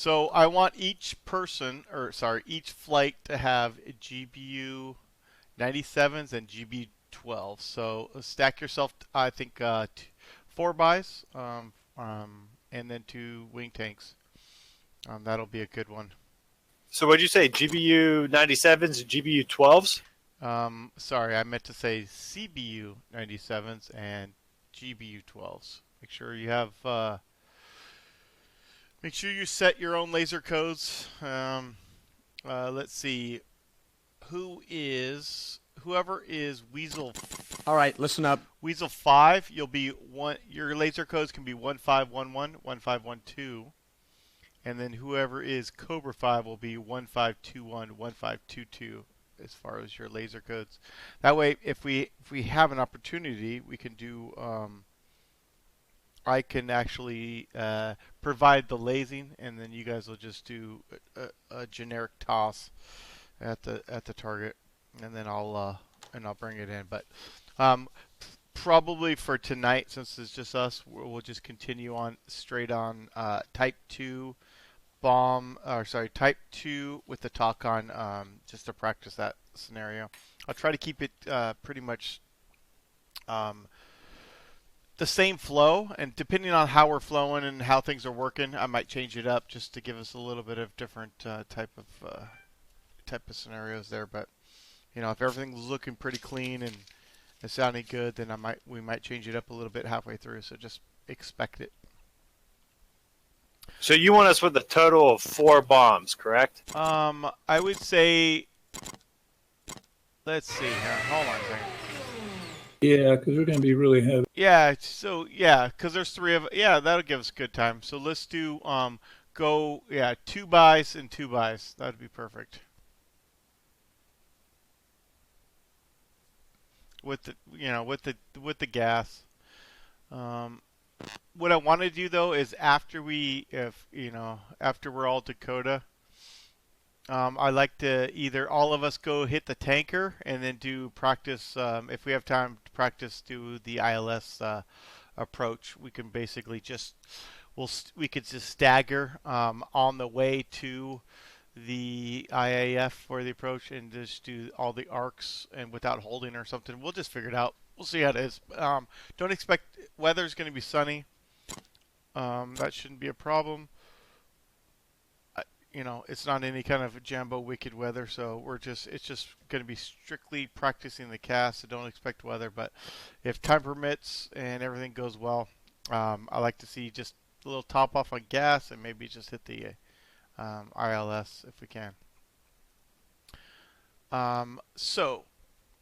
So I want each person, or sorry, each flight to have GBU 97s and GB 12. So stack yourself, I think, 4 buys, and then 2 wing tanks. That'll be a good one. So what'd you say? GBU 97s and GBU 12s? Sorry, I meant to say CBU 97s and GBU 12s. Make sure you set your own laser codes. Let's see. Whoever is All right, listen up. Weasel 5, you'll be one. Your laser codes can be 1511, 1512, and then whoever is Cobra 5 will be 1521, 1522 as far as your laser codes. That way, if we have an opportunity, we can do. I can actually provide the lasing, and then you guys will just do a generic toss at the target, and then I'll bring it in. But um, probably for tonight, since it's just us, we'll just continue on straight on Type 2 bomb, or sorry, Type 2 with the TalkOn, just to practice that scenario. I'll try to keep it pretty much um, the same flow, and depending on how we're flowing and how things are working, I might change it up just to give us a little bit of different type of scenarios there. But if everything's looking pretty clean and it's sounding good, then we might change it up a little bit halfway through. So just expect it. So you want us with a total of 4 bombs, correct? I would say, let's see here. Hold on a second. Yeah, because we're going to be really heavy. Yeah, so yeah, because there's 3 of yeah, that'll give us a good time. So let's do 2 buys and 2 buys. That'd be perfect. With the gas. What I want to do though is after we're all Dakota, I like to either all of us go hit the tanker and then do practice. If we have time to practice, do the ILS approach. We can basically we could just stagger on the way to the IAF for the approach and just do all the arcs and without holding or something. We'll just figure it out. We'll see how it is. Don't expect weather's going to be sunny. That shouldn't be a problem. It's not any kind of Jambo wicked weather, so it's just going to be strictly practicing the cast. So don't expect weather, but if time permits and everything goes well, I like to see just a little top off on gas and maybe just hit the ILS if we can. So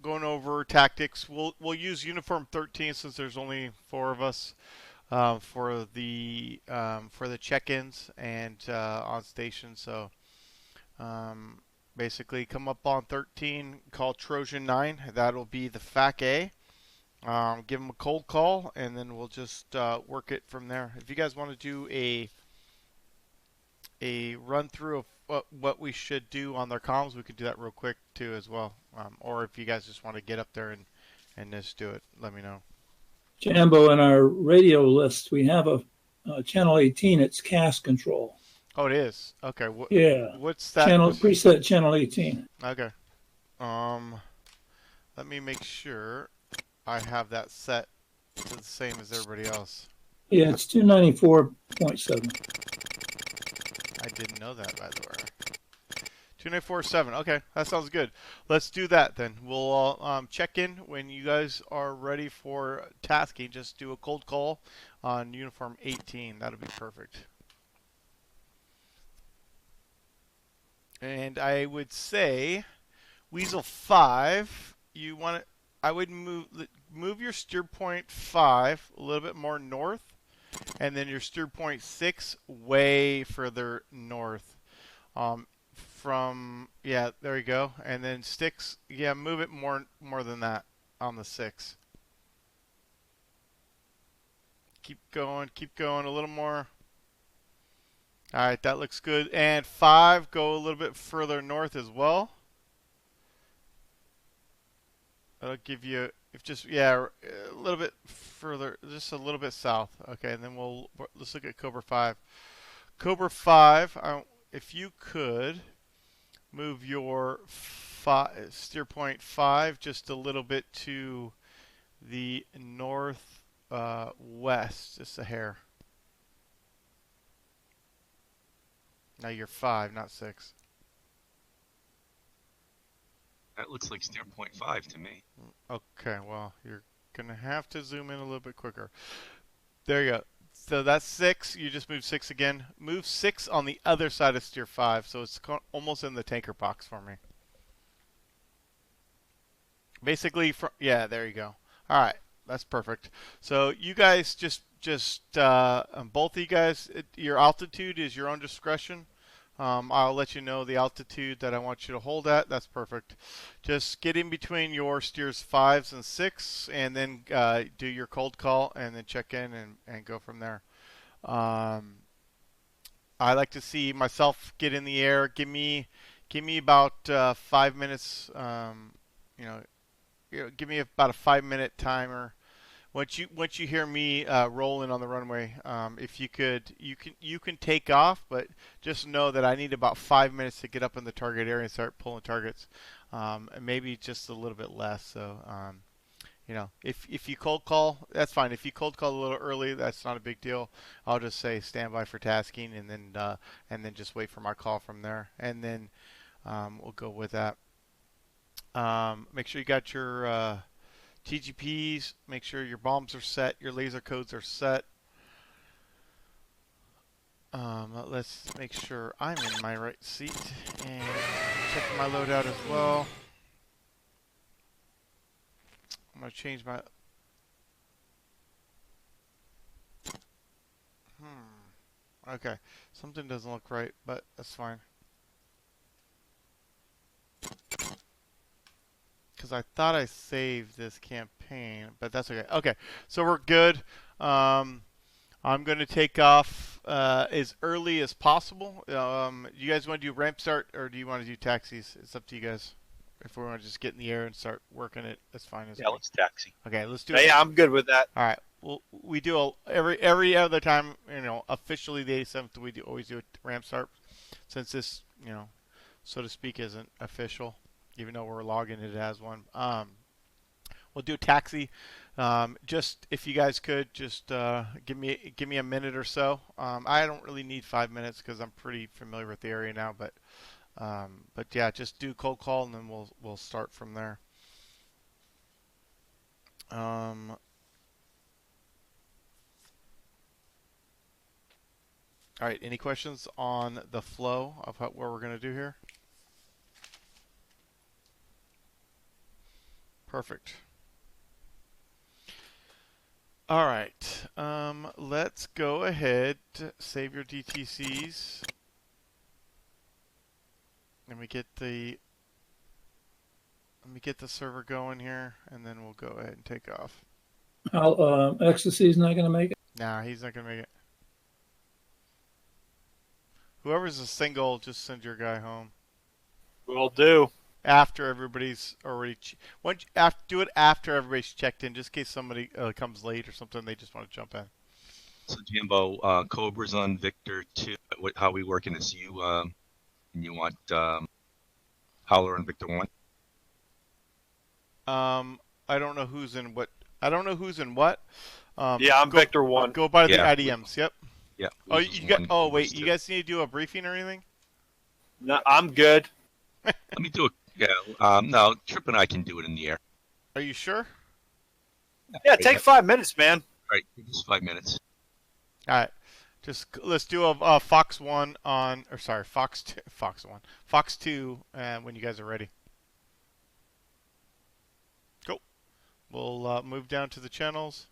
going over tactics, we'll use uniform 13 since there's only 4 of us. For the check-ins and on station. So basically, come up on 13, call Trojan 9. That'll be the FAC A. Give them a cold call, and then we'll just work it from there. If you guys want to do a run through of what we should do on their comms, we could do that real quick too as well. Or if you guys just want to get up there and just do it, let me know. Jambo, in our radio list, we have a channel 18. It's cast control. Oh, it is. Okay. Yeah. What's that? Preset channel 18. Okay. Let me make sure I have that set to the same as everybody else. Yeah, it's 294.7. I didn't know that, by the way. 2947. Okay, that sounds good. Let's do that then. We'll all check in when you guys are ready for tasking. Just do a cold call on uniform 18. That'll be perfect. And I would say, Weasel 5, I would move your steer point 5 a little bit more north, and then your steer point 6 way further north. There you go. And then sticks, move it more than that on the 6. Keep going a little more. All right, that looks good. And 5, go a little bit further north as well. That'll give you, a little bit further, just a little bit south. Okay, and then let's look at Cobra 5. Cobra 5, if you could move your steer point 5 just a little bit to the north west, just a hair. Now you're 5, not 6. That looks like steer point 5 to me. Okay, well, you're going to have to zoom in a little bit quicker. There you go. So that's 6. You just moved 6 again. Move 6 on the other side of steer 5, so it's almost in the tanker box for me. Basically, yeah, there you go. All right, that's perfect. So you guys just both of you guys, your altitude is your own discretion. I'll let you know the altitude that I want you to hold at. That's perfect. Just get in between your steers 5s and 6, and then do your cold call, and then check in and go from there. I like to see myself get in the air. Give me about 5 minutes. Give me about a 5-minute timer. Once you hear me rolling on the runway, if you can take off, but just know that I need about 5 minutes to get up in the target area and start pulling targets, and maybe just a little bit less. So, if you cold call, that's fine. If you cold call a little early, that's not a big deal. I'll just say stand by for tasking, and then just wait for my call from there, and then we'll go with that. Make sure you got your TGPs, make sure your bombs are set, your laser codes are set. Let's make sure I'm in my right seat and check my loadout as well. I'm going to change my... Okay, something doesn't look right, but that's fine. Because I thought I saved this campaign, but that's okay. Okay, so we're good. I'm going to take off as early as possible. You guys want to do ramp start, or do you want to do taxis? It's up to you guys. If we want to just get in the air and start working it, that's fine as well. Yeah, let's taxi. Okay, let's do it. Yeah, I'm good with that. All right. Well, we do every other time. Officially the 87th, we always do a ramp start, since this, so to speak, isn't official, even though we're logging it as one. We'll do a taxi. Just if you guys could just give me a minute or so. I don't really need 5 minutes because I'm pretty familiar with the area now, but yeah, just do cold call and then we'll start from there. All right, any questions on the flow of what we're going to do here? Perfect. All right, let's go ahead, save your DTCs. Let me get the server going here, and then we'll go ahead and take off. Ecstasy's not going to make it? Nah, he's not going to make it. Whoever's a single, just send your guy home. Will do. After everybody's already... do it after everybody's checked in, just in case somebody comes late or something, they just want to jump in. So, Jambo, Cobra's on Victor 2. How we working is you want Howler on Victor 1? I don't know who's in what. I don't know who's in what. Yeah, I'm Victor 1. Go by the Yeah. IDMs. Yep. Yeah. Oh, you got. Oh, wait. You guys need to do a briefing or anything? No, I'm good. Let me do it. Yeah. No, Trip and I can do it in the air. Are you sure? Yeah, take 5 minutes, man. All right, just 5 minutes. All right. Just let's do a Fox 1 on, or sorry, Fox 2, Fox 2, when you guys are ready. Cool. We'll move down to the channels.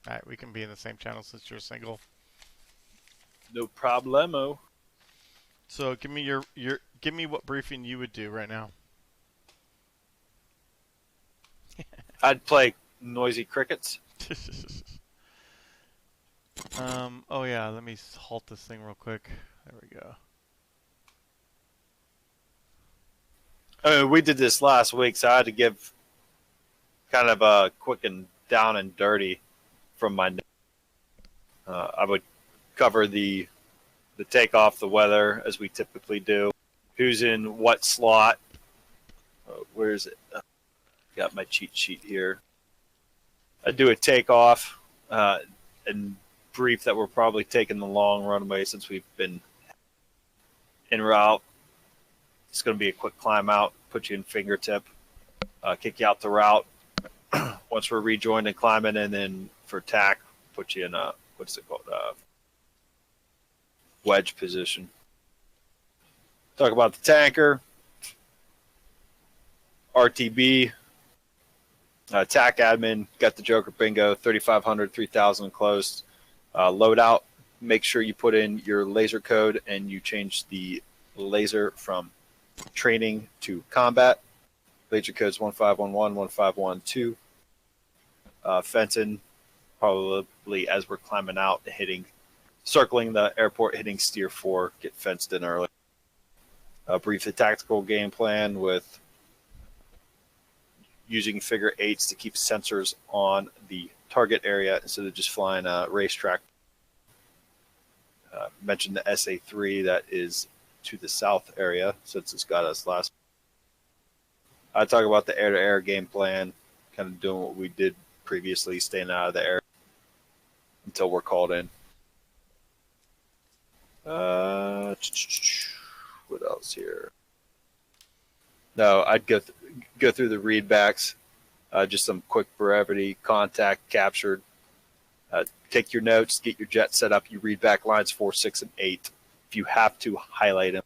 All right, we can be in the same channel since you're single. No problemo. So give me give me what briefing you would do right now. I'd play Noisy Crickets. Oh yeah, let me halt this thing real quick. There we go. We did this last week, so I had to give kind of a quick and down and dirty from my. I would cover the takeoff, the weather, as we typically do. Who's in what slot? Where is it? Got my cheat sheet here. I do a takeoff and brief that we're probably taking the long runway since we've been en route. It's going to be a quick climb out, put you in fingertip, kick you out the route. Once we're rejoined and climbing, and then for tack, put you in a, what's it called? Wedge position. Talk about the tanker, RTB, tack admin, got the Joker bingo, 3,500, 3,000 closed. Loadout, make sure you put in your laser code and you change the laser from training to combat. Laser code's 1511, 1512. Fenton, probably as we're climbing out, circling the airport, hitting steer 4, get fenced in early. Brief the tactical game plan with using figure 8s to keep sensors on the target area instead of just flying a racetrack. Mentioned the SA3 that is to the south area since it's got us last. I talk about the air-to-air game plan, kind of doing what we did previously, staying out of the air until we're called in. What else here? No, I'd go through the readbacks, just some quick brevity, contact captured. Take your notes, get your jet set up. You read back lines 4, 6, and 8. If you have to, highlight them.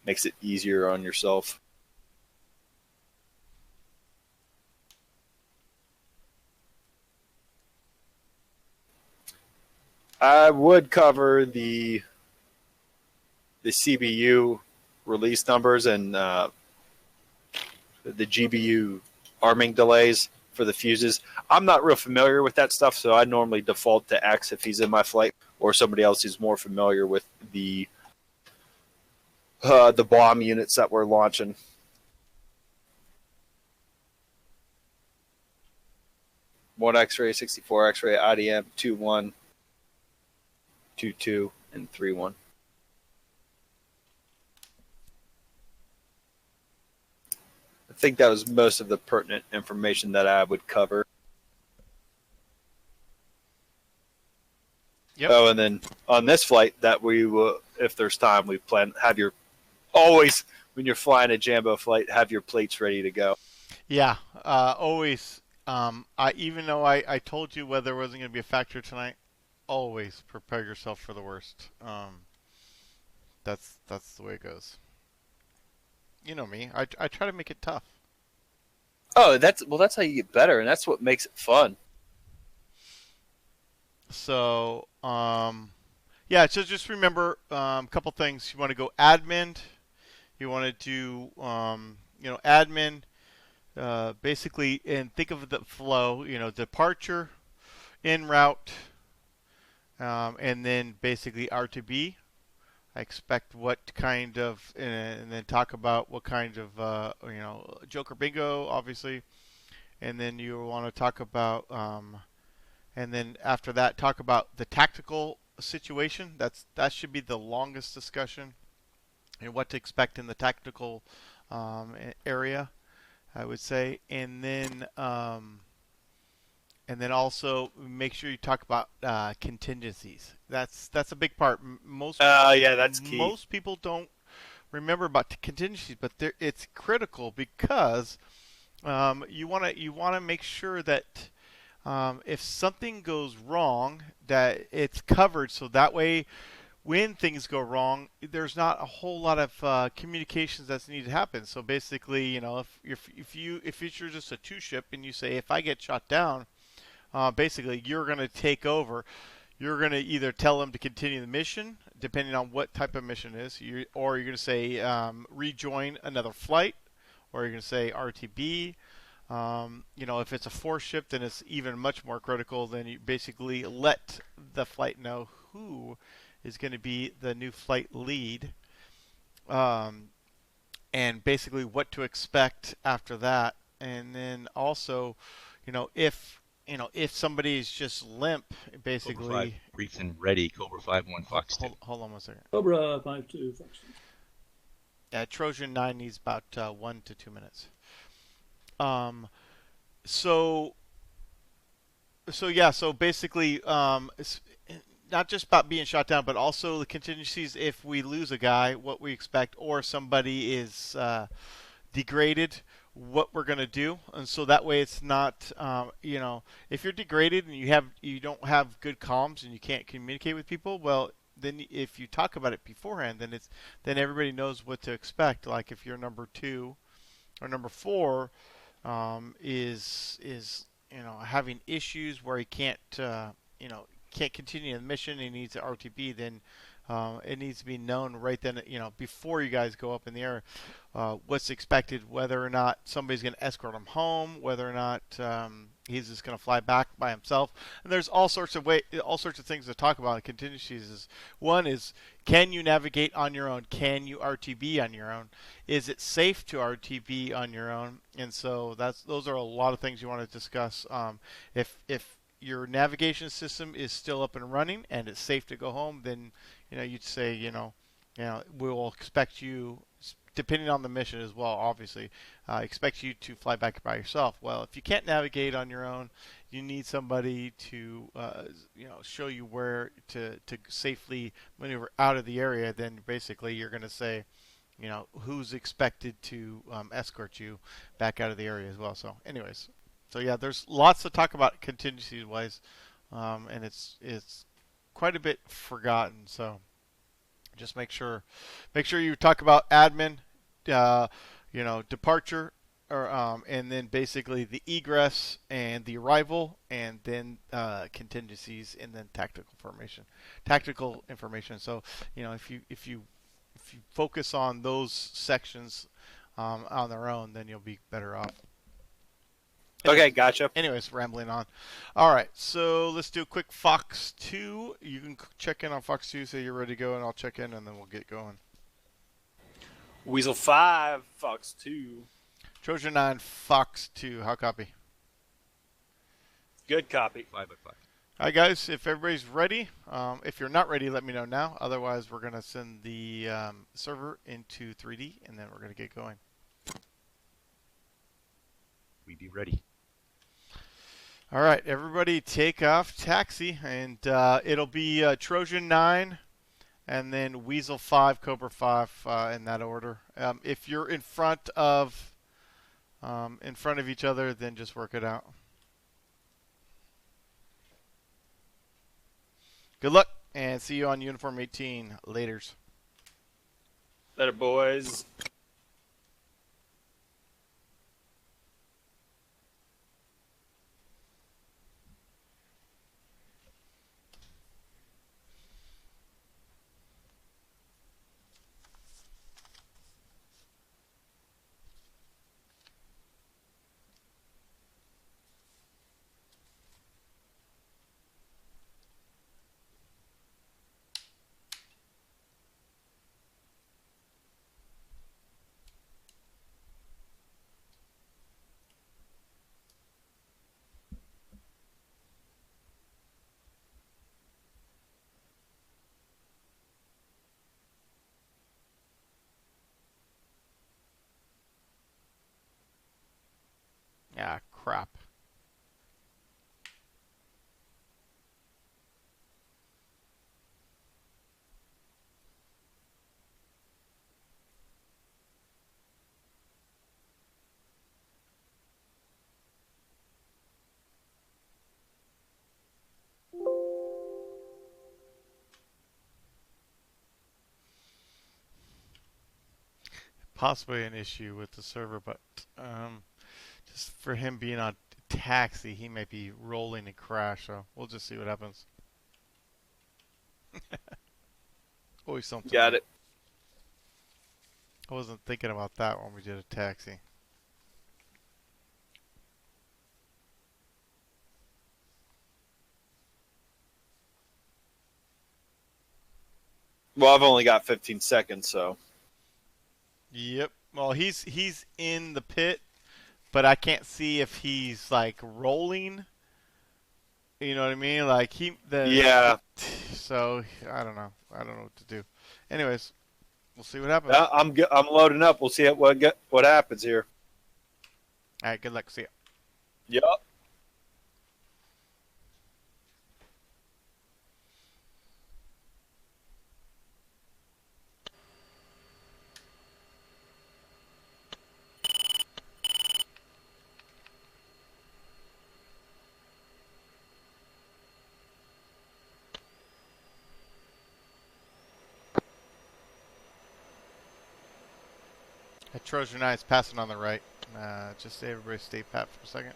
Makes it easier on yourself. I would cover the CBU release numbers and the GBU arming delays for the fuses. I'm not real familiar with that stuff, so I normally default to X if he's in my flight, or somebody else who's more familiar with the bomb units that we're launching. One X-ray, 64 X-ray, IDM, 2-1, 2-2, and 3-1. I think that was most of the pertinent information that I would cover. Yep. Oh, and then on this flight, that we will, if there's time, we plan have your always when you're flying a Jambo flight, have your plates ready to go. Yeah, always. Even though I told you weather wasn't going to be a factor tonight, always prepare yourself for the worst. That's the way it goes. You know me. I try to make it tough. Oh, that's how you get better, and that's what makes it fun. So, yeah. So just remember a couple things. You want to go admin. You want to do, admin. Basically, and think of the flow. Departure, en route, and then basically R2B. I expect what kind of, and then talk about what kind of, Joker bingo, obviously, and then you want to talk about, and then after that, talk about the tactical situation. That should be the longest discussion, and what to expect in the tactical area, I would say, and then also make sure you talk about contingencies. That's a big part. That's key. Most people don't remember about contingencies, but it's critical because you want to make sure that if something goes wrong, that it's covered, so that way when things go wrong, there's not a whole lot of communications that's needed to happen. So basically, if you're just a 2-ship and you say, if I get shot down, basically you're going to take over. You're going to either tell them to continue the mission, depending on what type of mission it is, or you're going to say rejoin another flight, or you're going to say RTB. If it's a 4-ship, then it's even much more critical. Then you basically let the flight know who is going to be the new flight lead, and basically what to expect after that. And then also, if if somebody is just limp, Cobra 5 basically. briefed and ready. Cobra 5 1 Fox 2. Hold on one second. Cobra 5-2, Fox 2. Trojan 9 needs about 1 to 2 minutes. So yeah, so basically, it's not just about being shot down, but also the contingencies if we lose a guy, what we expect, or somebody is degraded, what we're gonna do, and so that way it's not, if you're degraded and you don't have good comms and you can't communicate with people, well, then if you talk about it beforehand, then everybody knows what to expect. Like if you're number 2 or number 4 is having issues where he can't continue the mission, he needs an RTB, then it needs to be known right then, before you guys go up in the air, what's expected, whether or not somebody's going to escort him home, whether or not he's just going to fly back by himself. And there's all sorts of things to talk about in contingencies. One is, can you navigate on your own? Can you RTB on your own? Is it safe to RTB on your own? And so those are a lot of things you want to discuss. If your navigation system is still up and running and it's safe to go home, then you'd say we'll expect you, depending on the mission as well, obviously, expect you to fly back by yourself. Well, if you can't navigate on your own, you need somebody to show you where to safely maneuver out of the area. Then basically you're going to say, who's expected to escort you back out of the area as well. So anyways, so yeah, there's lots to talk about contingency wise, and it's quite a bit forgotten. So just make sure you talk about admin, departure, or and then basically the egress and the arrival, and then contingencies, and then tactical information. So if you focus on those sections on their own, then you'll be better off. Okay, gotcha. Anyways, rambling on. All right, so let's do a quick Fox 2. You can check in on Fox 2, say you're ready to go, and I'll check in, and then we'll get going. Weasel 5, Fox 2. Trojan 9, Fox 2. How copy? Good copy. 5 by 5. All right, guys, if everybody's ready, if you're not ready, let me know now. Otherwise, we're going to send the server into 3D, and then we're going to get going. We be ready. All right, everybody take off taxi, and it'll be Trojan 9, and then Weasel 5, Cobra 5 in that order. If you're in front of each other, then just work it out. Good luck, and see you on Uniform 18. Laters. Later, boys. Ah, crap. Possibly an issue with the server, but just for him being on taxi, he might be rolling and crash, so we'll just see what happens. Always something. Got it. I wasn't thinking about that when we did a taxi. Well, I've only got 15 seconds, so. Yep. Well, he's in the pit, but I can't see if he's like rolling You know what I mean? Like Yeah. So I don't know. I don't know what to do. Anyways, we'll see what happens. I'm loading up. We'll see what happens here. All right. Good luck. See ya. Yep. Trojan Knights passing on the right. Just say everybody stay pat for a second.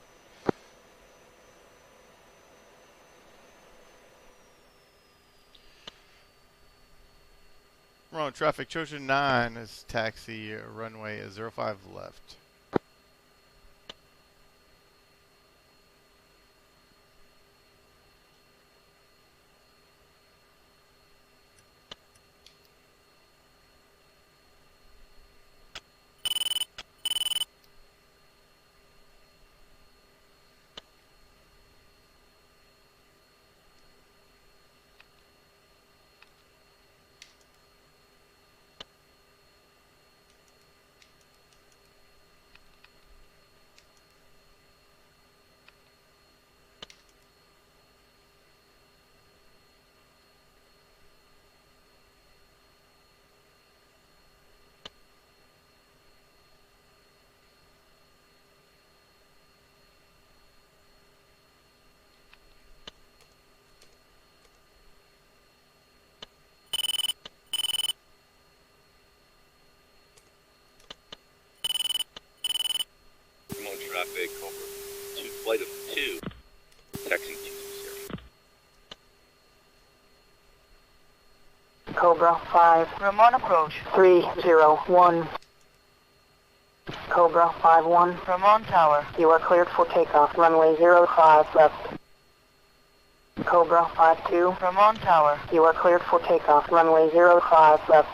Wrong traffic. Trojan 9 is taxi runway is 05 left. Remote traffic over to flight of 2, taxi 220. Cobra 5, Ramon approach 301. Cobra 51, Ramon Tower. You are cleared for takeoff. Runway 05 left. Cobra 52, Ramon Tower. You are cleared for takeoff. Runway 05 left.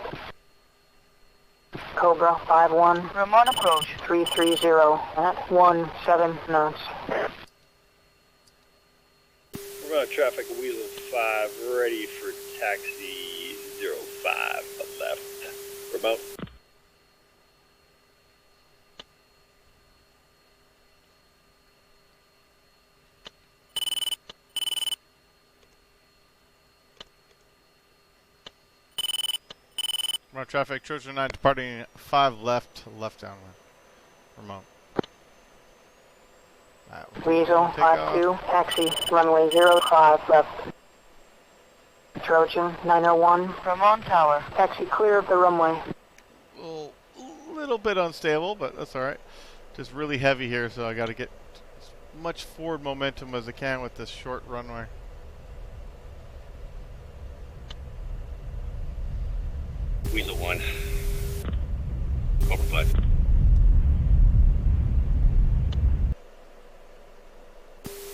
Cobra 51, Ramon approach 330 at 17 knots. Remote traffic Weasel 5 ready for taxi 05 left. Remote. Wrong traffic. Trojan 9 departing 5 left downwind. Remote. Weasel Take off. 52, taxi, runway 05 left. Trojan 901, Ramon Tower. Taxi clear of the runway. Little bit unstable, but that's all right. Just really heavy here, so I got to get as much forward momentum as I can with this short runway. Weasel 1, Cobra 5.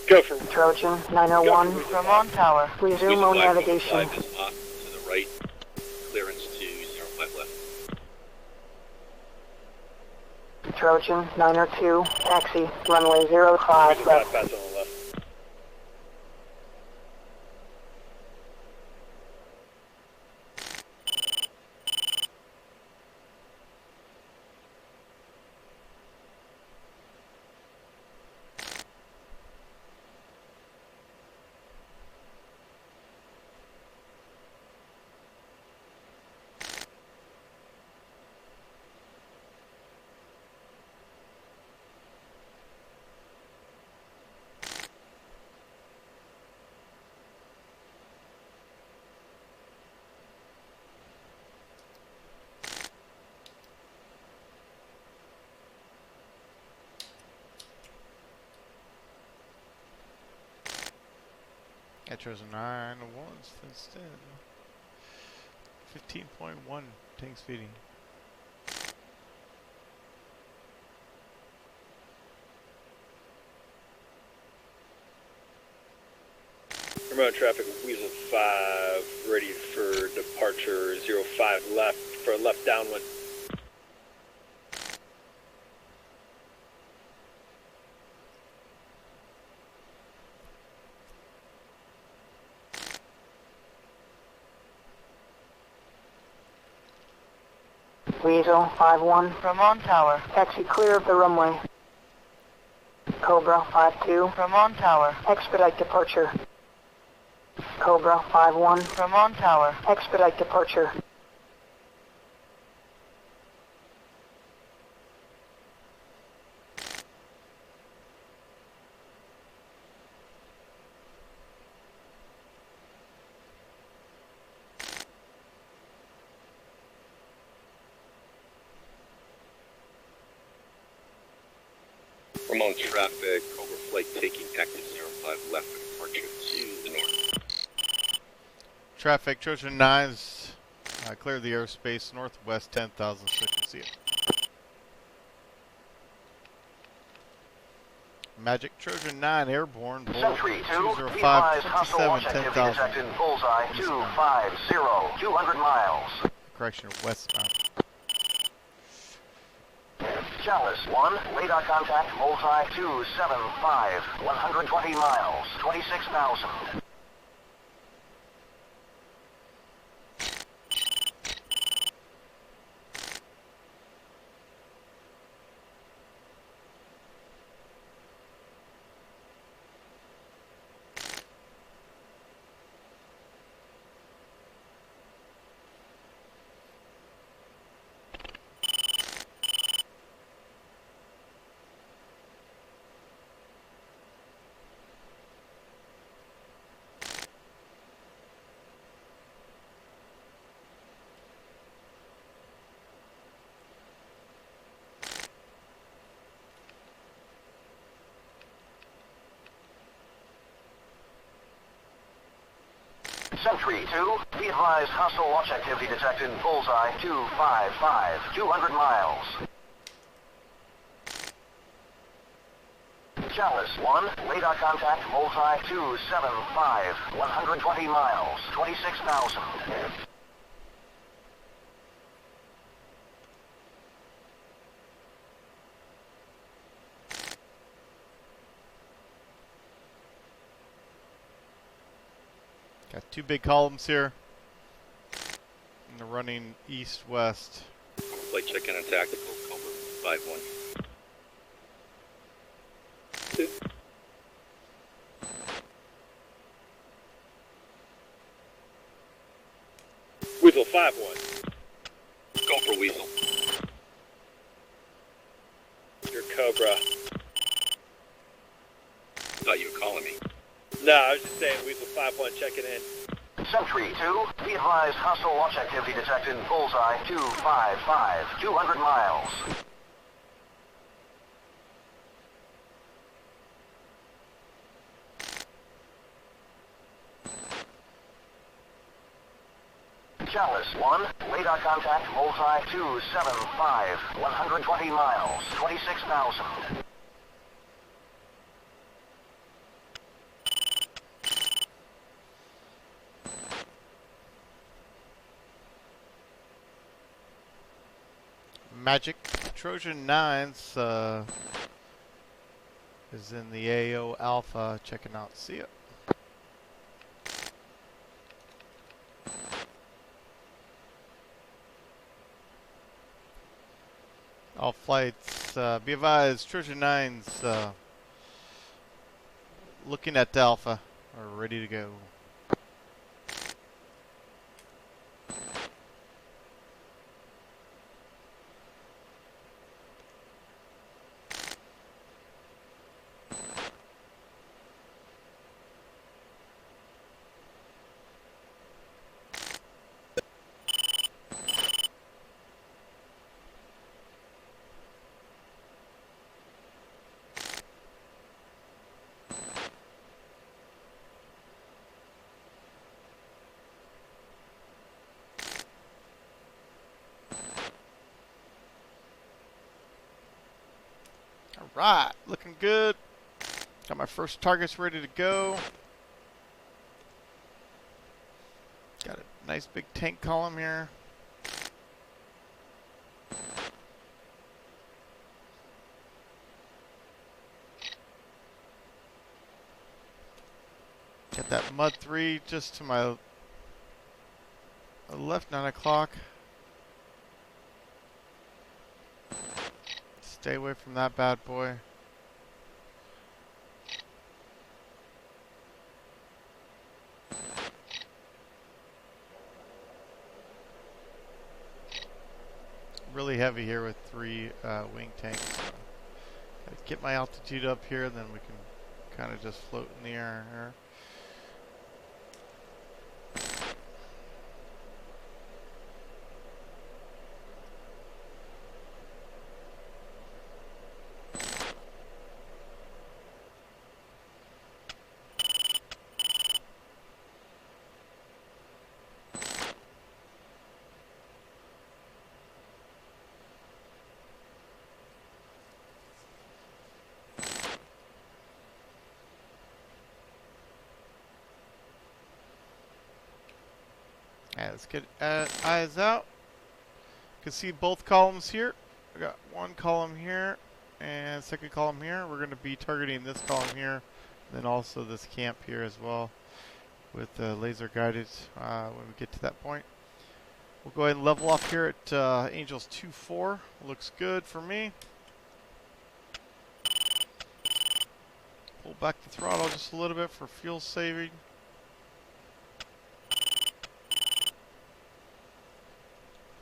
Go for Trojan 901, Ramon Tower. Resume Weasel on 5, navigation. 5 is off to the right, clearance to 05 left. Trojan 902, taxi, runway 05 Weasel 5 left. pass on the left. I chose a 9 once instead. 15.1 tank speeding. Remote traffic Weasel 5 ready for departure 05 left for left downwind. Weasel 5-1 from on tower. Taxi clear of the runway. Cobra 5-2 from on tower. Expedite departure. Cobra 5-1 from on tower. Expedite departure. Ramon traffic, Cobra flight taking active 05 left for departure to the north. Traffic, Trojan 9's clear the airspace northwest 10,000 so you can see it. Magic Trojan 9 airborne, Bolt Sentry 2, 205, hostile 27, launch activity 10,000. detected. Bullseye 250, 200 miles. Correction, westbound. Chalice 1, radar contact, Bullseye 275, 120 miles, 26,000. Sentry 2, be advised hostile launch activity detected. Bullseye 255, 200 miles. Chalice 1, radar contact, Bullseye 275, 120 miles, 26,000. Got two big columns here. And they're running east-west. Flight check-in on tactical, Cobra 5-1. Weasel 5-1. Go for Weasel. Your Cobra. Thought you were calling me. No, I was just saying Weasel 5-1 checking in. Sentry 2, be advised hostile launch activity detected. Bullseye 255, 200 miles. Chalice 1, radar contact, Bullseye 275, 120 miles, 26,000. Magic Trojan 9's is in the AO Alpha checking out. See ya. All flights, be advised, Trojan 9's looking at Alpha, are ready to go. Alright, looking good. Got my first targets ready to go. Got a nice big tank column here. Got that Mud 3 just to my left, 9 o'clock. Stay away from that bad boy. Really heavy here with 3 wing tanks. So gotta get my altitude up here, and then we can kind of just float in the air here. Alright, let's get eyes out. You can see both columns here. We got one column here and second column here. We're going to be targeting this column here, and then also this camp here as well with laser guided when we get to that point. We'll go ahead and level off here at Angels 2-4. Looks good for me. Pull back the throttle just a little bit for fuel saving.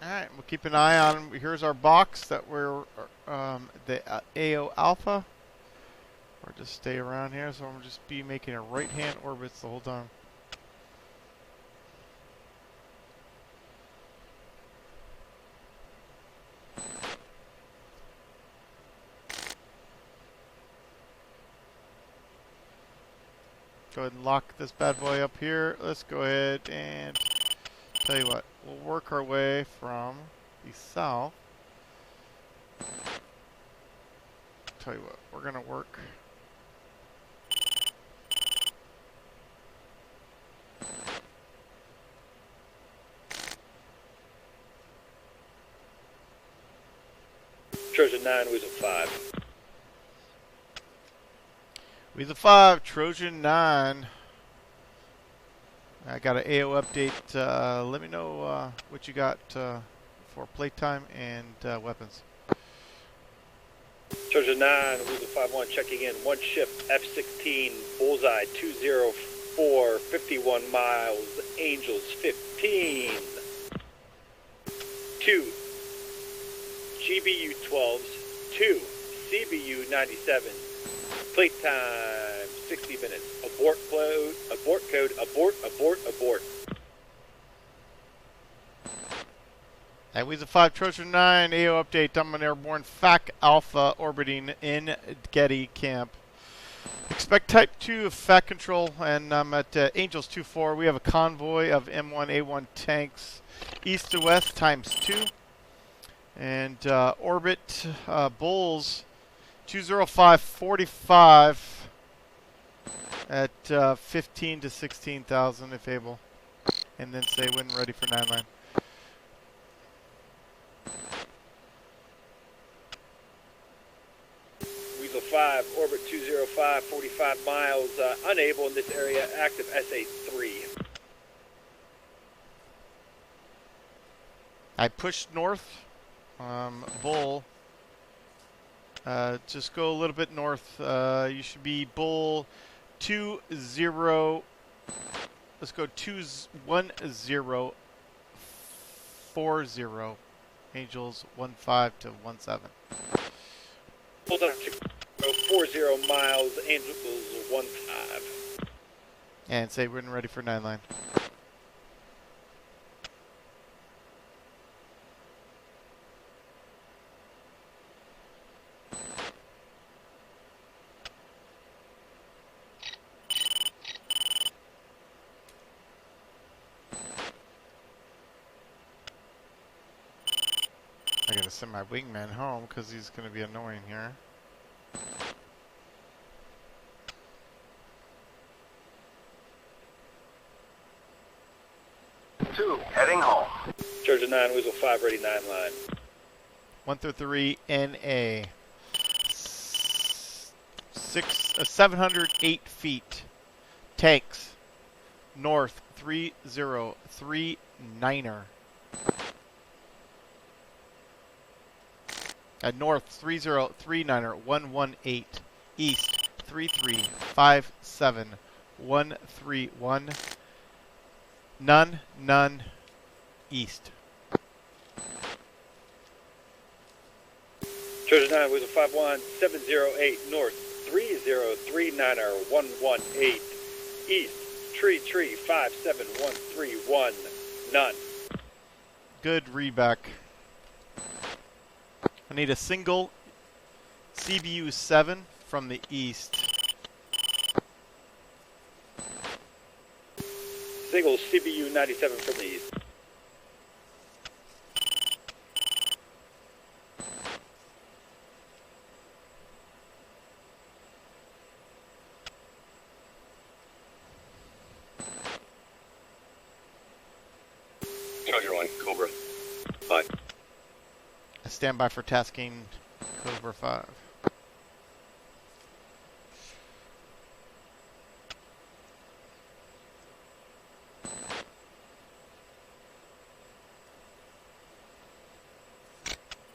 Alright, we'll keep an eye on, here's our box that we're, the AO Alpha. Or just stay around here, so I'm going to just be making a right-hand orbits the whole time. Go ahead and lock this bad boy up here. Let's go ahead and tell you what, we'll work our way from the south. Tell you what, we're gonna work. Trojan 9, Weasel 5. Weasel 5, Trojan 9. I got an AO update. Let me know what you got for playtime and weapons. Trojan 9, Weasel 5-1 checking in. One ship, F-16, Bullseye 204, 51 miles, Angels 15. 2 GBU 12s, 2 CBU 97s. Plate time 60 minutes. Abort code, abort. That Weasel 5, Trojan 9, AO update. I'm an airborne FAC Alpha orbiting in Getty Camp. Expect Type 2 of FAC control, and I'm at Angels 2-4. We have a convoy of M1A1 tanks east to west ×2. And orbit Bulls 20545 at 15 to 16,000 if able. And then say when ready for 9-line. Weasel 5, orbit 205, 45 miles, unable in this area, active SA3. I pushed north. Bull. Just go a little bit north. You should be Bull 20. Let's go 1040. Angels 15 to 17. Hold on, 40 miles, Angels 15. And say when ready for 9-line. I gotta send my wingman home because he's gonna be annoying here. Two, heading home. Trojan 9, Weasel 5, ready 9-line. 133 NA. 708 feet. Tanks. North 3039er. North 3039118. East 3357131. None. East. Trojan 9, Weasel 51, 708 North, 3039118 East, Tree 57131. None. Good readback. I need a single CBU 7 from the east. Single CBU 97 from the east. Charger 1, Cobra. 5. I stand by for tasking Cobra 5.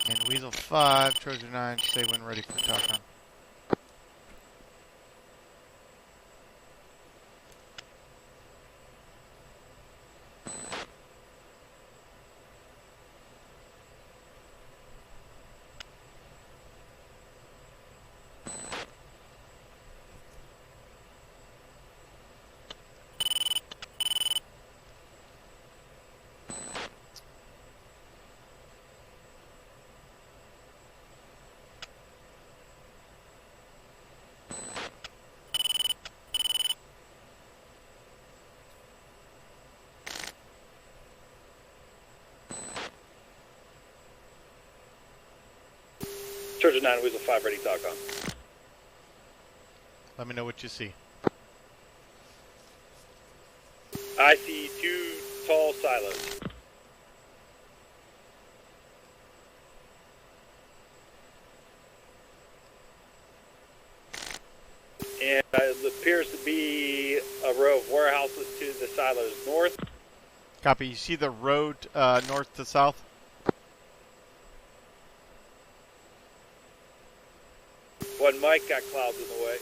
And Weasel 5, Trojan 9, stay when ready for TACOM. Trojan 9, Weasel 5, ready, TACOM. Let me know what you see. I see 2 tall silos. And it appears to be a row of warehouses to the silos north. Copy. You see the road north to south? One Mike got clouds in the way.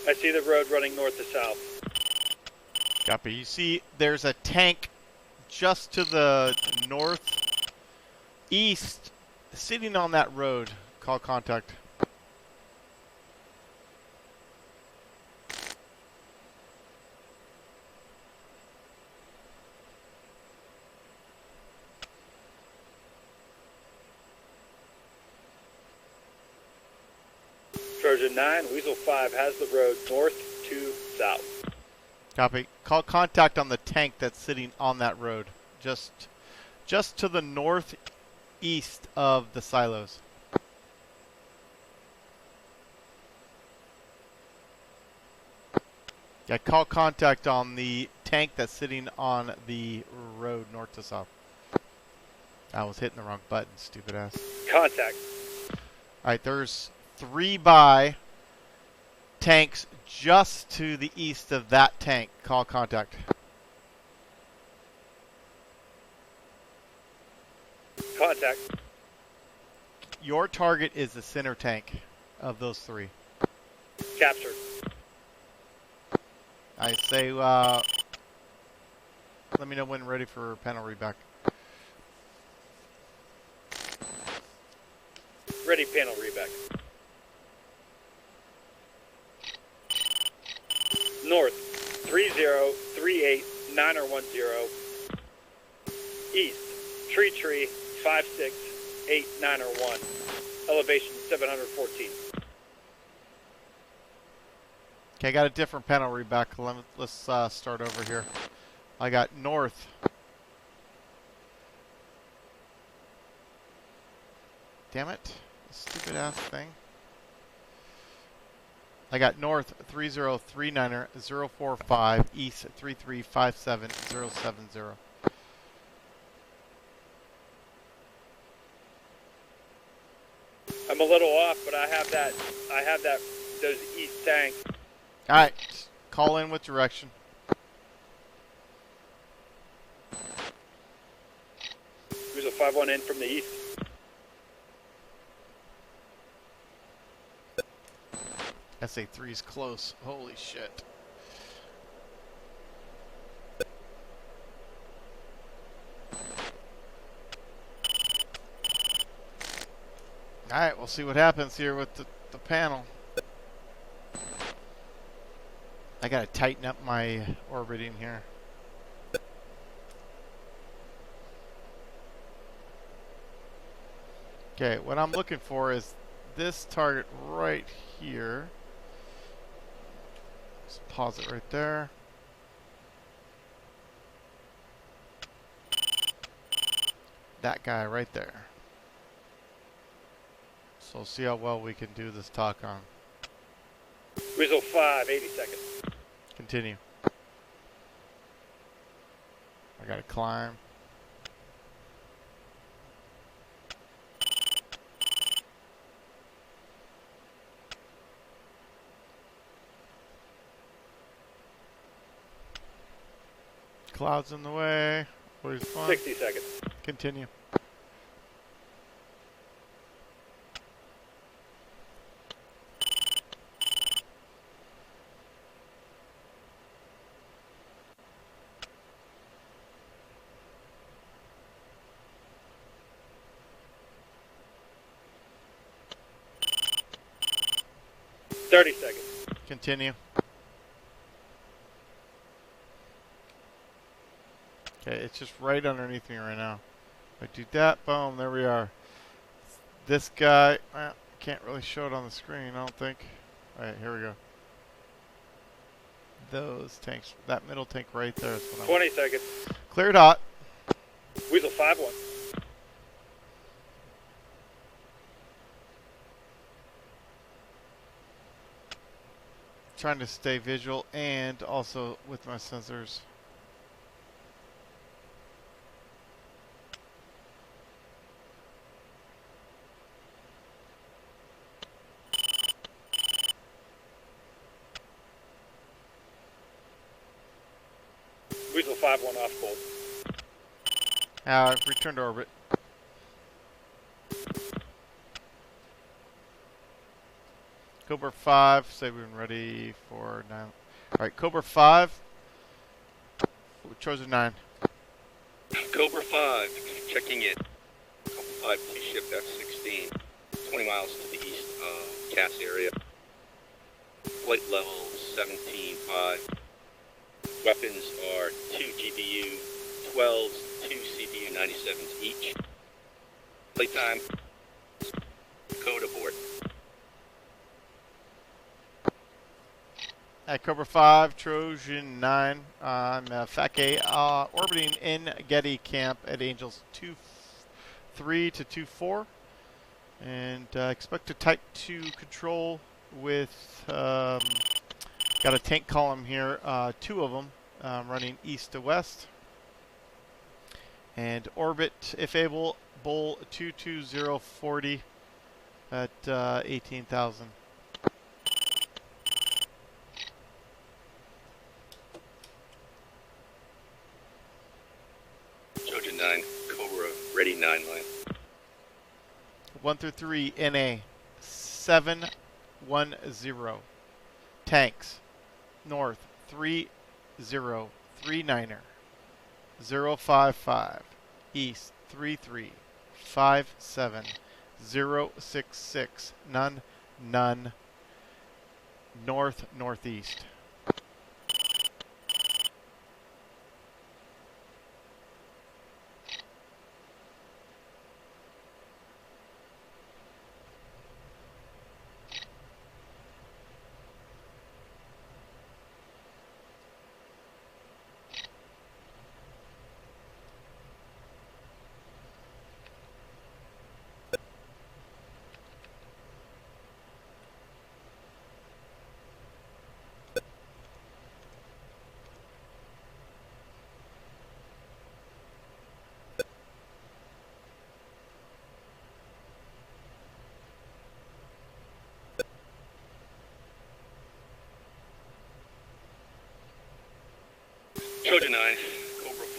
I see the road running north to south. Copy. You see there's a tank just to the northeast sitting on that road. Call contact. Trojan 9, Weasel 5 has the road north to south. Copy. Call contact on the tank that's sitting on that road. Just to the northeast of the silos. Yeah, call contact on the tank that's sitting on the road north to south. I was hitting the wrong button, stupid ass. Contact. Alright, there's 3 by tanks just to the east of that tank. Call contact. Contact. Your target is the center tank of those 3. Captured. I say, let me know when ready for panel readback. Ready, panel reback. North 3038-910. East Tree 568-901. Elevation 714. Okay, I got a different panel, Rebecca. Let's start over here. I got north. Damn it. Stupid ass thing. I got north 3039-045, east 3357-070. I'm a little off, but I have that those east tanks. Alright, call in with direction. There's a 5-1 in from the east. SA3's close. Holy shit. Alright, we'll see what happens here with the panel. I gotta tighten up my orbiting here. Okay, what I'm looking for is this target right here. Just pause it right there. That guy right there. So see how well we can do this talk on. Weasel 5, 80 seconds. Continue. I gotta climb. Clouds in the way. Always fun. 60 seconds. Continue. Continue. Okay, it's just right underneath me right now. If I do that, boom, there we are. This guy, can't really show it on the screen, I don't think. Alright, here we go. Those tanks, that middle tank right there is what I'm... 20 seconds. Cleared hot. Weasel 5-1. Trying to stay visual and also with my sensors. Weasel 5-1 off cold. Return to orbit. Cobra 5, say we've been ready for 9. Alright, Cobra 5. Trojan 9. Cobra 5, checking in. Cobra 5, please shift F-16, 20 miles to the east of Cass area. Flight level 17.5. Weapons are 2 GBU 12s, 2 CBU 97s each. Playtime. Code aboard. At Cobra 5, Trojan 9. I'm FACA orbiting in Getty Camp at Angels 2-3 to 2-4. And expect a Type 2 control with... got a tank column here, 2 of them, running east to west. And orbit, if able, Bull 22040 at 18,000. Trojan 9, Cobra, ready 9 line. 1 through 3, NA 710. Tanks, north 3039er 055, east 3357 066, none, north northeast.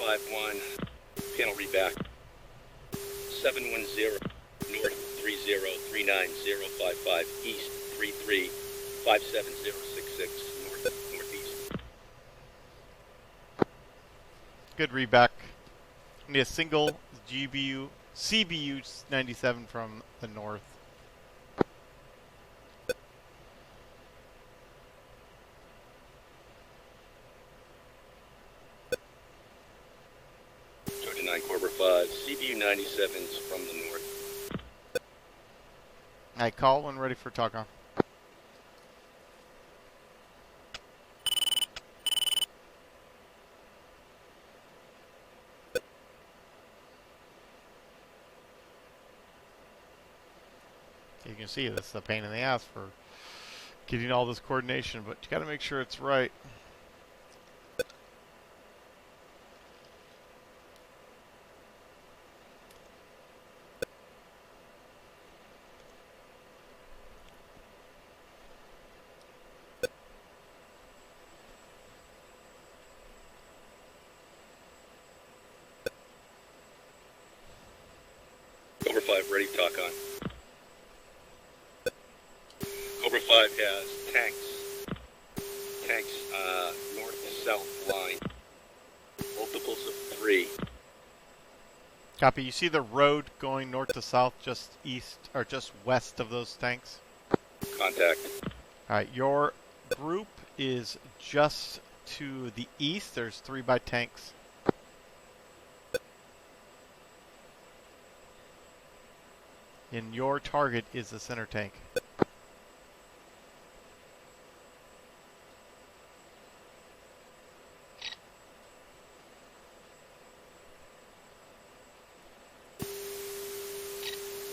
5-1, panel read back. 710, north 3039055, east 3357066, northeast. Good readback. Need a single CBU 97 from the north. Georgia 9, Cobra 5, CBU 97s from the north. Alright, call when ready for talk on. You can see this is a pain in the ass for getting all this coordination, but you got to make sure it's right. Cobra 5, ready to talk on. Cobra 5 has tanks, north to south line, multiples of 3. Copy. You see the road going north to south, just east or just west of those tanks? Contact. Alright, your group is just to the east. There's 3 by tanks. And your target is the center tank.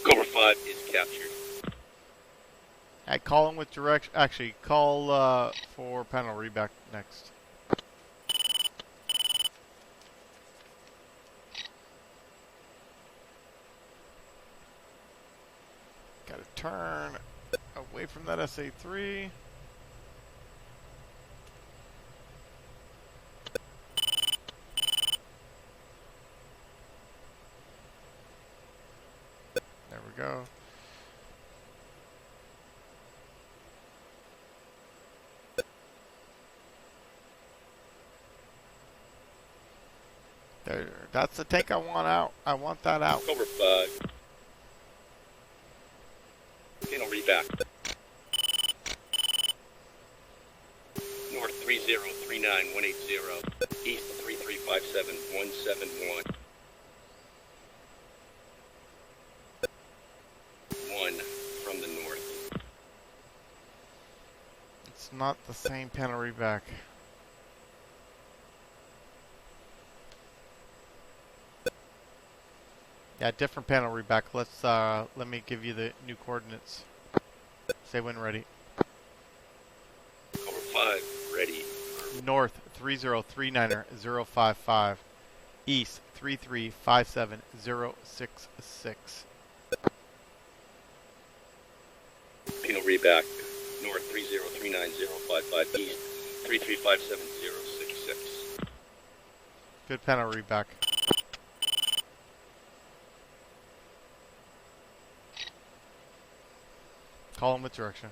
Cobra 5 is captured. Alright, call him with direction. Actually, call for panel readback next. Gotta turn away from that SA3. There we go. There, that's the tank I want out. I want that out. Cobra 5. Panel readback. North 3039180, east 3357171. 1 from the north. It's not the same panel readback. Yeah, different panel readback. Let's let me give you the new coordinates. Say when ready. Cobra 5 ready. North 3039055. East 3357066. Panel readback. North 3039055, east 3357066. Good panel readback. Call him with direction.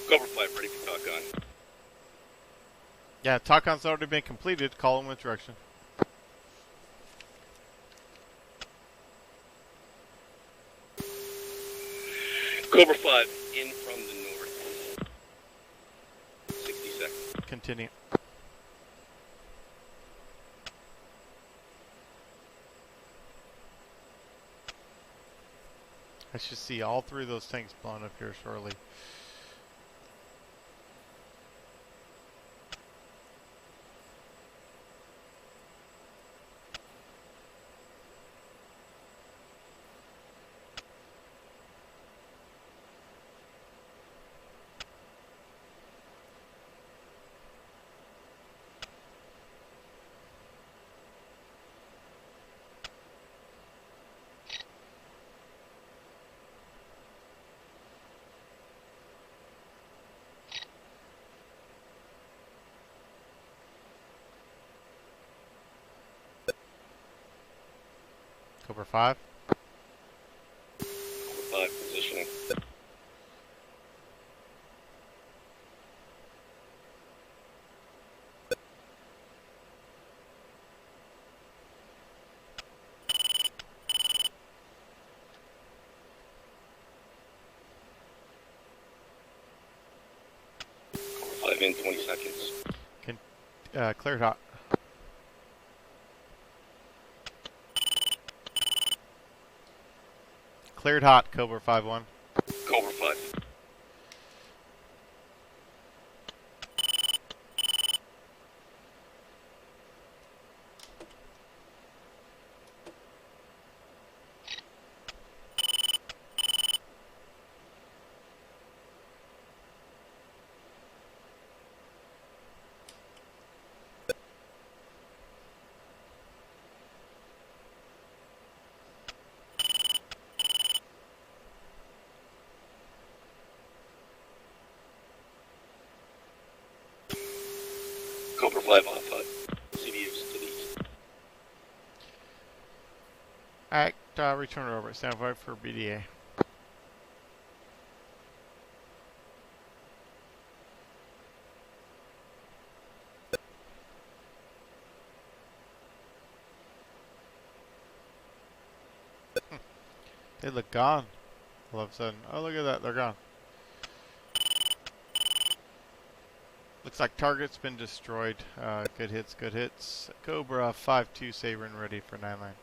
Cobra 5 ready for talk on. Yeah, talk-on's already been completed. Call him with direction. Cobra 5 in from the north. 60 seconds. Continue. I should see all 3 of those tanks blown up here shortly. Cobra 5. 5 positioning. Cobra 5 in 20 seconds. Cleared hot. Cleared hot, Cobra 5-1. Cobra 5. Cobra 5 on 5. CVUs to the east. Act, return over. Stand by for BDA. They look gone. All of a sudden. Oh, look at that. They're gone. Looks like target's been destroyed. Good hits, good hits. Cobra 5-2 Saber and ready for 9-line.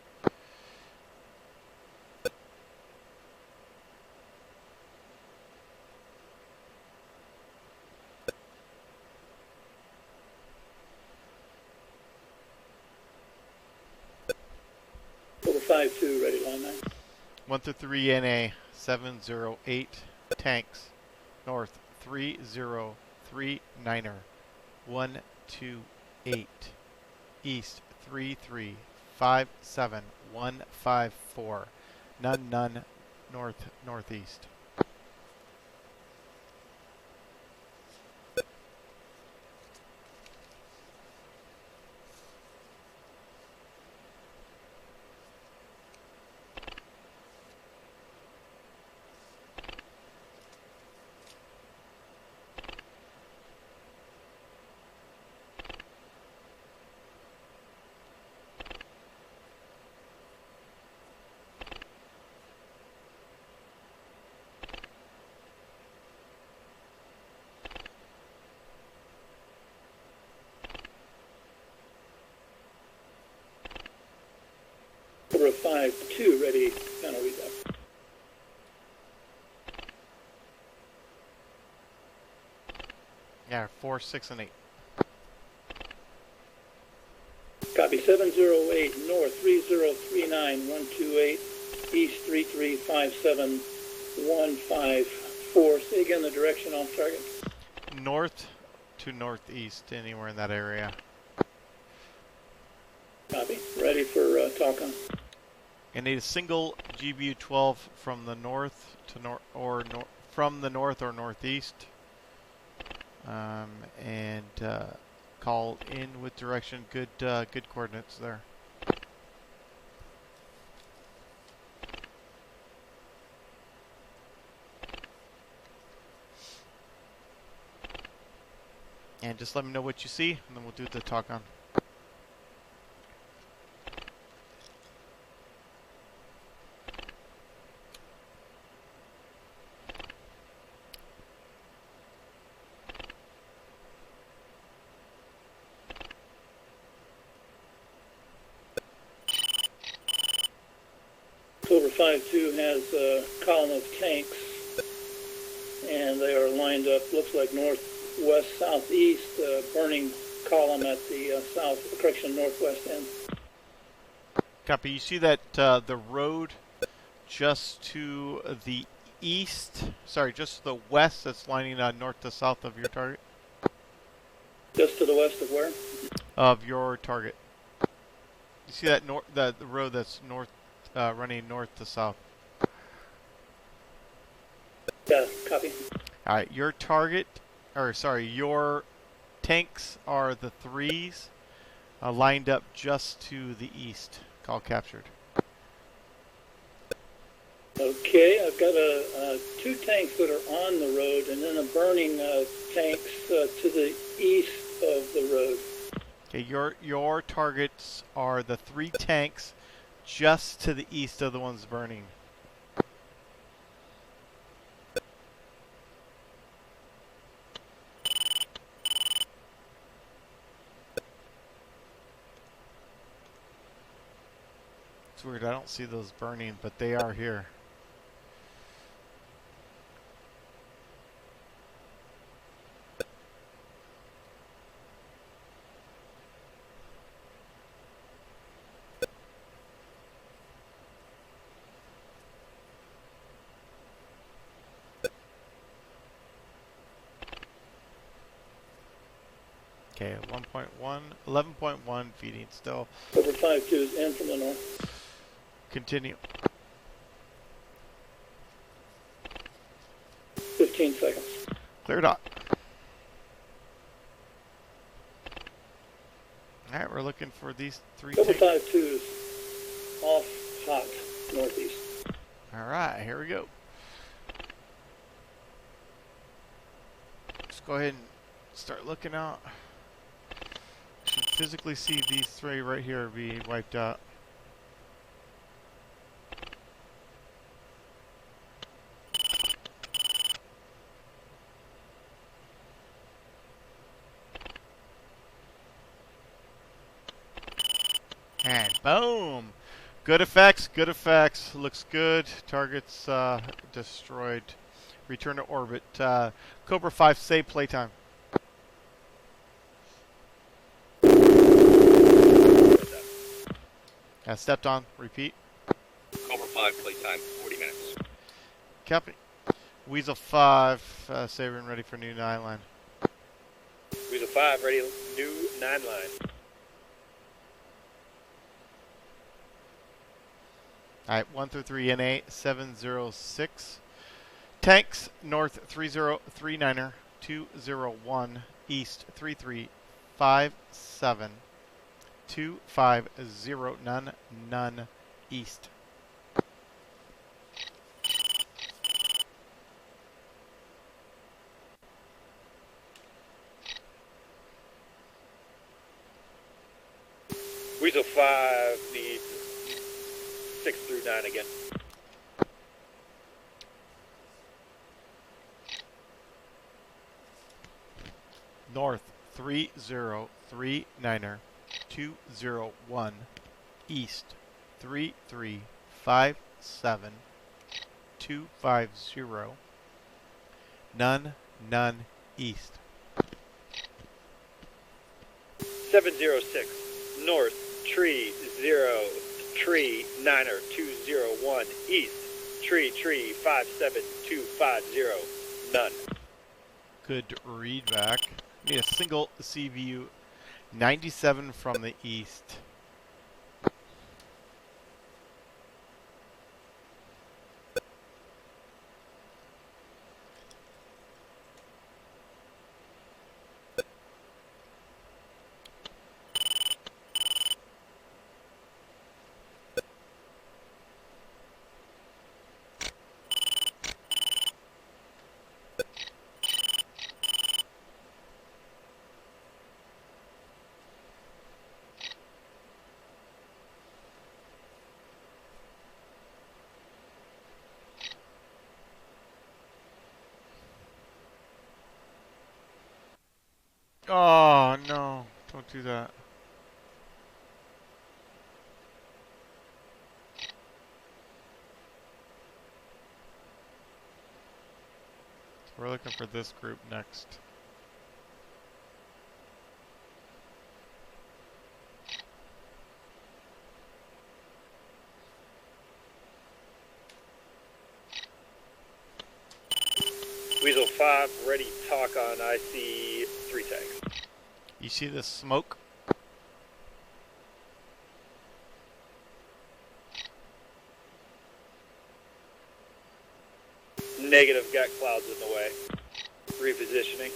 Cobra 5-2, ready, line 9. 1-3 NA 708 tanks north 3039er 128 east 3357154 none northeast. Cobra 5-2, ready, final readout. Yeah, 4, 6, and 8. Copy 708, north 3039, 128, east 3357154. Say again the direction off target. North to northeast, anywhere in that area. Copy. Ready for talk on. I need a single GBU-12 from the north to from the north or northeast, and call in with direction. Good coordinates there. And just let me know what you see, and then we'll do the talk on. Cobra 5-2 has a column of tanks, and they are lined up, looks like northwest, southeast, burning column at the northwest end. Copy. You see that the road just to the east, just to the west, that's lining north to south of your target? Just to the west of where? Of your target. You see that the road that's north, running north to south? Yeah, copy. All right, your target, your tanks are the 3s lined up just to the east. Call captured. Okay, I've got two tanks that are on the road, and then a burning tanks to the east of the road. Okay, your targets are the 3 tanks just to the east of the ones burning. It's weird, I don't see those burning, but they are here. Okay, 1.1, 11.1 feeding still. Cobra 5-2 is in from the north. Continue. 15 seconds. Clear dot. Alright, we're looking for these 3 Cobra tanks. 5-2 is off hot northeast. Alright, here we go. Just go ahead and start looking out. Should physically see these 3 right here be wiped out. And boom! Good effects, good effects. Looks good. Targets destroyed. Return to orbit. Cobra 5, save playtime. Stepped on. Repeat. Cobra 5 playtime, 40 minutes. Copy. Weasel 5, saver and ready for new 9 line. Weasel 5, ready, new 9 line. Alright, 1 through 3, NA 706. Tanks, north 3039er, 201, east 3357, 250, none, east. Weasel 5 needs 6 through 9 again. North 3039er, 201, east 3357, 250, none, east. 706, north, tree, 0, tree, 9er, 201, east, tree, 57250, none. Good read back. Need a single CVU 97 from the east. Oh no, don't do that. We're looking for this group next. Weasel 5, ready, talk on IC 3 tanks. You see this smoke? Negative, got clouds in the way. Repositioning.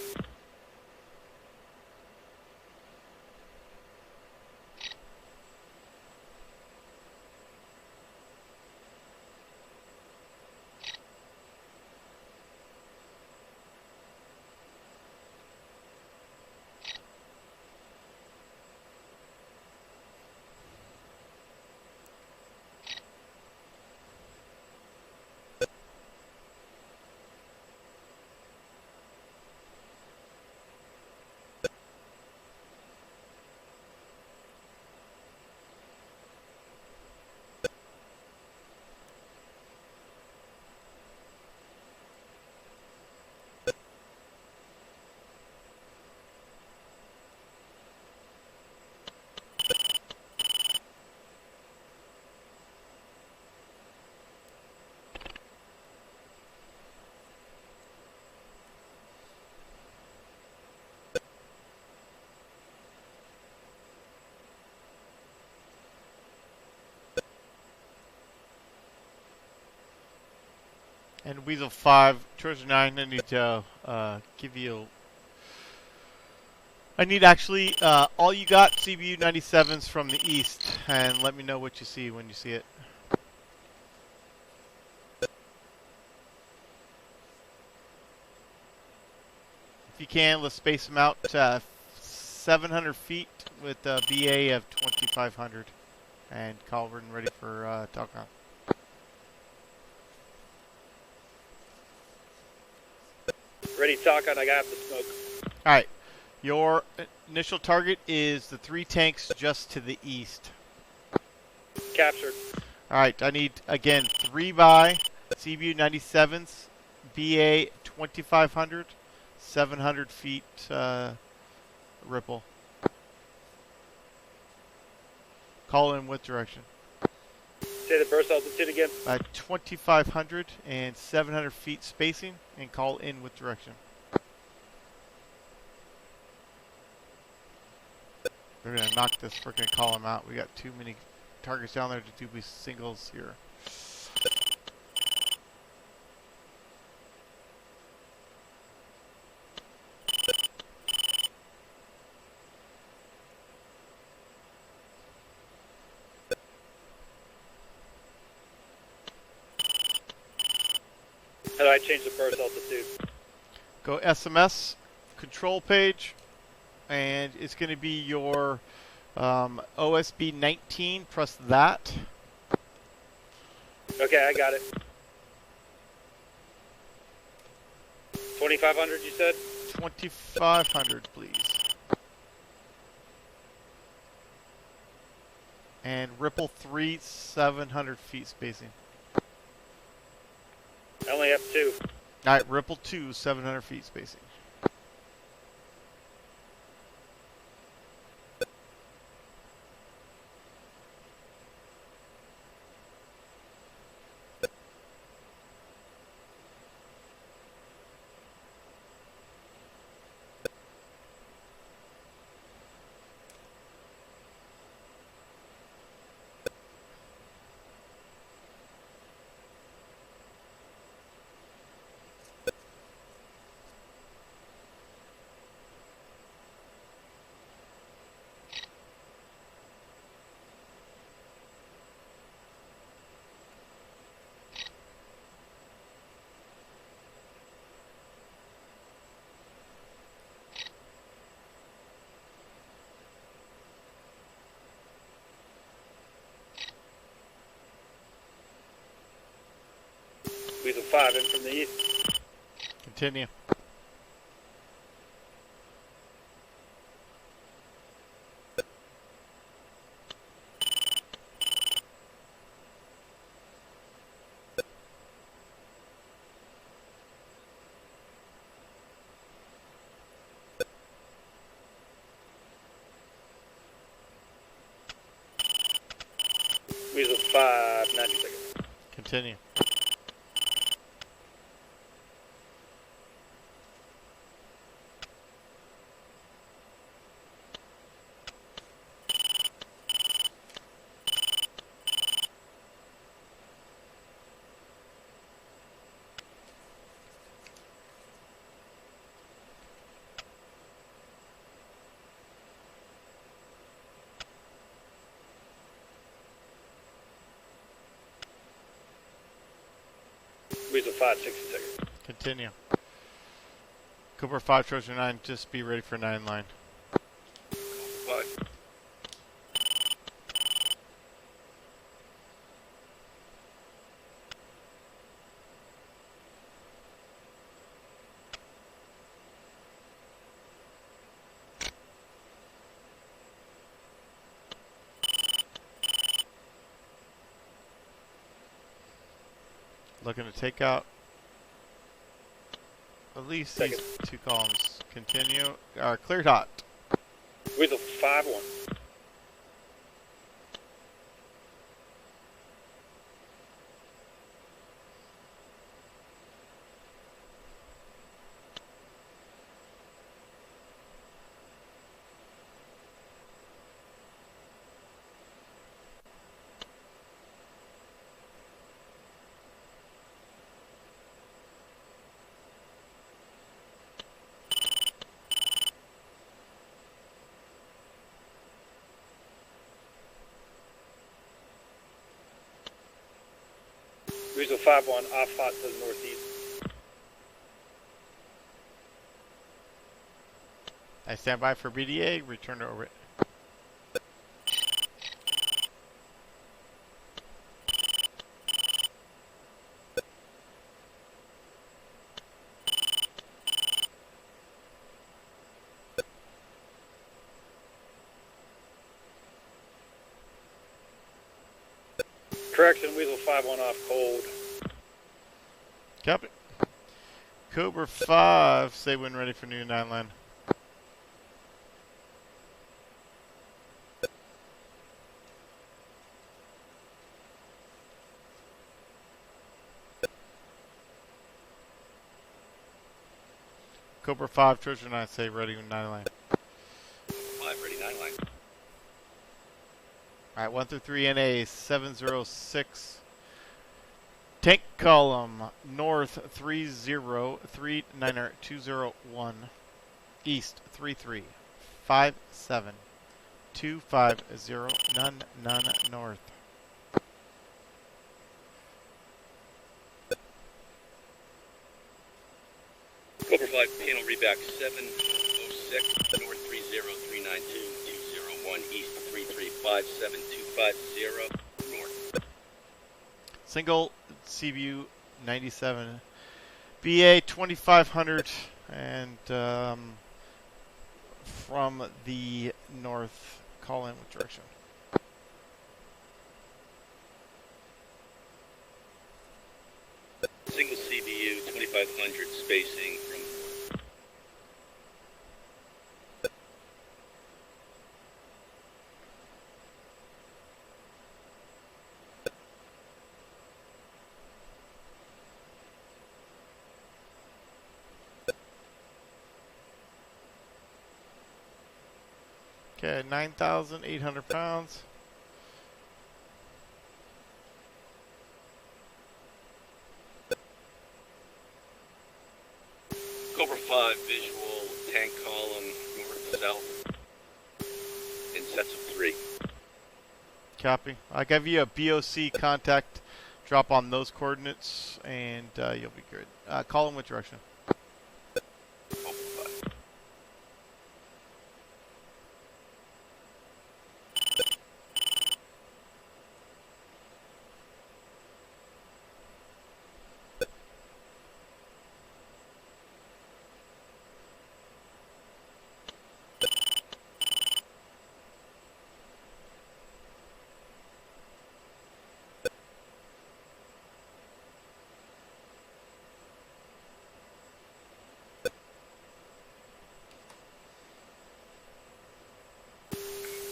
And Weasel 5, Trojan 9, I need to give you... I need actually all you got CBU 97s from the east, and let me know what you see when you see it. If you can, let's space them out 700 feet with a BA of 2,500, and call when ready for talk on. Ready to talk on. I got the smoke. All right. Your initial target is the 3 tanks just to the east. Captured. All right. I need, again, 3 by CBU 97s, BA 2,500, 700 feet ripple. Call in what direction? Say the burst altitude again. 2,500 and 700 feet spacing, and call in what direction? We're gonna knock this freaking column out. We got too many targets down there to do singles here. How do I change the burst altitude? Go SMS, control page, and it's going to be your OSB 19. Press that. Okay, I got it. 2,500, you said? 2,500, please. And ripple 3, 700 feet spacing. I only have 2. All right, ripple 2, 700 feet spacing. Weasel 5 in from the east. Continue. Weasel 5, 90 seconds. Continue. Weasel 5, 60 seconds. Continue. Cooper 5, Trojan 9, just be ready for 9 line. 5. Looking to take out at least these 2 columns. Continue. Cleared hot. Weasel 5, 1. Weasel 5-1 off hot to the northeast. I stand by for BDA. Return to orbit. Correction, Weasel 5-1 off cold. Copy. Cobra 5, say when ready for new 9 line. Cobra 5, Trojan 9, say ready with 9 line. 5 ready 9 line. Alright, 1 through 3 NA 706. Tank column north 3039201. East 3357250 none north. Cobra 5 panel reback 706 north 30392 east 3357250 north. Single CBU 97. BA 2500 and from the north, call in with direction. Single CBU 2500 spacing from Okay, 9,800 pounds. Cobra 5 visual tank column north south in sets of 3. Copy. I'll give you a BOC contact. Drop on those coordinates, and you'll be good. Call in with direction. Cobra 5.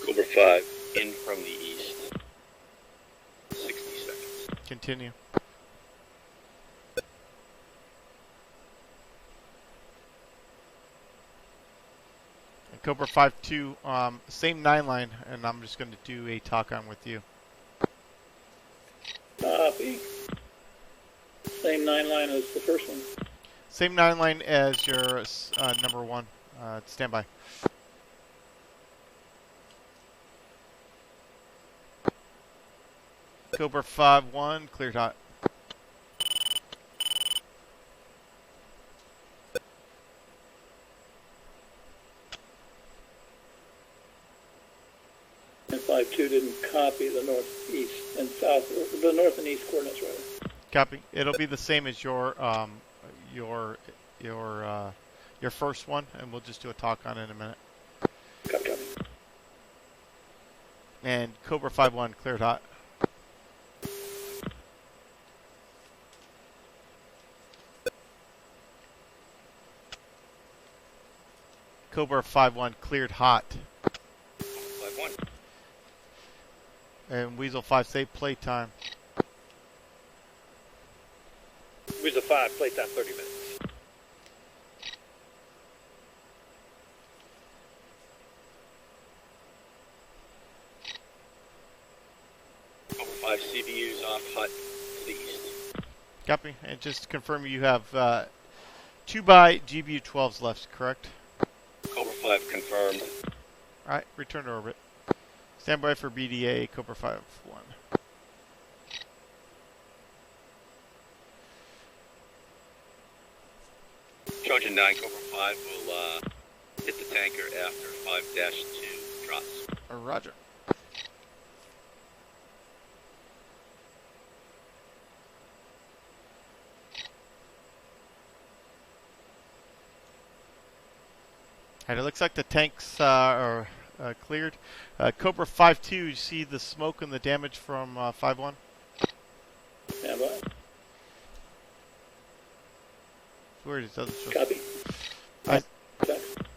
Cobra 5 in from the east. 60 seconds. Continue. And Cobra 5-2, same 9 line, and I'm just going to do a talk on with you. Copy. Same 9 line as the first one. Same 9 line as your number 1. Stand by. Cobra 5-1, cleared hot. And 5-2 didn't copy the northeast and south, the north and east coordinates, rather. Copy. It'll be the same as your first one, and we'll just do a talk on it in a minute. Copy, copy. And Cobra 5-1, cleared hot. Cobra 5-1, cleared hot. 5-1. And Weasel 5, say playtime. Weasel 5, playtime 30 minutes. Cobra 5 CBUs off hut to the east. Copy. And just to confirm, you have 2 by GBU-12s left, correct? Cobra 5 confirmed. Alright, return to orbit. Stand by for BDA, Cobra 5-1. Trojan 9, Cobra 5 will hit the tanker after 5-2 drops. Roger. And it looks like the tanks are cleared. Cobra 5-2, you see the smoke and the damage from 5-1? Stand by. Where it doesn't show. Copy. I-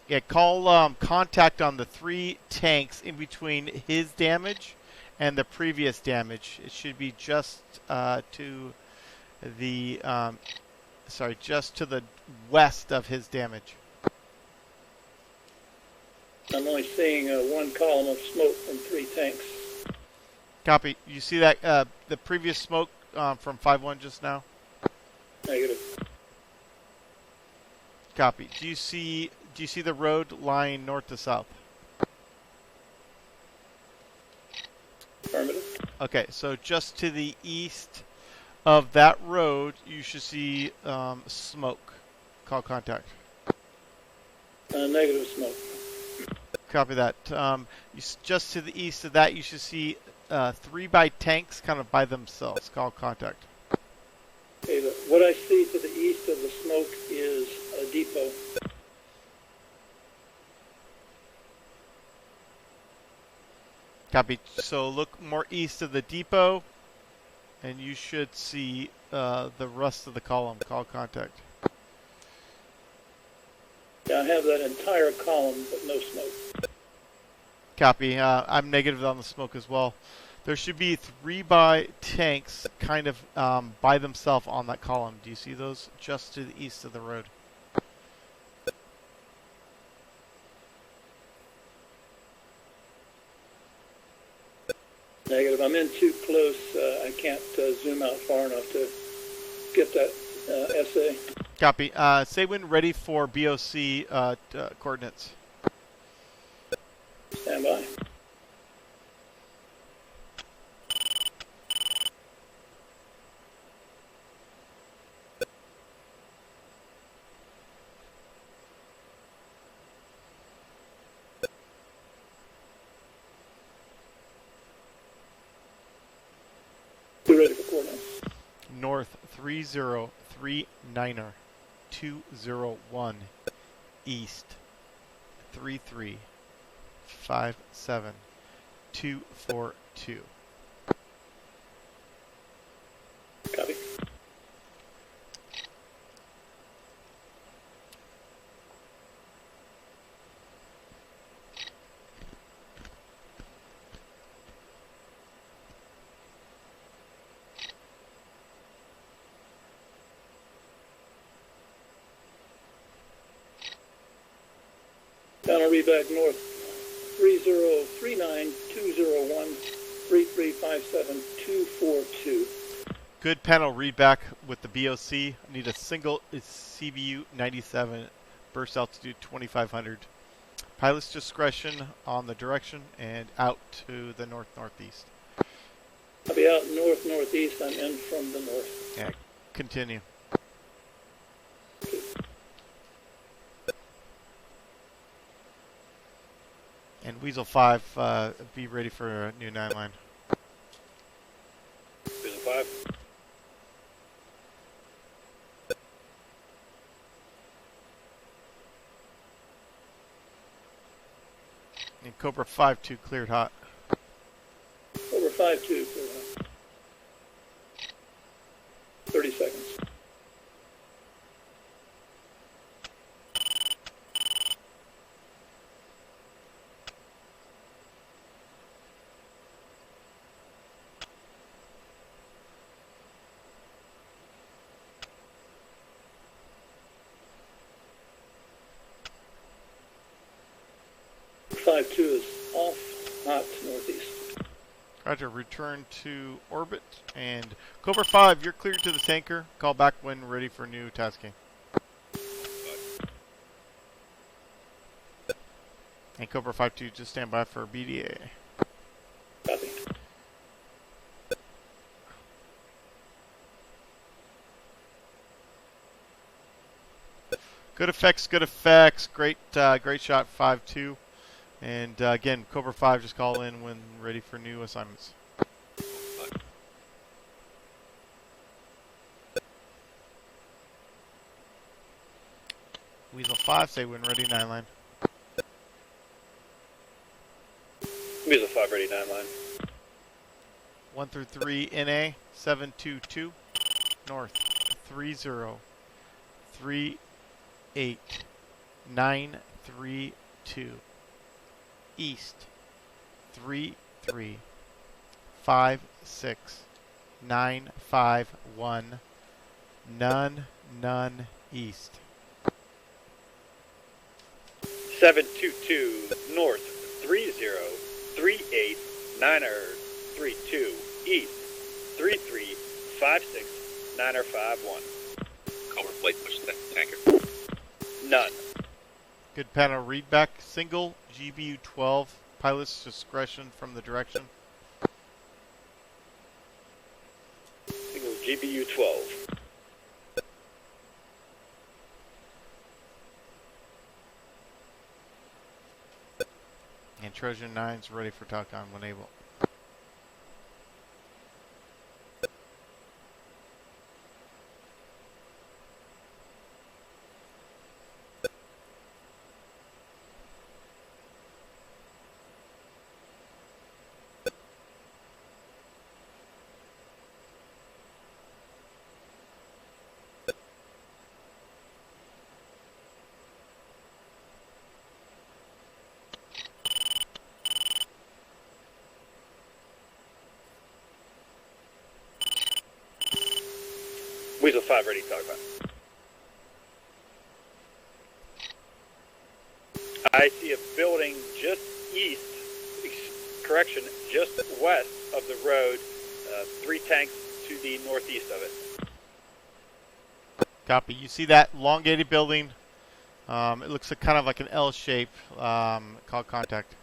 Yeah, call contact on the 3 tanks in between his damage and the previous damage. It should be just to the just to the west of his damage. I'm only seeing one column of smoke from 3 tanks. Copy. You see that the previous smoke from 5-1 just now? Negative. Copy. Do you see the road lying north to south? Affirmative. Okay, so just to the east of that road, you should see smoke. Call contact. Negative smoke. Copy that. Just to the east of that, you should see 3 by tanks kind of by themselves. Call contact. Okay, what I see to the east of the smoke is a depot. Copy. So look more east of the depot, and you should see the rest of the column. Call contact. Yeah, I have that entire column, but no smoke. Copy. I'm negative on the smoke as well. There should be 3 by tanks kind of by themselves on that column. Do you see those just to the east of the road? Negative. I'm in too close. I can't zoom out far enough to get that essay. Copy. Say when ready for BOC coordinates. Stand by. Be ready for coordinates. North 3039er 201. East 3357242. Copy. Down read back north 3039-201-3357242. Good panel read back with the BOC. Need a single CBU 97, burst altitude 2500. Pilot's discretion on the direction and out to the north-northeast. I'll be out north-northeast. I'm in from the north. Yeah, continue. And Weasel 5, be ready for a new 9 line. Weasel 5. And Cobra 5-2 cleared hot. Over 5-2 for 30 seconds. Five two is off, hot northeast. Roger, return to orbit. And Cobra 5, you're cleared to the tanker. Call back when ready for new tasking. And Cobra 5-2, just stand by for BDA. Copy. Good effects, good effects. Great, great shot, 5-2. And again, Cobra 5, just call in when ready for new assignments. Weasel 5, say when ready, 9 line. Weasel 5 ready, 9 line. 1 through 3, NA, 722. North, 3038932. East, 3356951. None east. 722 north 30389032 east 33569051. Cobra flight push tanker. None. Good panel readback. Single GBU 12. Pilot's discretion from the direction. Single GBU 12. And Trojan 9's ready for TACON when able. Weasel 5 ready to talk about. I see a building just east, correction, just west of the road, 3 tanks to the northeast of it. Copy. You see that elongated building? It looks like kind of like an L shape. Call contact.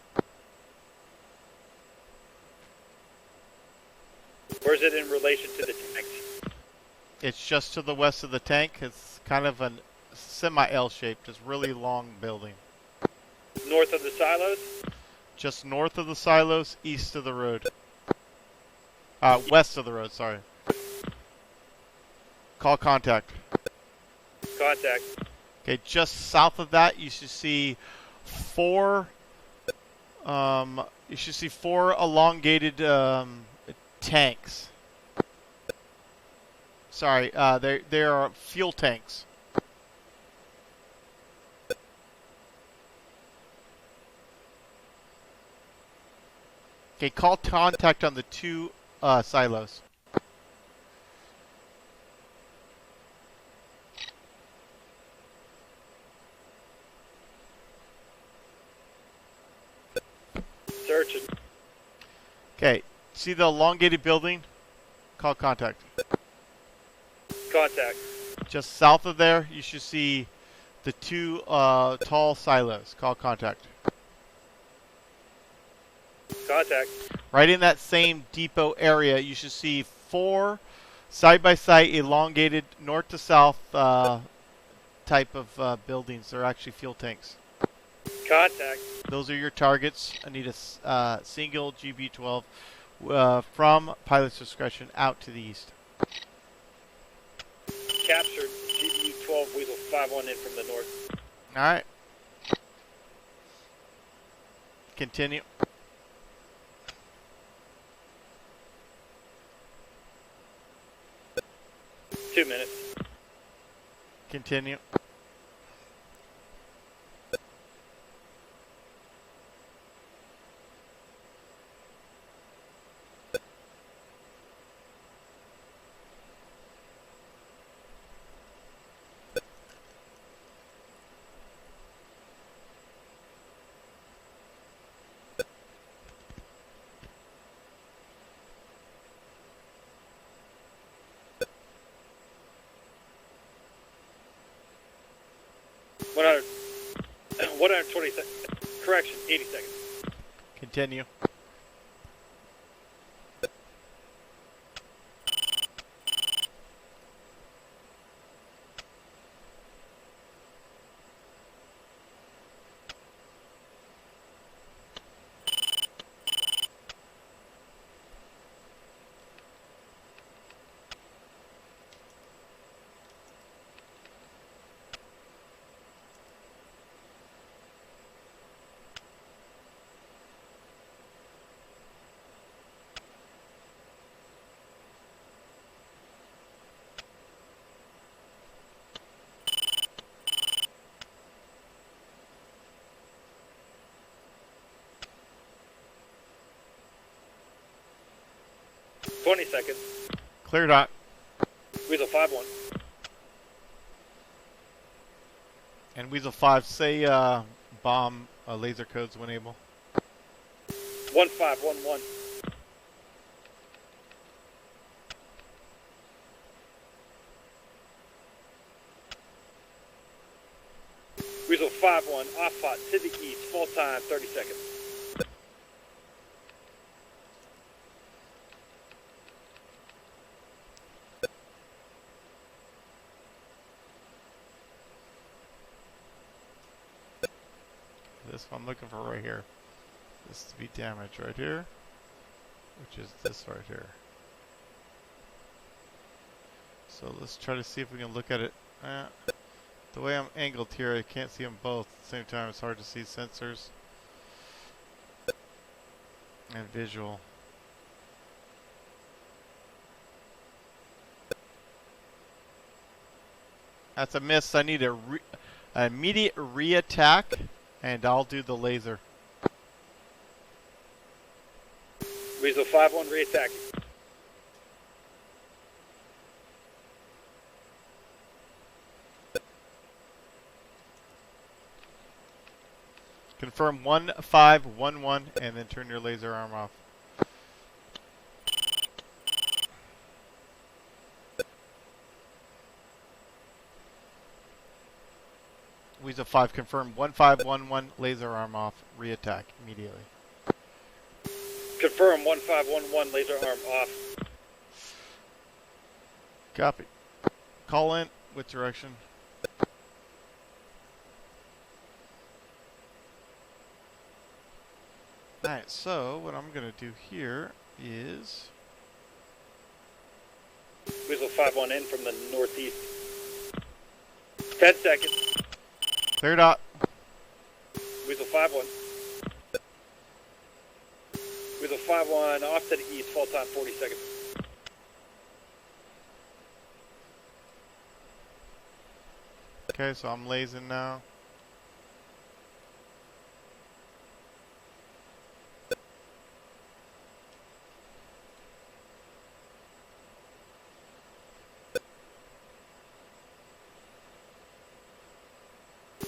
Where is it in relation to the tanks? It's just to the west of the tank. It's kind of a semi-L shaped, just really long building. North of the silos? Just north of the silos, east of the road. West of the road, sorry. Call contact. Contact. Okay, just south of that, you should see four elongated tanks. Sorry, they are fuel tanks. Okay, call contact on the 2 silos. Searching. Okay, see the elongated building? Call contact. Contact. Just south of there, you should see the 2 tall silos. Call contact. Contact. Right in that same depot area, you should see 4 side-by-side elongated north to south type of buildings. They're actually fuel tanks. Contact. Those are your targets. I need a single GB12 from pilot's discretion out to the east. Captured GBU 12 Weasel 5-1 in from the north. All right. Continue. Two minutes. Continue. One 120 seconds. Correction, 80 seconds. Continue. 20 seconds. Clear dot. Weasel 5-1. And Weasel 5, say bomb laser codes when able. 1511. Weasel 5-1, off hot to the east, full time, 30 seconds. This one I'm looking for right here. This to be damaged right here, which is this right here. So let's try to see if we can look at it. The way I'm angled here, I can't see them both at the same time. It's hard to see sensors and visual. That's a miss. I need an immediate re-attack, and I'll do the laser. Weasel 5-1, re-attack. Confirm 1511 and then turn your laser arm off. Weasel 5, confirm 1511, laser arm off, re-attack immediately. Confirm 1511, laser arm off. Copy. Call in with direction. Alright, so what I'm going to do here is... Weasel 5-1 in from the northeast. 10 seconds. Clear dot. Weasel 5-1. Weasel 5-1 off to the east, full time, 40 seconds. Okay, so I'm lasing now.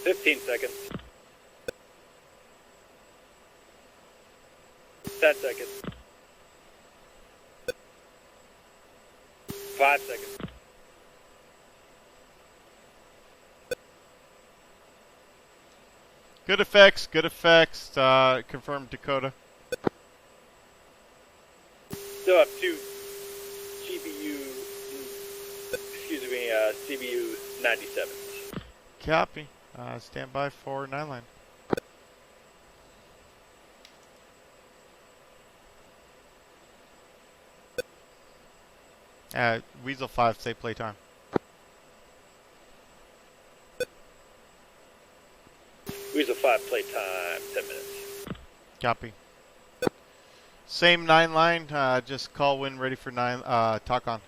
$15 seconds. 10 seconds. 5 seconds. Good effects, good effects. Confirm Dakota. Still have 2 CBU 97. Copy. Stand by for 9 line. Weasel 5, say playtime. Weasel 5, playtime, 10 minutes. Copy. Same 9 line, just call when ready for 9, talk on.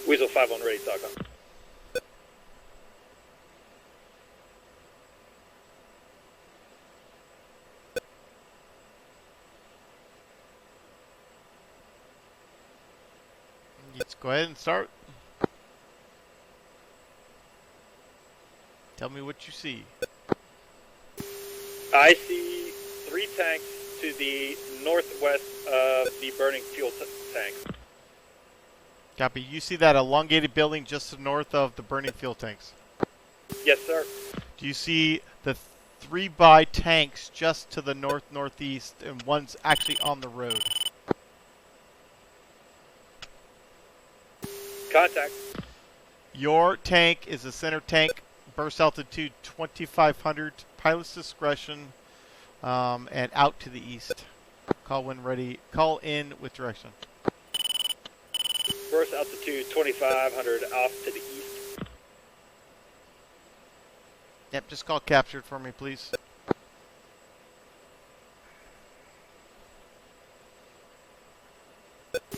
Weasel 5-1, ready, talk on. Let's go ahead and start. Tell me what you see. I see 3 tanks to the northwest of the burning fuel tank. Copy. You see that elongated building just to the north of the burning fuel tanks. Yes, sir. Do you see the 3x tanks just to the northeast, and one's actually on the road? Contact. Your tank is the center tank. Burst altitude 2500. Pilot's discretion. and out to the east. Call when ready. Call in with direction. First altitude 2,500 off to the east. Yep, just call captured for me, please.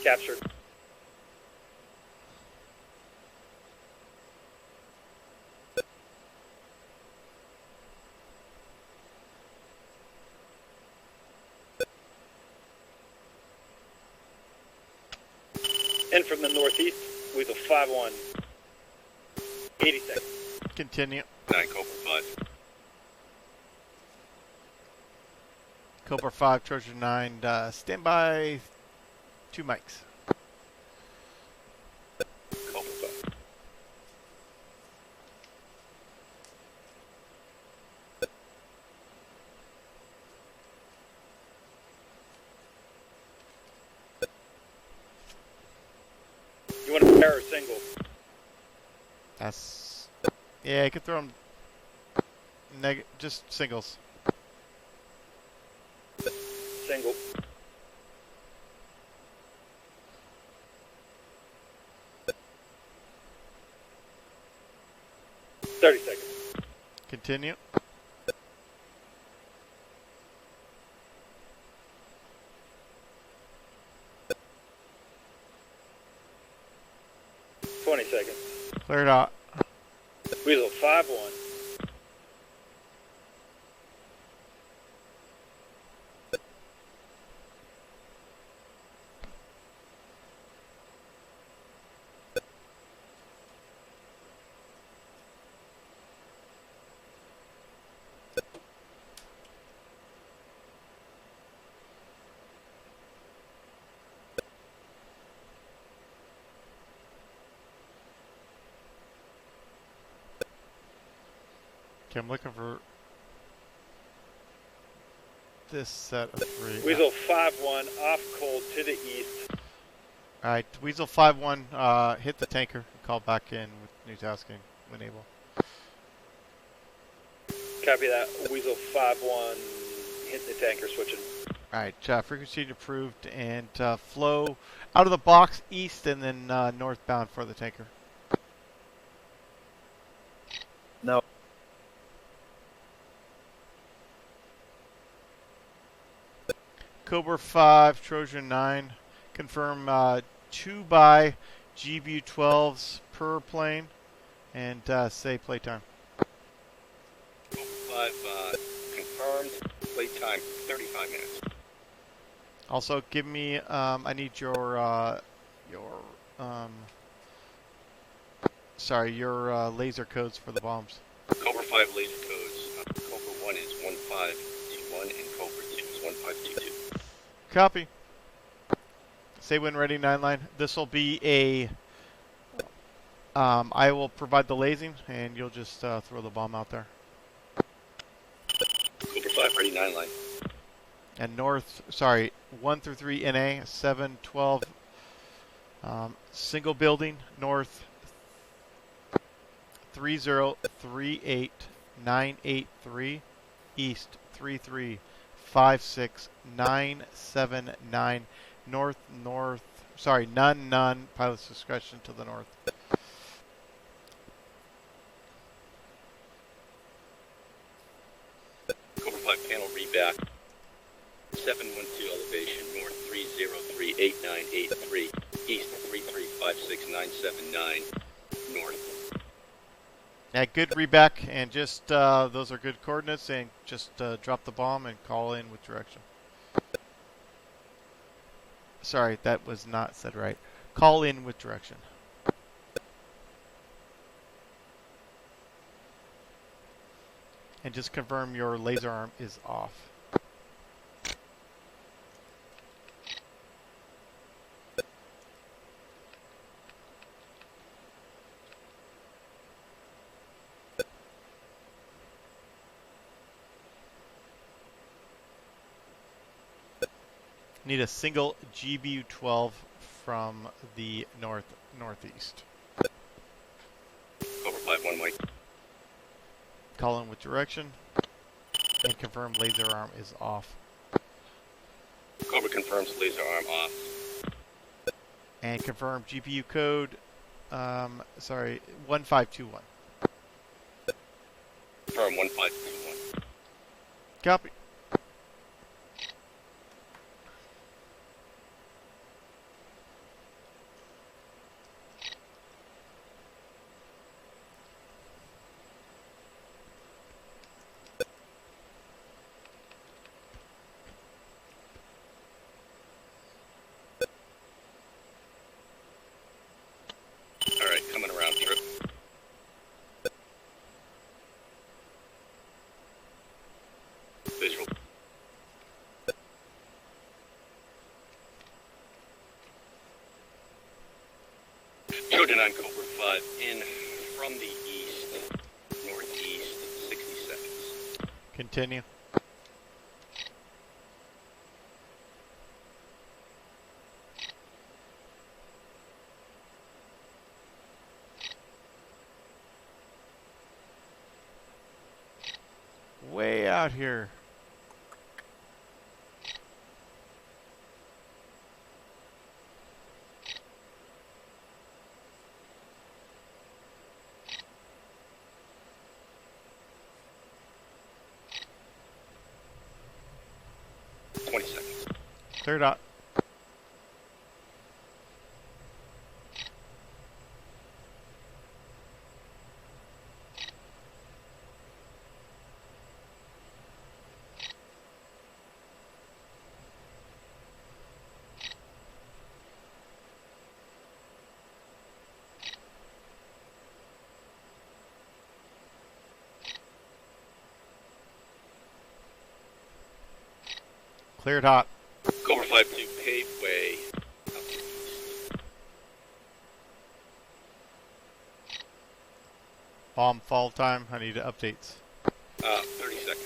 Captured. In from the northeast, Weasel 5-1, 80 seconds. Continue. 9 Cobra 5. Cobra 5, Trojan 9, stand by. 2 mics. Cobra 5. You want a pair or single? That's... Yeah, you could throw them... just singles. Single. Thirty seconds. Continue. Seconds. Cleared out. Weasel 5-1. Okay, I'm looking for this set of 3. Weasel 5-1 off cold to the east. Alright, Weasel 5-1, hit the tanker and call back in with new tasking when able. Copy that. Weasel 5-1 hit the tanker switching. Alright, frequency approved and flow out of the box east and then northbound for the tanker. No. Cobra 5, Trojan 9. Confirm 2 by GBU 12s per plane and say playtime. Cobra 5 confirmed. Playtime 35 minutes. Also, give me. I need your laser codes for the bombs. Cobra 5 laser codes. Cobra 1 is 15D1 and Cobra 2 is 1522. Copy. Say when ready, 9 line. This will be a. I will provide the lasing, and you'll just throw the bomb out there. Cobra 5 ready, 9 line. And 1 through 3 NA, 7, 12, single building, north 3038983, east 3356979, none, pilot's discretion to the north. Cobra 5 panel reback. 712 elevation, north 3038983, east 3356979, north. Yeah, good reback, and just those are good coordinates, and just drop the bomb and call in with direction. Sorry, that was not said right. Call in with direction. And just confirm your laser arm is off. Need a single GBU-12 from the northeast. Cobra 5 1 Mike. Call in with direction. And confirm laser arm is off. Cobra confirms laser arm off. And confirm GPU code, 1521. Confirm 1521. Copy. Alright, coming around, Trip. Visual. Trojan on Cobra 5 in from the east, northeast, 60 seconds. Continue. Way out here. Clear dot. Cleared hot. Cobra 5 to paveway. Bomb fall time. I need updates. 30 seconds.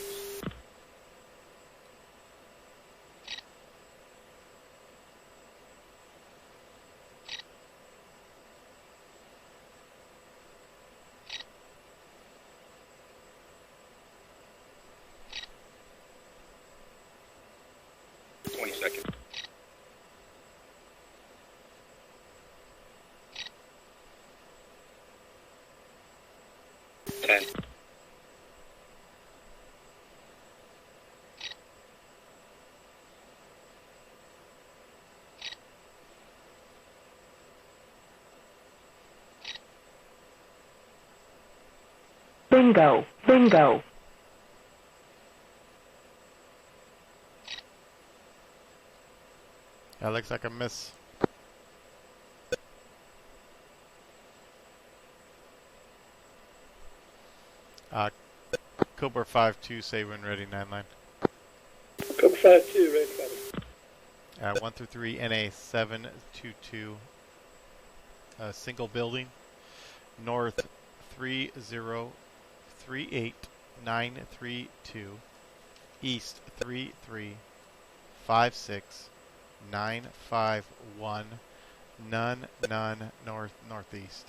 Seconds. 10. Bingo. Bingo. That looks like a miss. Cobra 5-2, say when ready, 9-9. Cobra 5-2, ready to copy. 1 through 3, NA 722. Single building. North 3038932. East 3356951. None northeast.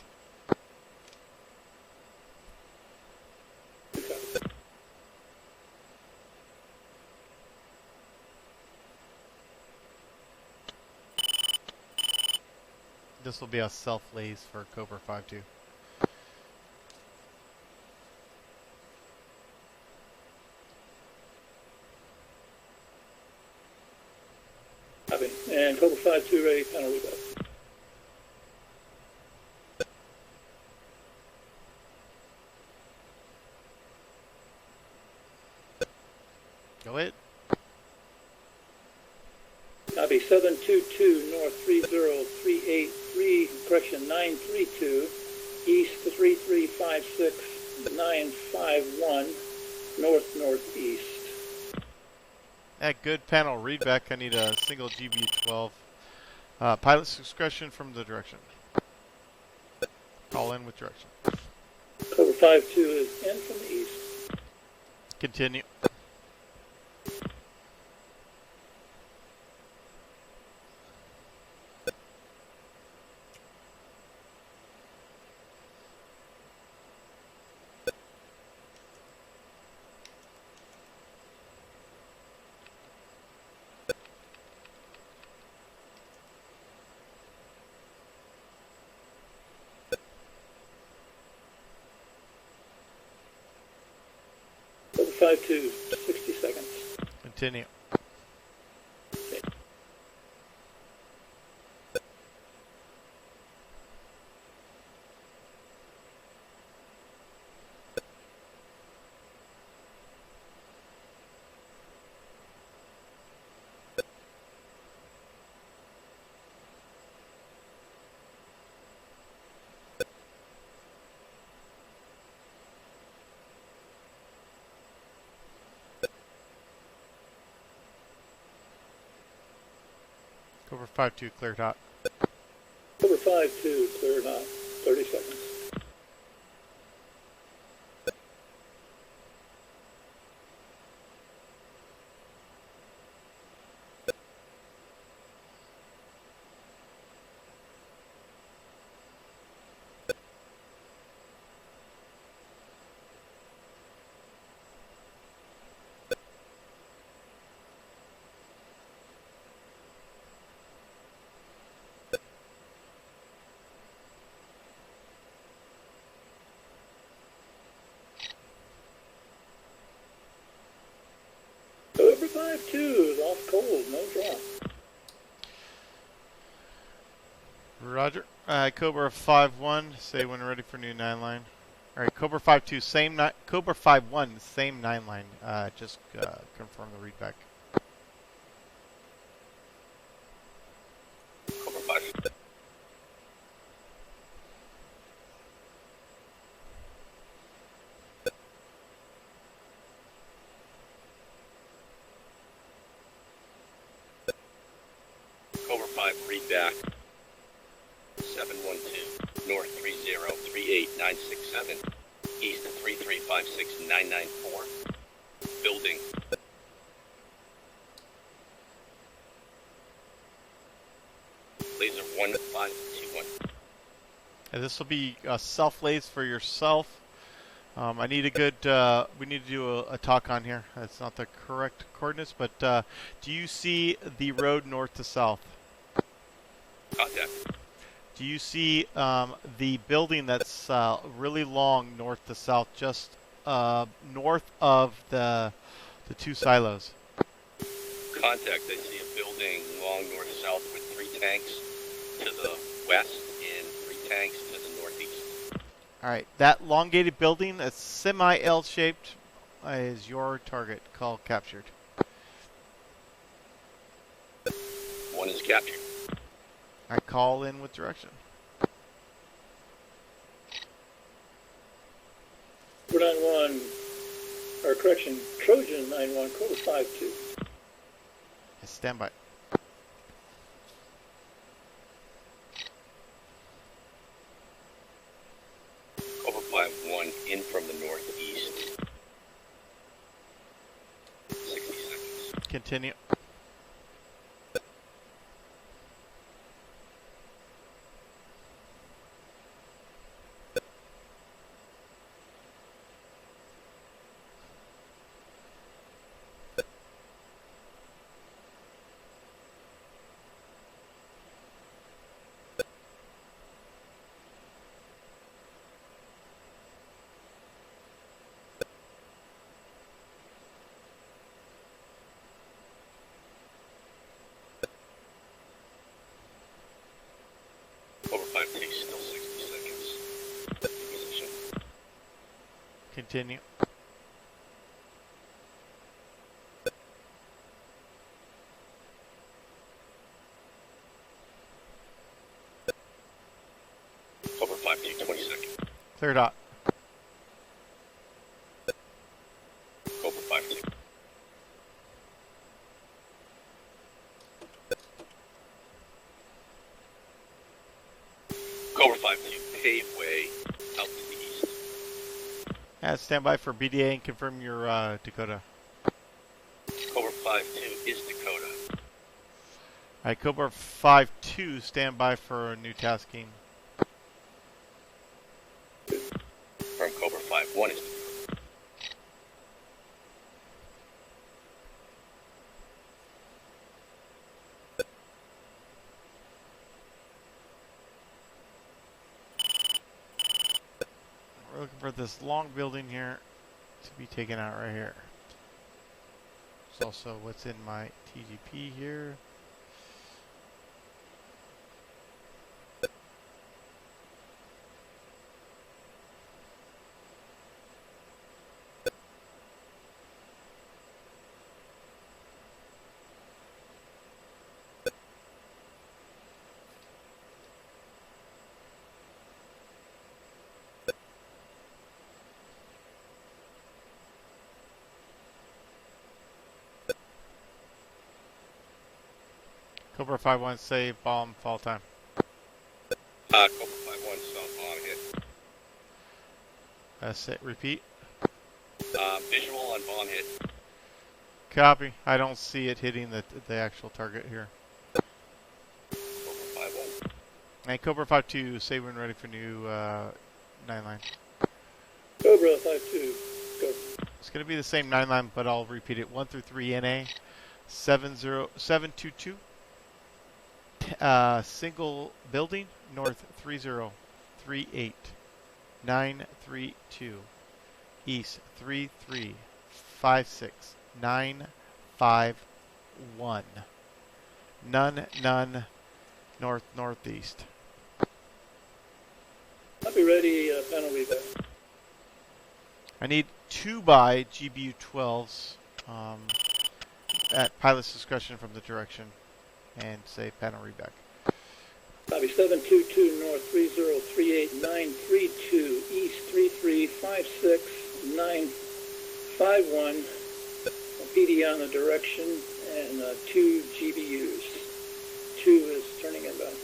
This will be a self-laze for Cobra 5-2. Copy. And Cobra 5-2, ready, panel rebuild. Go ahead. Copy. 722, north 30383, correction 932, east 3356951, north northeast. Good panel readback. I need a single GBU-12. Pilot's discretion from the direction. Call in with direction. Cobra 5-2 is in from the east. Continue. 5-2, 60 seconds. Continue. Cobra 5-2, cleared hot. Cobra 5-2, cleared hot, 30 seconds. Cobra 5-2 is off cold, no drop. Roger. Cobra 5-1, say when ready for new 9 line. Alright, Cobra 5-2, same Cobra 5-1, same 9 line. Just confirm the read back. Cobra 5. Cobra 5, read back. 712, north 3038967, east 3356994, building. Laser 1521. And this will be self-lays for yourself. I need a good, we need to do a talk on here. That's not the correct coordinates, but do you see the road north to south? Contact. Do you see the building that's really long north to south, just north of the 2 silos? Contact. I see a building long north-south with 3 tanks to the west and 3 tanks to the northeast. All right, that elongated building that's semi-L-shaped is your target. Call captured. 1 is captured. I call in with direction. Cobra 9-1, or correction, Trojan 9-1, Cobra 5-2. Stand by. Cobra 5-1 in from the northeast. 60 seconds. Continue. Cobra 5-2 still 60 seconds. Position. Continue. Cobra 5-2, 20 seconds. Clear dot. Cobra 5-2. Cobra 5-2, pave way out to the east. Stand by for BDA and confirm your Dakota. Cobra 5-2 is Dakota. All right, Cobra 5-2, stand by for new tasking. From Cobra 5-1 is Dakota. We're looking for this long building here to be taken out right here. It's also what's in my TGP here. Cobra 5-1, say bomb fall time. Cobra 5-1, south on hit. Say, repeat. Visual on bomb hit. Copy. I don't see it hitting the actual target here. Cobra 5-1. And Cobra 5-2, say when ready for new 9-line. Cobra 5-2, go. It's going to be the same 9-line, but I'll repeat it. 1 through 3 NA, 722. Single building, north 3038, 932, east 3356, 951, none, north northeast. I'll be ready, panel reback. I need 2 by GBU 12s at pilot's discretion from the direction, and say panel reback. Copy 722 north 3038 932 east 3356 951. PD on the direction and 2 GBUs. 2 is turning inbound.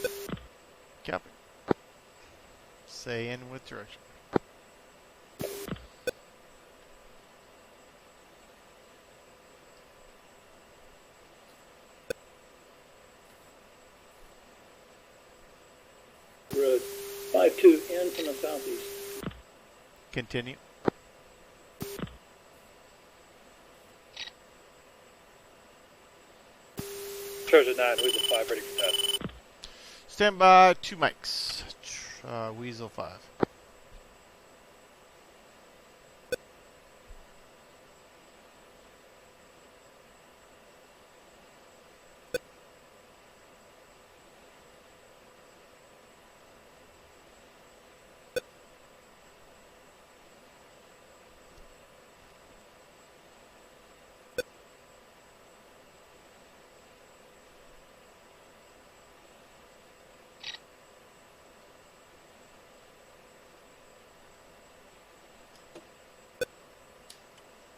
Copy. Say in with direction. Road 52 in from the southeast. Continue. Trojan 9, Weasel 5, ready for test. Stand by, 2 mics. Weasel 5.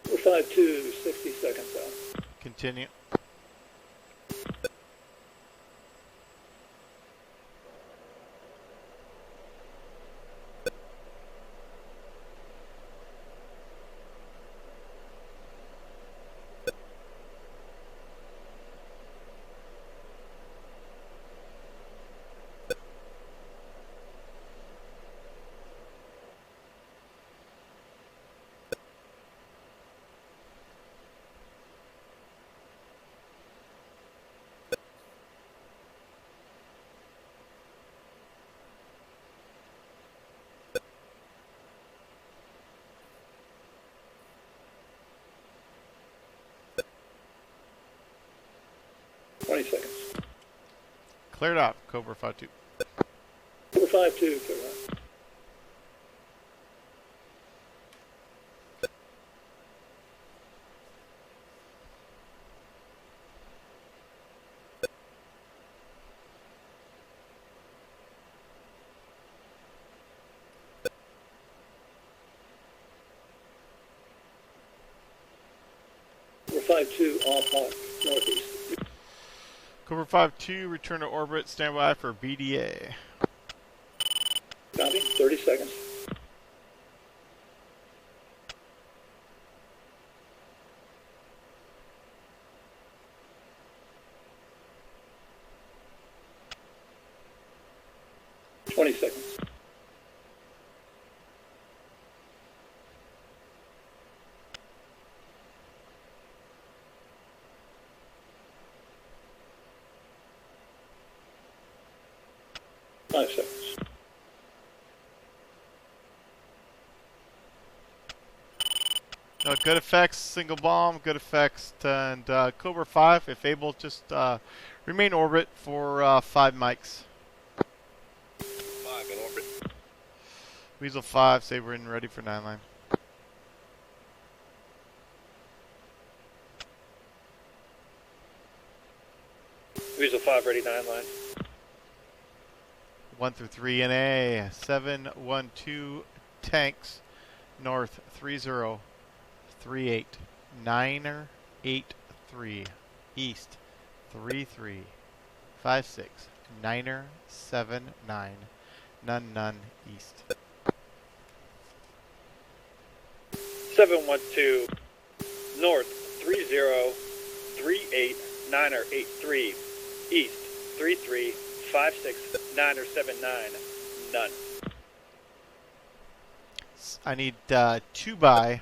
We're 52, 60 seconds out. Continue. Seconds. Cleared off, Cobra 5-2. Cobra 5-2, clear out. We're 5-2 off hawk, northeast. Cobra 5-2, return to orbit. Stand by for BDA. Copy, 30 seconds. Twenty seconds. Five seconds. No, good effects, single bomb, good effects, and Cobra 5, if able, just remain orbit for 5 mics. 5 in orbit. Weasel 5, Saber in ready for 9 line. Weasel 5 ready, 9 line. 1 through 3 NA, 712 tanks, north 3038, 9er 83, east 3356, 9er 79, none east. 712 north 3038 9er 83 east 3356 9er 79 none. I need 2 by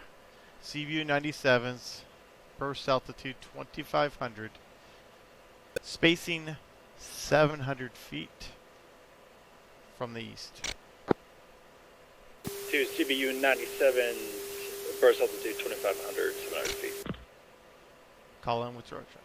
Seaview 97s, burst altitude 2500, spacing 700 feet from the east. To CBU 97 burst altitude 2500 700 feet. Call in with direction.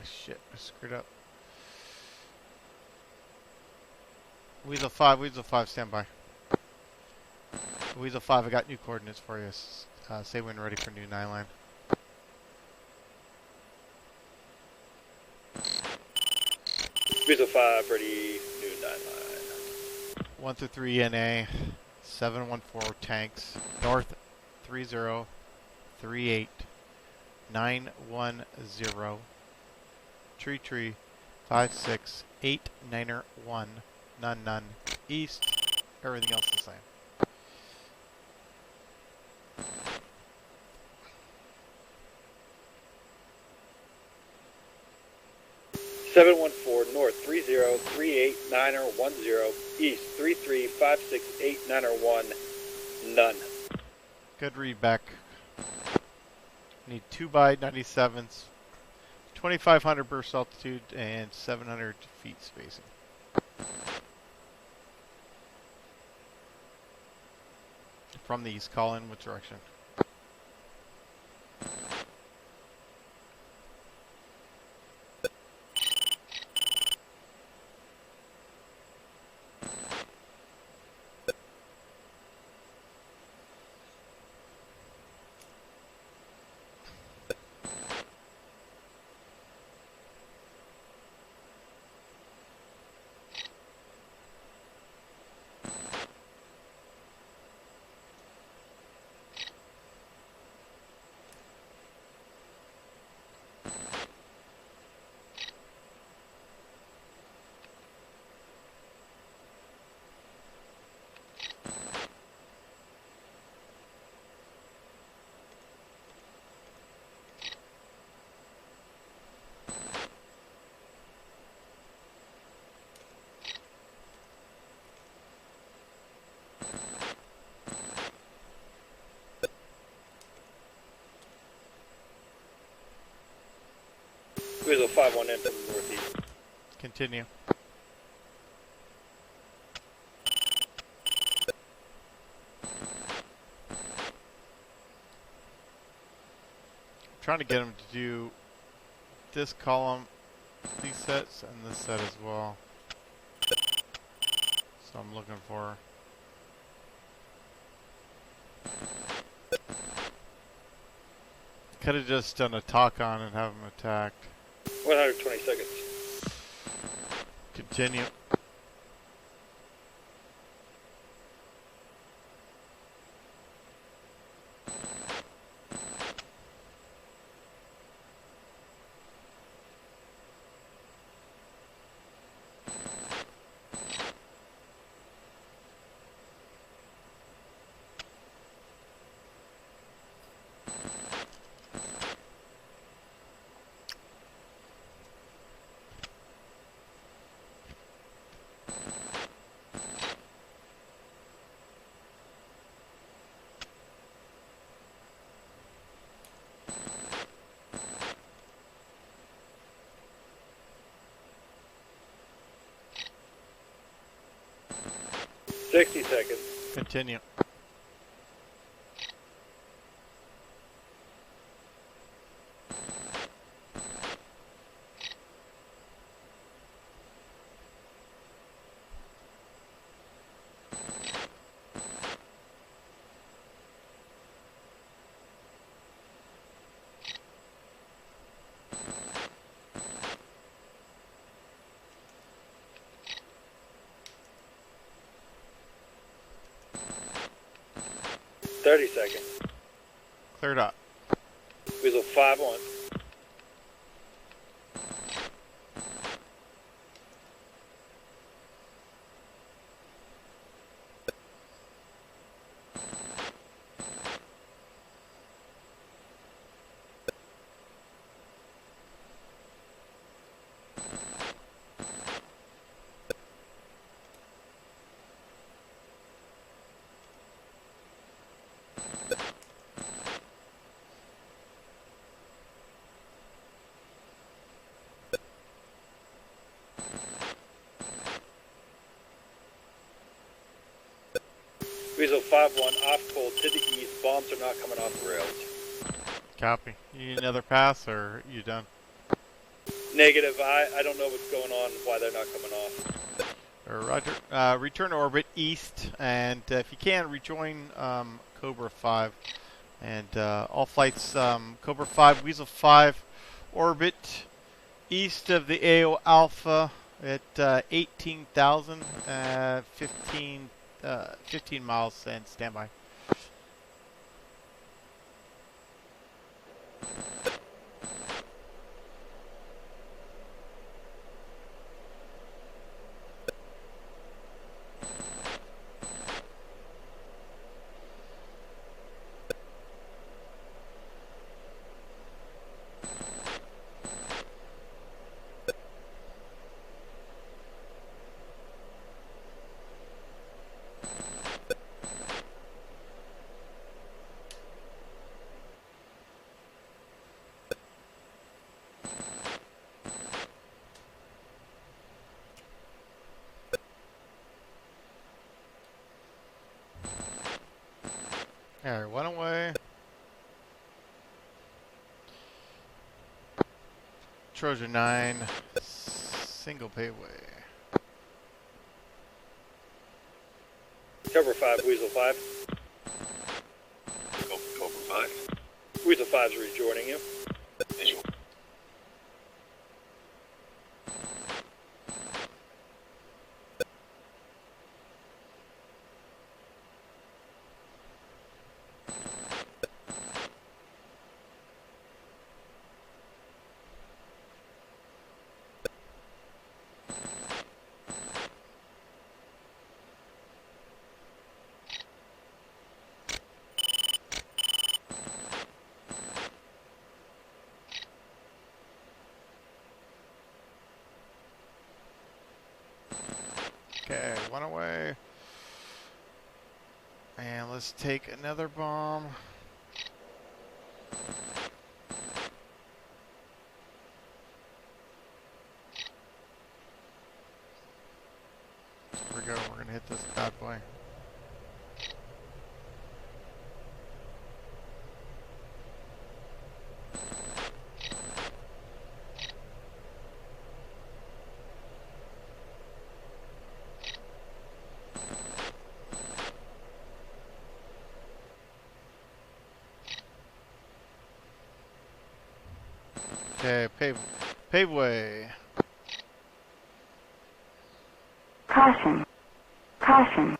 Shit, I screwed up. Weasel 5, stand by. Weasel 5, I got new coordinates for you. Say when ready for new 9 line. Weasel 5 ready, new 9 line. 1 through 3 NA, 714 tanks, north 3038, 910. Tree 568 9er 1 none east, everything else the same. Seven 714 north 3038 9er 10 east 33568 9er 1 none. Good read back. Need 2 by 97s, 2500 burst altitude and 700 feet spacing. From the east, call in with direction. Weasel 5-1 in from the northeast. Continue. Trying to get him to do this column, these sets, and this set as well. So I'm looking for. Could have just done a talk on and have him attacked. 120 seconds. Continue. 60 seconds. Continue. Thirty seconds. Cleared up. Weasel 5-1. Weasel 5-1 off pole to the east. Bombs are not coming off the rails. Copy. You need another pass, or you done? Negative. I don't know what's going on, why they're not coming off. Roger. Return to orbit east, and if you can, rejoin Cobra 5. And all flights, Cobra 5, Weasel 5, orbit east of the AO Alpha at 18,000, 15 miles, and standby. Alright, one away. Trojan 9, single payway. Cobra 5, Weasel 5. Cobra 5. Weasel 5's rejoining you. Visual. Okay, one away. And let's take another bomb. Here we go, we're gonna hit this bad boy. Okay, paveway. Caution. Caution.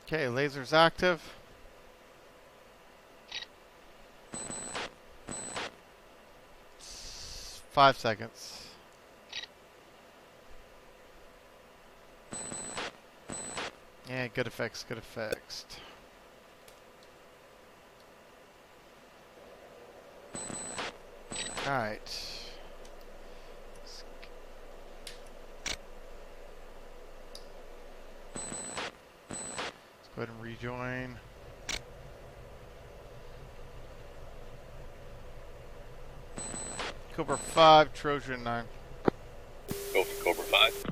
Okay, laser's active. It's 5 seconds. Yeah, good effects, good effects. Alright. Let's go ahead and rejoin. Cobra 5, Trojan 9. Go for Cobra 5.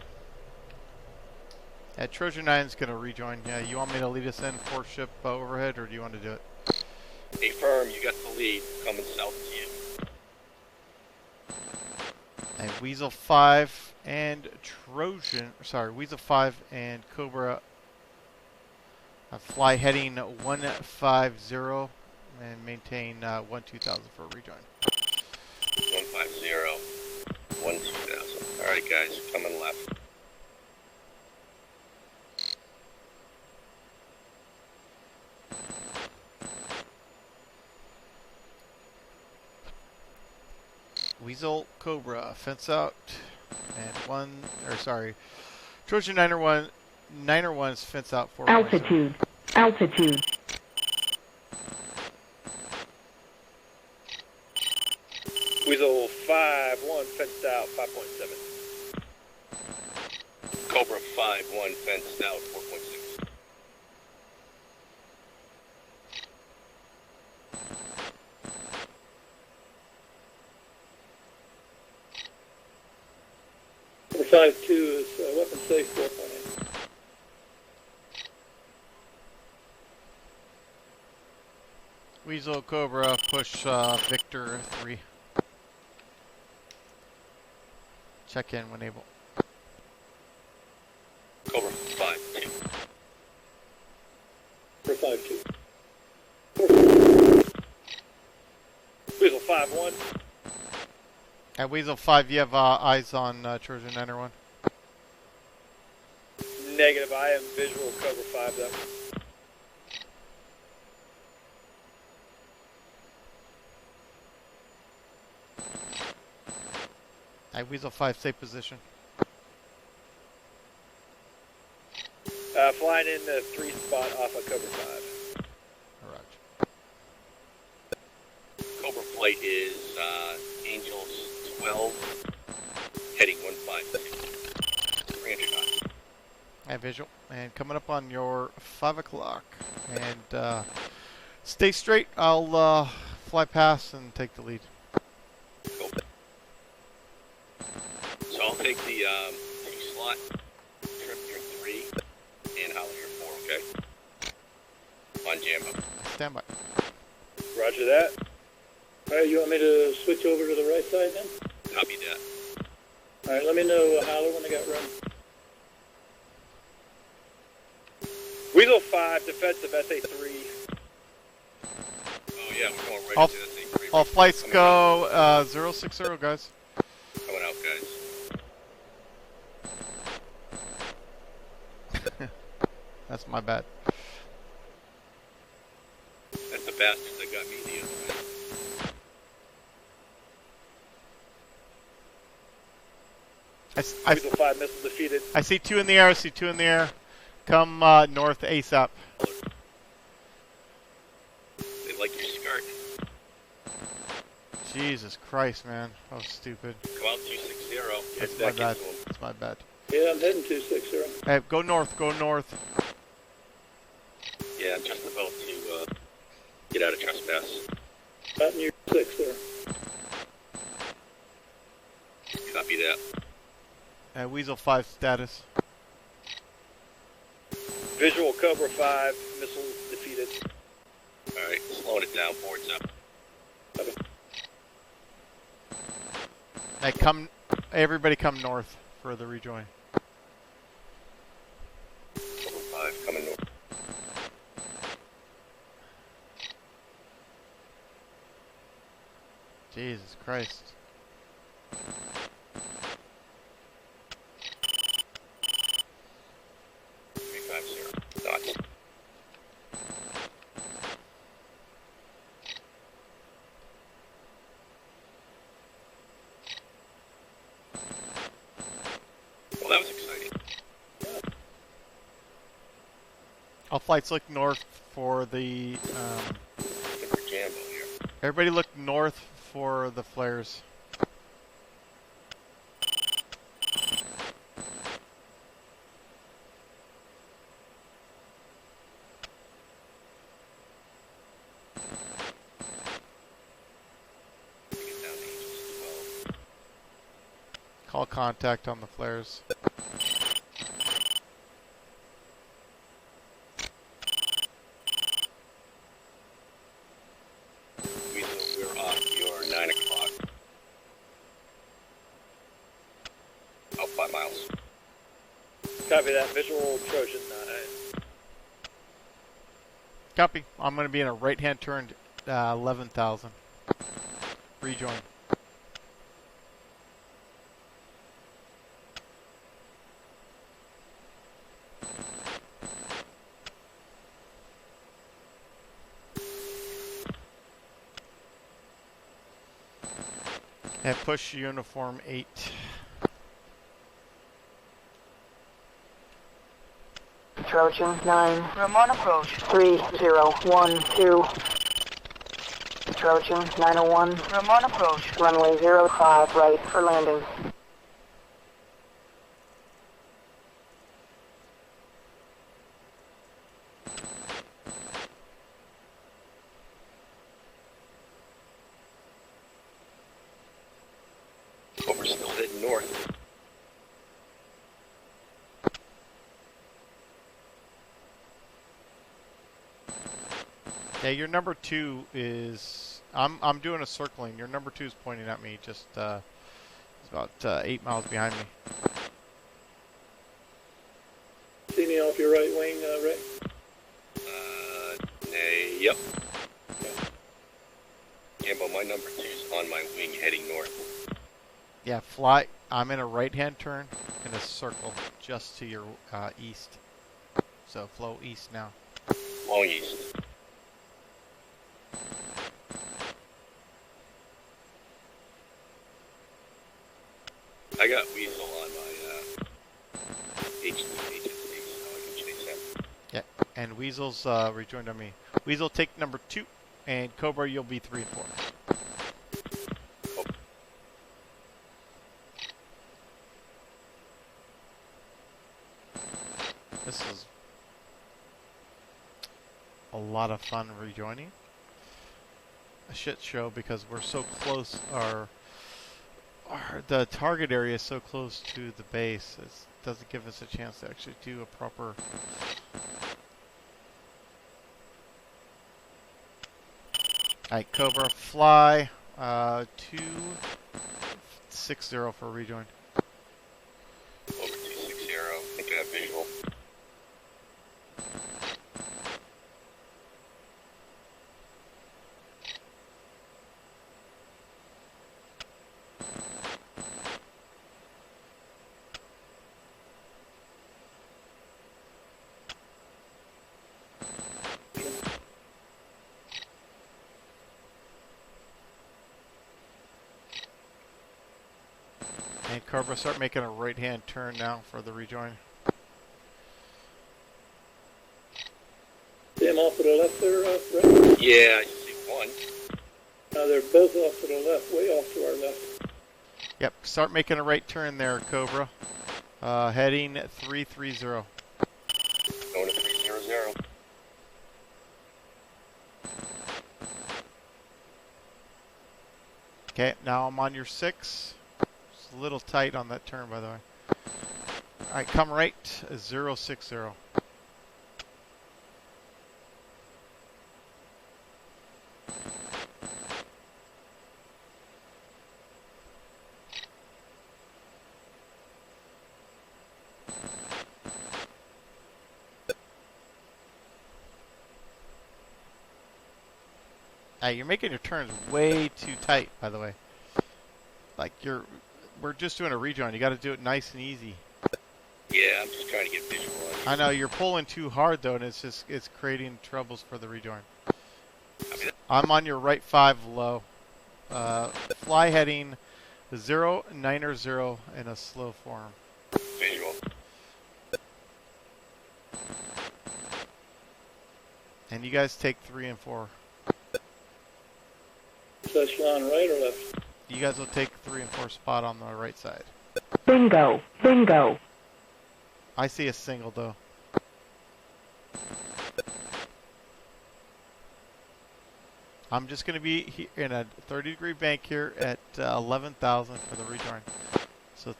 Yeah, Trojan 9 is going to rejoin. Yeah, you want me to lead us in 4-ship overhead, or do you want to do it? Hey, firm, you got the lead. Coming south to you. And Weasel 5 and Trojan, sorry, Weasel 5 and Cobra fly heading 150 and maintain 12000 for a rejoin. 150. 12000. Alright, guys, coming left. Weasel Cobra fence out and Trojan Niner 1's fence out for Altitude. Altitude. Weasel 5-1 fenced out 5.7. Cobra 5-1 fenced out 4.6. Cobra 5-2 is weapon safe 4.8. Weasel Cobra push Victor 3. Check in when able. Cobra 5-2. Cobra 5-2. Weasel 5-1. At Weasel 5, you have eyes on Trojan Niner 1. Negative. I am visual Cobra 5 though. At Weasel 5, safe position. Flying in the 3 spot off of Cobra 5. Roger. Cobra flight is Angels 12, heading 152. 300 knots. At visual. And coming up on your 5 o'clock. And stay straight. I'll fly past and take the lead. Cool. So I'll take the 2 slot, trip your 3, and holler your 4, okay? On Jambo. Stand by. Roger that. Alright, you want me to switch over to the right side then? Copy that. Alright, let me know, Howler, when I got room. Weasel 5 defensive SA3. Oh yeah, we're going right All- into the C3. All flights Coming go 060, guys. Out. Coming out, guys. That's my bad. That's the bastards that got me the other night. Weasel 5 missile defeated. I see 2 in the air. I see 2 in the air. Come north ASAP. They like your skirt. Jesus Christ, man. That was stupid. Come out 260. That's Get my back bad. into them. That's my bad. Yeah, I'm heading 260. Hey, go north. Go north. Yeah, I'm just about to get out of trespass. About near 6 there. Copy that. Weasel 5 status. Visual Cobra 5 missile defeated. Alright, slowing it down, boards up. Hey, come. Everybody come north for the rejoin. Cobra 5 coming north. Jesus Christ. Knots. Well, that was exciting. All flights look north for the. Looking for Jambo here. Everybody look north for the flares. Call contact on the flares. We're off your 9 o'clock. Out 5 miles. Copy that. Visual Trojan. Copy. I'm going to be in a right-hand turn, 11,000. Rejoin. And push uniform 8. Trojan 9. Ramon approach. 3012. Trojan 901. Ramon approach. Runway 05 right for landing. But we're still heading north. Yeah, your number 2 is... I'm doing a circling. Your number 2 is pointing at me, just it's about 8 miles behind me. See me off your right wing, Ray? Yep. Yeah, but my number 2's on my wing heading north. Yeah, fly. I'm in a right-hand turn in a circle just to your east. So flow east now. Long east. I got Weasel on my HD agency, so I can chase him. Yeah, and Weasel's rejoined on me. Weasel, take number 2, and Cobra, you'll be 3 and 4. This is a lot of fun rejoining. A shit show because we're so close. The target area is so close to the base. It doesn't give us a chance to actually do a proper. Alright, Cobra, fly 260 for rejoin. Over 260, I think I have visual. And Cobra, start making a right-hand turn now for the rejoin. See them off to the left there, Ray? Yeah, I see one. They're both off to the left, way off to our left. Yep, start making a right turn there, Cobra. Heading 330. Going to 300. Okay, now I'm on your 6. It's a little tight on that turn, by the way. Alright, come right, 060. Hey, you're making your turns way too tight, by the way. Like we're just doing a rejoin. You got to do it nice and easy. Yeah, I'm just trying to get visual on it. I know you're pulling too hard though, and it's creating troubles for the rejoin. I'm on your right 5 low. Fly heading 090 in a slow form. Visual. And you guys take 3 and 4. Echelon right or left? You guys will take 3 and 4 spot on the right side. Bingo. Bingo. I see a single though. I'm just going to be in a 30-degree bank here at 11,000 for the rejoin. So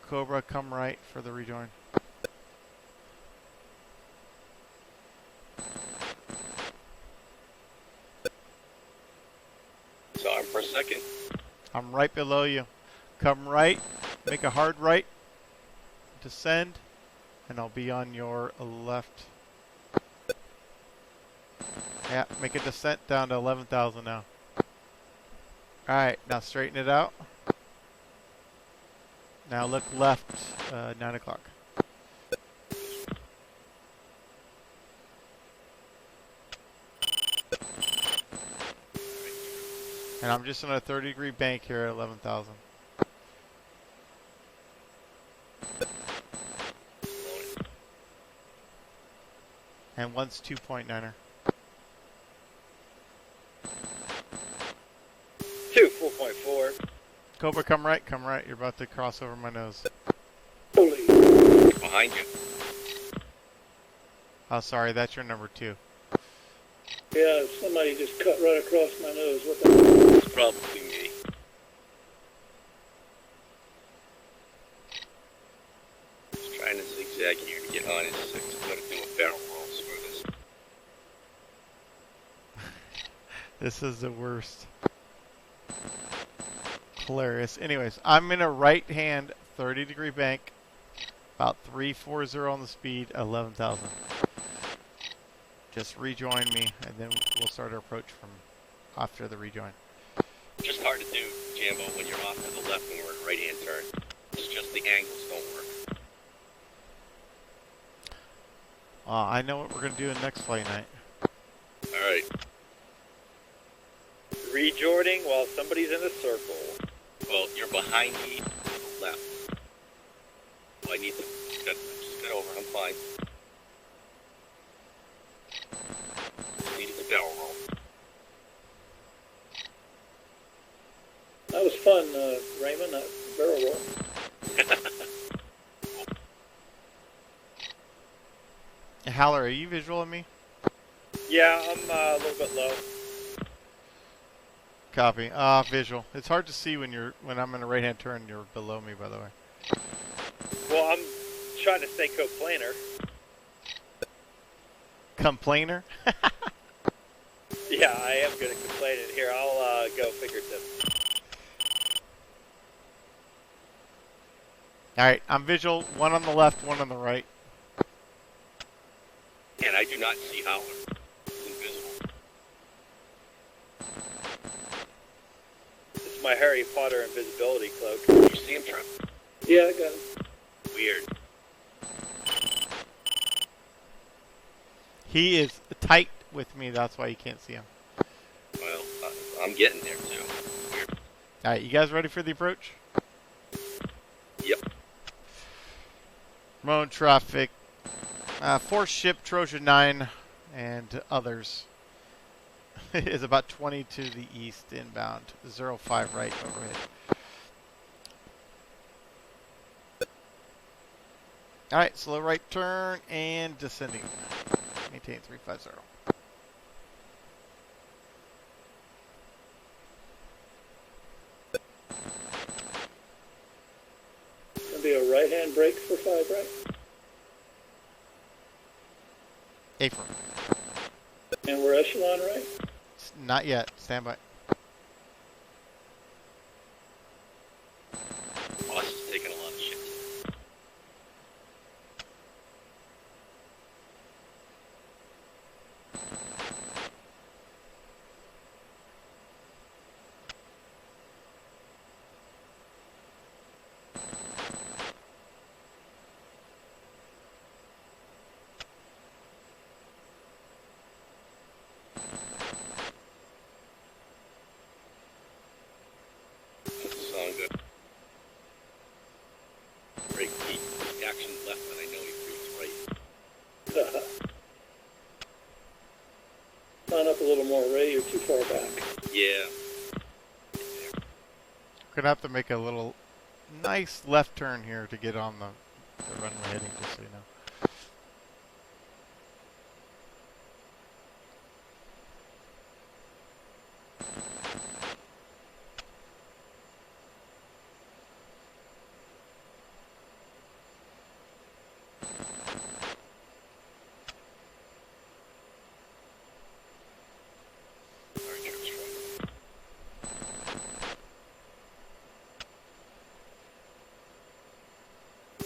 Cobra, come right for the rejoin. Saw him for a second. I'm right below you. Come right, make a hard right, descend, and I'll be on your left. Yeah, make a descent down to 11,000 now. Alright, now straighten it out. Now look left, 9 o'clock. And I'm just on a 30-degree bank here at 11,000. And one's 2.9er. 2, 4.4. Cobra, come right, come right. You're about to cross over my nose. Holy. Behind you. Oh, sorry, that's your number 2. Yeah, somebody just cut right across my nose. What the? It's probably me. Just trying to zigzag here to get on his 6. I'm going to do a barrel roll for this. This is the worst. Hilarious. Anyways, I'm in a right-hand 30-degree bank, about 340 on the speed, 11,000. Just rejoin me, and then we'll start our approach from after the rejoin. Just hard to do, Jambo, when you're off to the left and we're in a right-hand turn. It's just the angles don't work. I know what we're going to do in next flight night. Alright. Rejoining while somebody's in a circle. Well, you're behind me to the left. Well, I need to just get over. I'm fine. Just needed the barrel roll. That was fun, Raymond. That barrel roll. Haller, are you visual of me? Yeah, I'm a little bit low. Copy. Visual. It's hard to see when I'm in a right-hand turn. You're below me, by the way. Well, I'm trying to stay coplanar. Complainer? Yeah, I am good at complaining. Here, I'll go fingertip. Alright, I'm visual. One on the left, one on the right. And I do not see Howard. He's invisible. This is my Harry Potter invisibility cloak. You see him, Trent? Yeah, I got him. Weird. He is tight with me, that's why you can't see him. Well, I'm getting there, too. Weird. Alright, you guys ready for the approach? Yep. Ramon traffic. 4 ship Trojan 9 and others is about 20 to the east inbound. 05 right overhead. Alright, slow right turn and descending. Maintain 350. Gonna be a right-hand brake for 5 right. Affirm. And we're echelon right. Not yet. Stand by. Boss is taking a lot of shit. Sound good. Break the action left, and I know he proves right. Line up a little more, Ray. You're too far back. Yeah. Gonna have to make a little nice left turn here to get on the runway heading, just so you know.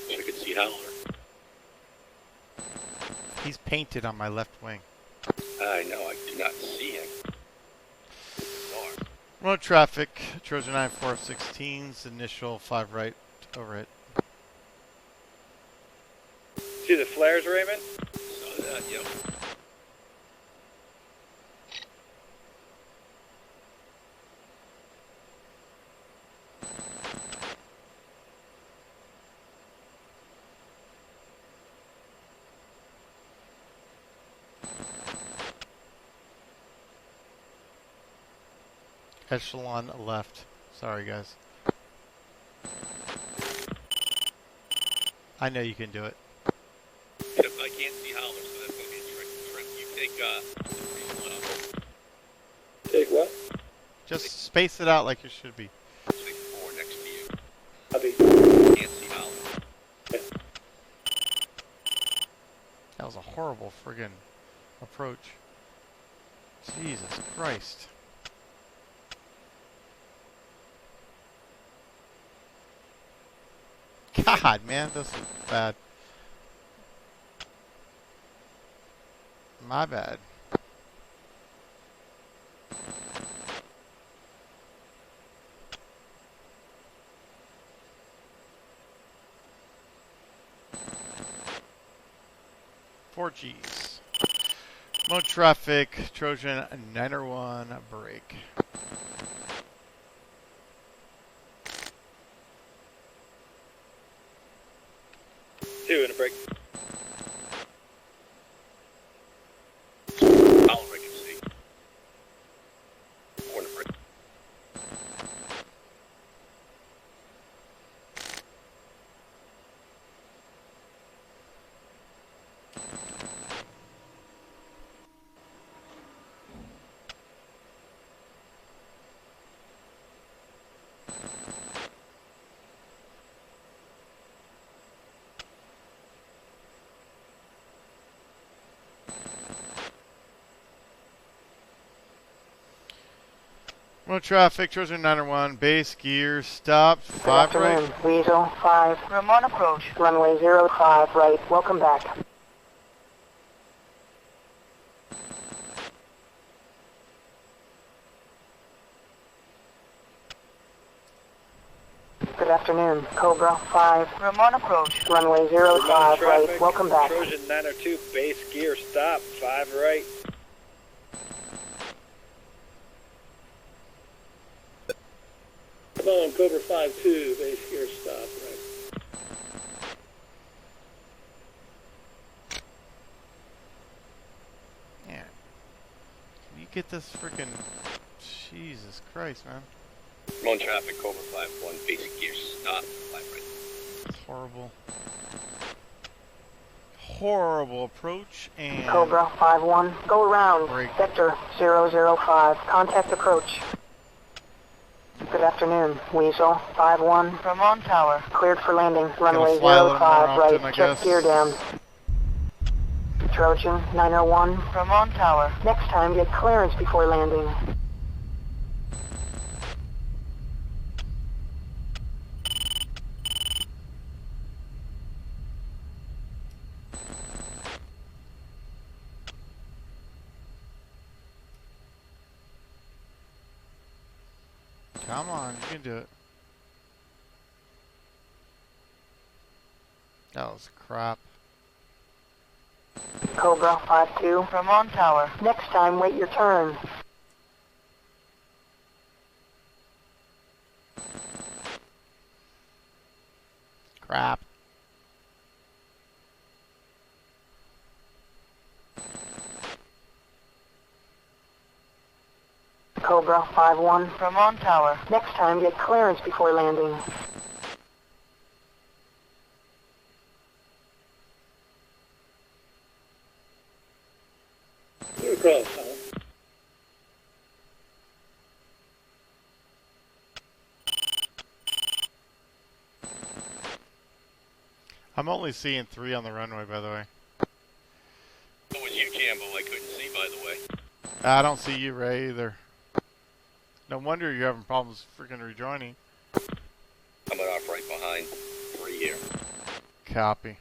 I could see Howler. He's painted on my left wing. I know, I do not see him. Road traffic, Trojan 9 4F-16s, initial 5 right, overhead. See the flares, Raymond? Saw that, yep. Echelon left. Sorry, guys. I know you can do it. Yep, I can't see Howler, so that's going to be a trick. You take, Take what? Just space it out like it should be. 6-4 next to you. Copy. Can't see Howler. That was a horrible friggin' approach. Jesus Christ. God, man, this is bad. My bad. Four Gs. Mode traffic, Trojan 901 break. 2 in a break. Howler, I can see. 4 in a break. Mode traffic, Trojan 901, base gear, stop, Good 5 right. afternoon, Weasel 5. Ramon approach. Runway 05 right. Welcome back. Good afternoon, Cobra 5. Ramon approach. Runway 05 right. Welcome back. Trojan 902, base gear, stop, 5 right. Come on, Cobra 5-2, base gear stop, right. Man. Can you get this freaking... Jesus Christ, man. I'm on traffic, Cobra 5-1, basic gear, stop, 5 right. It's horrible. Horrible approach and... Cobra 5-1. Go around. Break. Sector 005. Contact approach. Good afternoon, Weasel 5-1. Ramon Tower. Cleared for landing. Runway fly a little 05 more right. often, I Check guess. gear down. Trojan 901. Ramon Tower. Next time, get clearance before landing. Come on, you can do it. That was crap. Cobra 5-2. Ramon Tower. Next time, wait your turn. Crap. Cobra 5-1 from on tower. Next time, get clearance before landing. Clear across, Howell. I'm only seeing 3 on the runway, by the way. What was you, Jambo? I couldn't see, by the way. I don't see you, Ray, either. No wonder you're having problems freaking rejoining. Coming off right behind 3 here. Copy.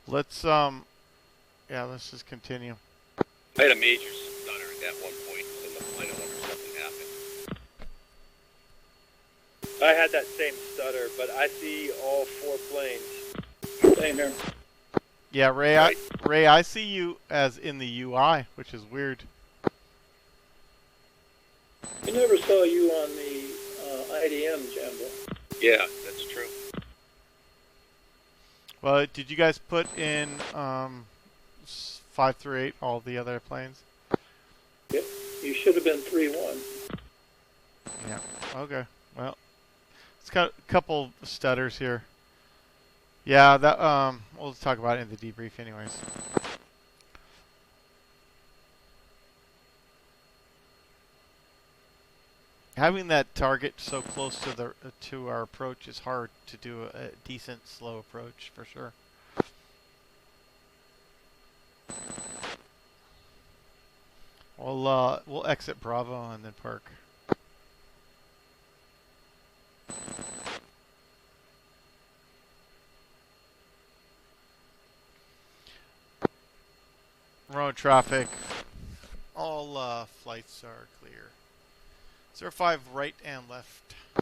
Let's, yeah, let's just continue. I had a major stutter at one point in the flight. I wonder if something happened. I had that same stutter, but I see all 4 planes. Same here. Yeah, Ray, Right. Ray, I see you as in the UI, which is weird. I never saw you on the IDM, Jambo. Yeah, that's true. Well, did you guys put in 5 through 8 all the other planes? Yep. You should have been 3-1. Yeah. Okay. Well, it's got a couple stutters here. Yeah, that we'll talk about it in the debrief anyways. Having that target so close to the to our approach is hard to do a decent slow approach for sure. We'll exit Bravo and then park. Road traffic. All flights are clear. 05 right and left. I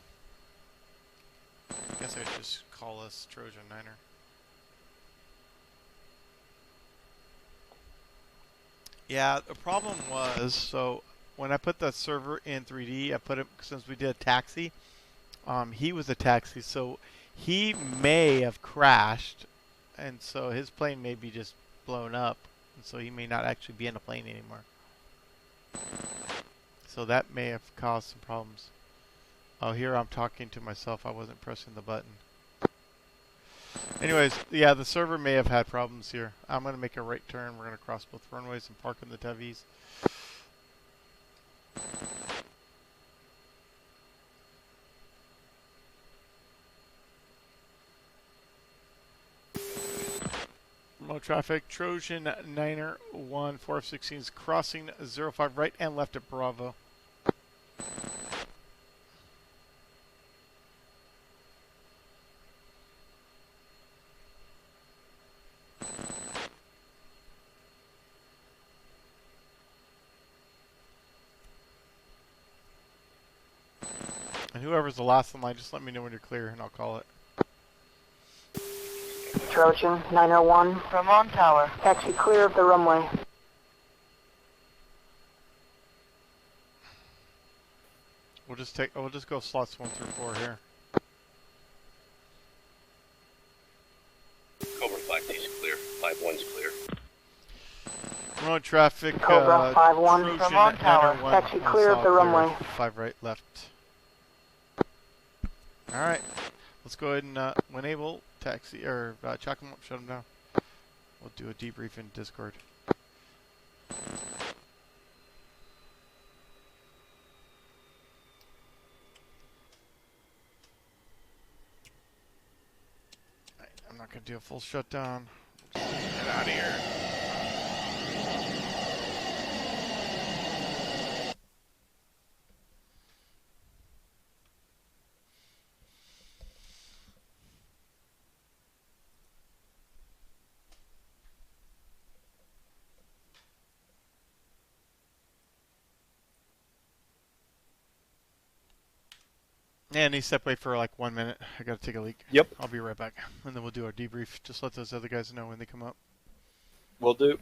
guess I would just call us Trojan Niner. Yeah, the problem was, so when I put the server in 3D, I put it, since we did a taxi, he was a taxi, so he may have crashed, and so his plane may be just blown up, and so he may not actually be in a plane anymore. So that may have caused some problems. Oh, here I'm talking to myself. I wasn't pressing the button. Anyways, yeah, the server may have had problems here. I'm going to make a right turn. We're going to cross both runways and park in the Tevis. Remote traffic. Trojan Niner 1 4F16 is crossing 05 right and left at Bravo. And whoever's the last in line, just let me know when you're clear and I'll call it. Trojan 901 from on tower. Taxi clear of the runway. We'll just go slots 1 through 4 here. Cobra 5D's clear. 5-1's clear. Road traffic. Cobra 5-1 from on tower. Taxi clear of the runway. 5 right, left. All right, let's go ahead and when able, taxi or chalk them up, shut them down. We'll do a debrief in Discord. Right, I'm not gonna do a full shutdown. Just get out of here. And he step away for like 1 minute. I gotta take a leak. Yep. I'll be right back. And then we'll do our debrief. Just let those other guys know when they come up. Will do.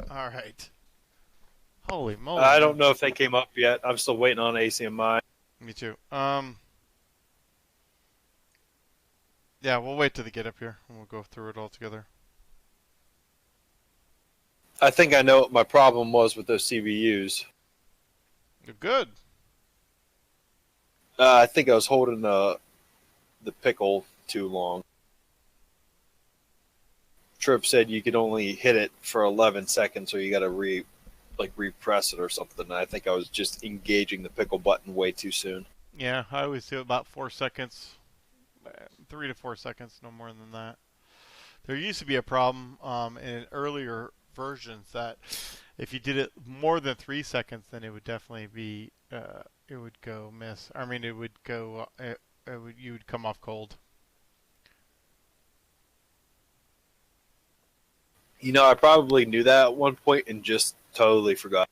All right. Holy moly! I don't know if they came up yet. I'm still waiting on ACMI. Me too. Yeah, we'll wait till they get up here, and we'll go through it all together. I think I know what my problem was with those CVUs. You're good. I think I was holding the pickle too long. Trip said you could only hit it for 11 seconds, so you got to repress it or something. I think I was just engaging the pickle button way too soon. Yeah, I always do about 4 seconds, 3 to 4 seconds, no more than that. There used to be a problem in earlier versions that if you did it more than 3 seconds, then it would definitely be it would go miss. I mean, it would go you would come off cold. You know, I probably knew that at one point and just totally forgot.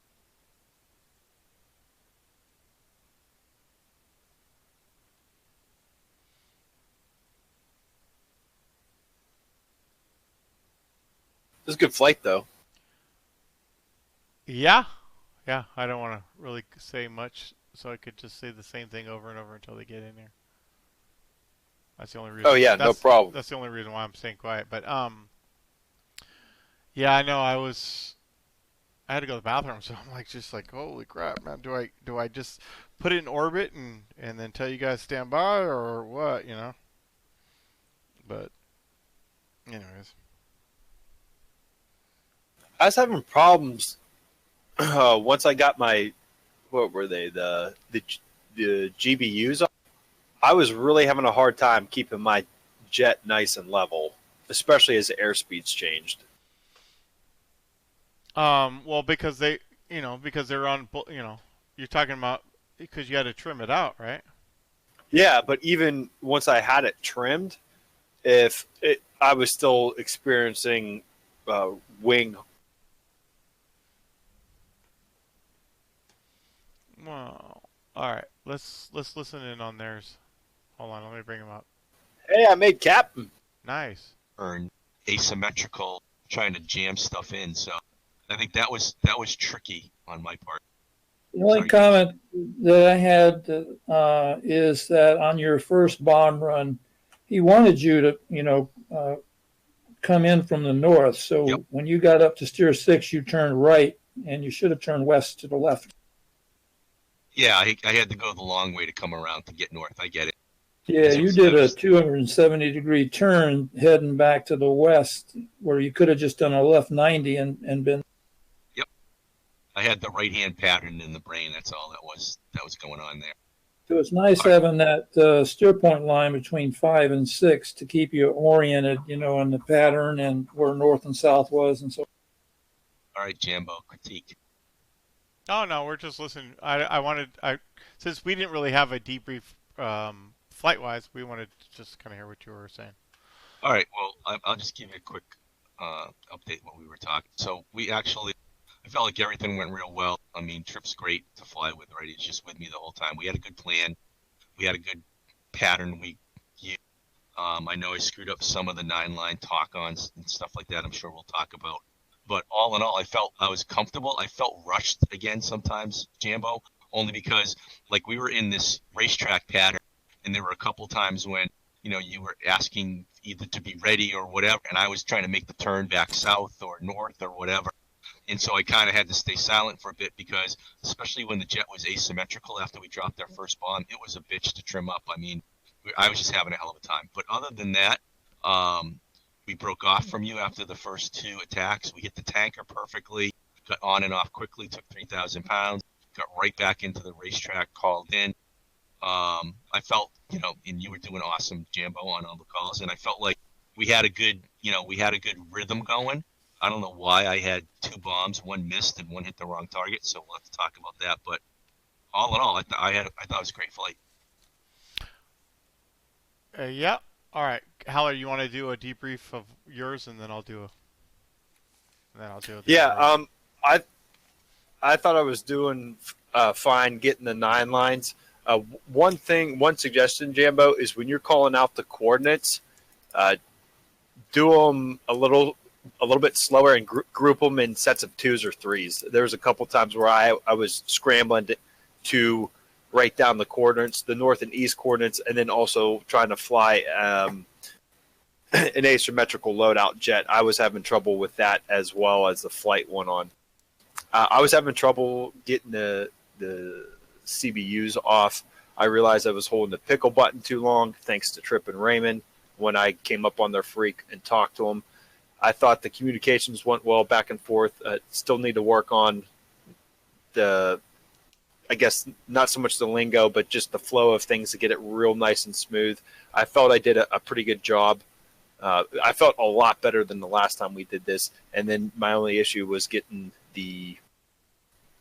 It was a good flight, though. Yeah, I don't want to really say much, so I could just say the same thing over and over until they get in here. That's the only reason. Oh yeah, no problem. That's the only reason why I'm staying quiet. But yeah, I know I had to go to the bathroom, so I'm just like, holy crap, man! Do I just put it in orbit and then tell you guys stand by or what? But anyways, I was having problems once I got my, what were they, the GBUs on. I was really having a hard time keeping my jet nice and level, especially as the airspeeds changed. well, because they're on, you're talking about because you had to trim it out, right? Yeah, but even once I had it trimmed, I was still experiencing wing. Well, all right. Let's listen in on theirs. Hold on, let me bring them up. Hey, I made captain. Nice. Earn asymmetrical, trying to jam stuff in. So I think that was tricky on my part. The only comment that I had is that on your first bomb run, he wanted you to, come in from the north. So when you got up to steer 6, you turned right, and you should have turned west to the left. Yeah, I had to go the long way to come around to get north. I get it. Yeah, you did a 270-degree turn heading back to the west, where you could have just done a left 90 and been. Yep, I had the right-hand pattern in the brain. That's all that was going on there. So it's nice having that steer point line between 5 and 6 to keep you oriented, in the pattern and where north and south was, and so. All right, Jambo, critique. Oh no, we're just listening. Since we didn't really have a debrief flight-wise, we wanted to just kind of hear what you were saying. All right, well, I'll just give you a quick update what we were talking. So I felt like everything went real well. I mean, Trip's great to fly with, right? He's just with me the whole time. We had a good plan. We had a good pattern we used. I know I screwed up some of the 9-line talk-ons and stuff like that. I'm sure we'll talk about. But all in all, I felt I was comfortable. I felt rushed again sometimes, Jambo, only because we were in this racetrack pattern, and there were a couple times when you were asking either to be ready or whatever, and I was trying to make the turn back south or north or whatever, and so I kind of had to stay silent for a bit because, especially when the jet was asymmetrical after we dropped our first bomb, it was a bitch to trim up. I mean, I was just having a hell of a time. But other than that, we broke off from you after the first 2 attacks. We hit the tanker perfectly, got on and off quickly, took 3,000 pounds, got right back into the racetrack, called in. I felt, and you were doing awesome, Jambo, on all the calls, and I felt like we had a good rhythm going. I don't know why I had 2 bombs, 1 missed and 1 hit the wrong target, so we'll have to talk about that. But all in all, I thought it was a great flight. Yeah. All right, Haller, you want to do a debrief of yours, and then I'll do Yeah. I thought I was doing fine getting the 9 lines. One suggestion, Jambo, is when you're calling out the coordinates, do them a little a little bit slower and group them in sets of 2s or 3s. There was a couple times where I was scrambling to write down the coordinates, the north and east coordinates, and then also trying to fly an asymmetrical loadout jet. I was having trouble with that as well as the flight went on. I was having trouble getting the CBUs off. I realized I was holding the pickle button too long, thanks to Trip and Raymond. When I came up on their freak and talked to them, I thought the communications went well back and forth. Still need to work on the, I guess, not so much the lingo, but just the flow of things to get it real nice and smooth. I felt I did a pretty good job. I felt a lot better than the last time we did this. And then my only issue was getting the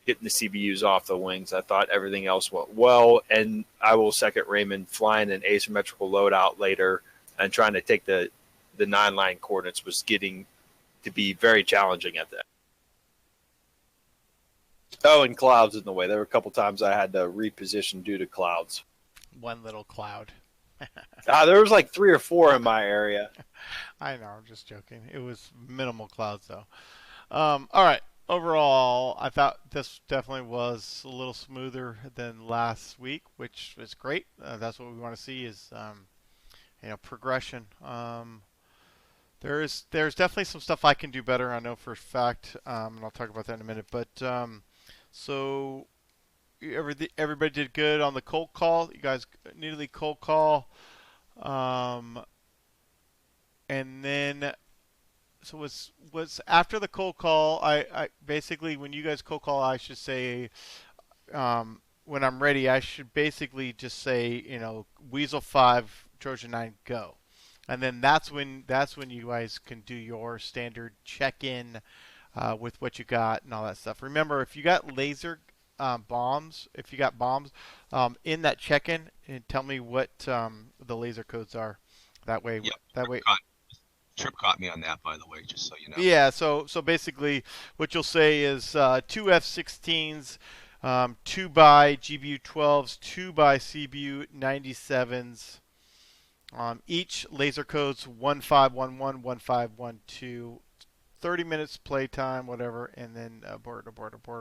CBUs off the wings. I thought everything else went well. And I will second Raymond, flying an asymmetrical loadout later and trying to take the 9-line coordinates was getting to be very challenging at that. Oh, and clouds in the way. There were a couple times I had to reposition due to clouds. One little cloud. There was like 3 or 4 in my area. I know, I'm just joking. It was minimal clouds, though. All right. Overall, I thought this definitely was a little smoother than last week, which is great. That's what we want to see is, progression. There's definitely some stuff I can do better. I know for a fact, and I'll talk about that in a minute. But so everybody did good on the cold call. You guys needed cold call, and then so was after the cold call. I basically, when you guys cold call, I should say when I'm ready, I should basically just say Weasel 5, Trojan 9, go. And then that's when you guys can do your standard check-in with what you got and all that stuff. Remember, if you got laser bombs, in that check-in, and tell me what the laser codes are. That way, Trip caught me on that, by the way, just so you know. Yeah. So basically, what you'll say is 2 F-16s, 2 by GBU 12s, 2 by CBU 97s. Each laser codes 1511, 1512, 30 minutes playtime, whatever, and then abort,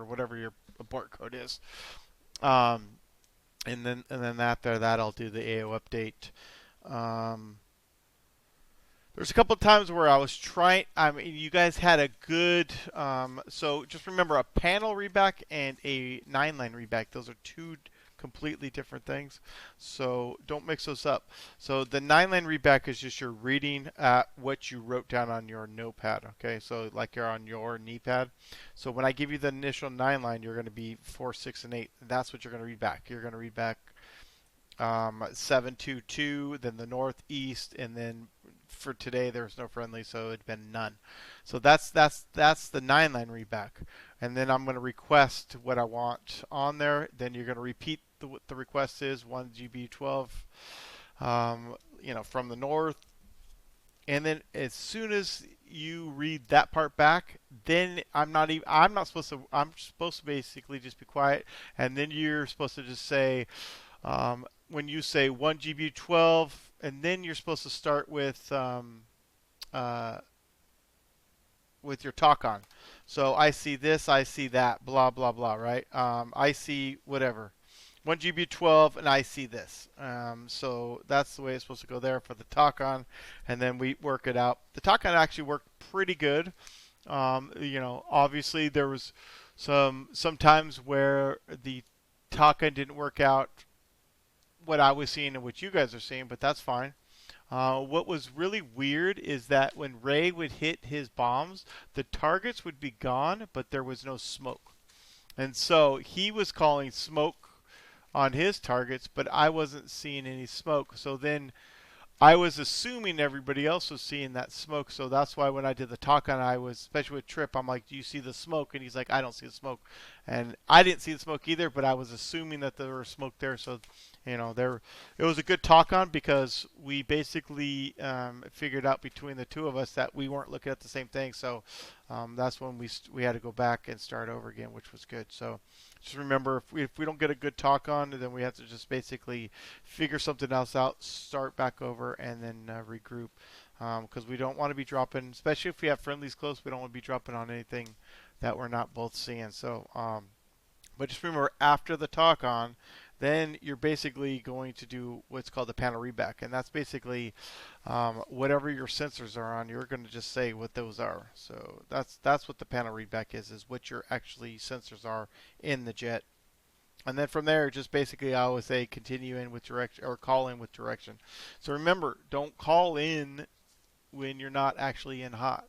whatever your abort code is. And then that'll do the AO update. There's a couple of times where I was trying. I mean, you guys had a good. So just remember, a panel readback and a 9-line readback. Those are 2 completely different things. So don't mix those up. So the 9-line readback is just you're reading at what you wrote down on your notepad. Okay, so like you're on your knee pad. So when I give you the initial 9-line, you're going to be 4, 6, and 8. That's what you're going to read back. You're going to read back 722, then the northeast, and then for today there's no friendly, so it'd been none. So that's the 9-line readback, and then I'm going to request what I want on there. Then you're going to repeat what the request is, 1 GB12, from the north, and then as soon as you read that part back, then I'm supposed to basically just be quiet, and then you're supposed to just say. When you say 1 GB12, and then you're supposed to start with your talk on. So I see this, I see that, blah blah blah, right? I see whatever, 1 GB12, and I see this. So that's the way it's supposed to go there for the talk on, and then we work it out. The talk on actually worked pretty good. Obviously there was some times where the talk on didn't work out what I was seeing and what you guys are seeing, but that's fine. What was really weird is that when Ray would hit his bombs, the targets would be gone, but there was no smoke. And so he was calling smoke on his targets, but I wasn't seeing any smoke. So then I was assuming everybody else was seeing that smoke, so that's why when I did the talk on, especially with Trip, I'm like, do you see the smoke? And he's like, I don't see the smoke. And I didn't see the smoke either, but I was assuming that there was smoke there, so it was a good talk on because we basically figured out between the two of us that we weren't looking at the same thing. So that's when we had to go back and start over again, which was good. So just remember, if we don't get a good talk on, then we have to just basically figure something else out, start back over, and then regroup. because we don't want to be dropping, especially if we have friendlies close. We don't want to be dropping on anything that we're not both seeing. So, but just remember, after the talk on, then you're basically going to do what's called the panel readback, and that's basically whatever your sensors are on, you're going to just say what those are. So that's what the panel readback is what your actually sensors are in the jet. And then from there, just basically, I always say continue in with direction or call in with direction. So remember, don't call in when you're not actually in hot.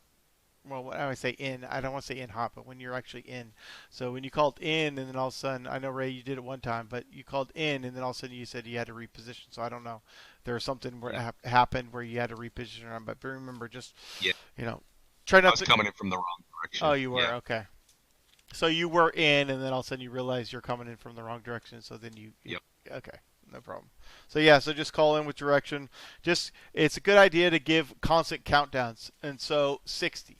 Well, when I say in, I don't want to say in hot, but when you're actually in. So when you called in, and then all of a sudden, I know Ray, you did it one time, but you called in, and then all of a sudden you said you had to reposition. So I don't know, there was something where it happened where you had to reposition around. But remember, just try not I was to. coming in from the wrong direction. Oh, you were Yeah. okay. So you were in, and then all of a sudden you realize you're coming in from the wrong direction. So then you. Yep. Okay, no problem. So yeah, so just call in with direction. It's a good idea to give constant countdowns, and so 60.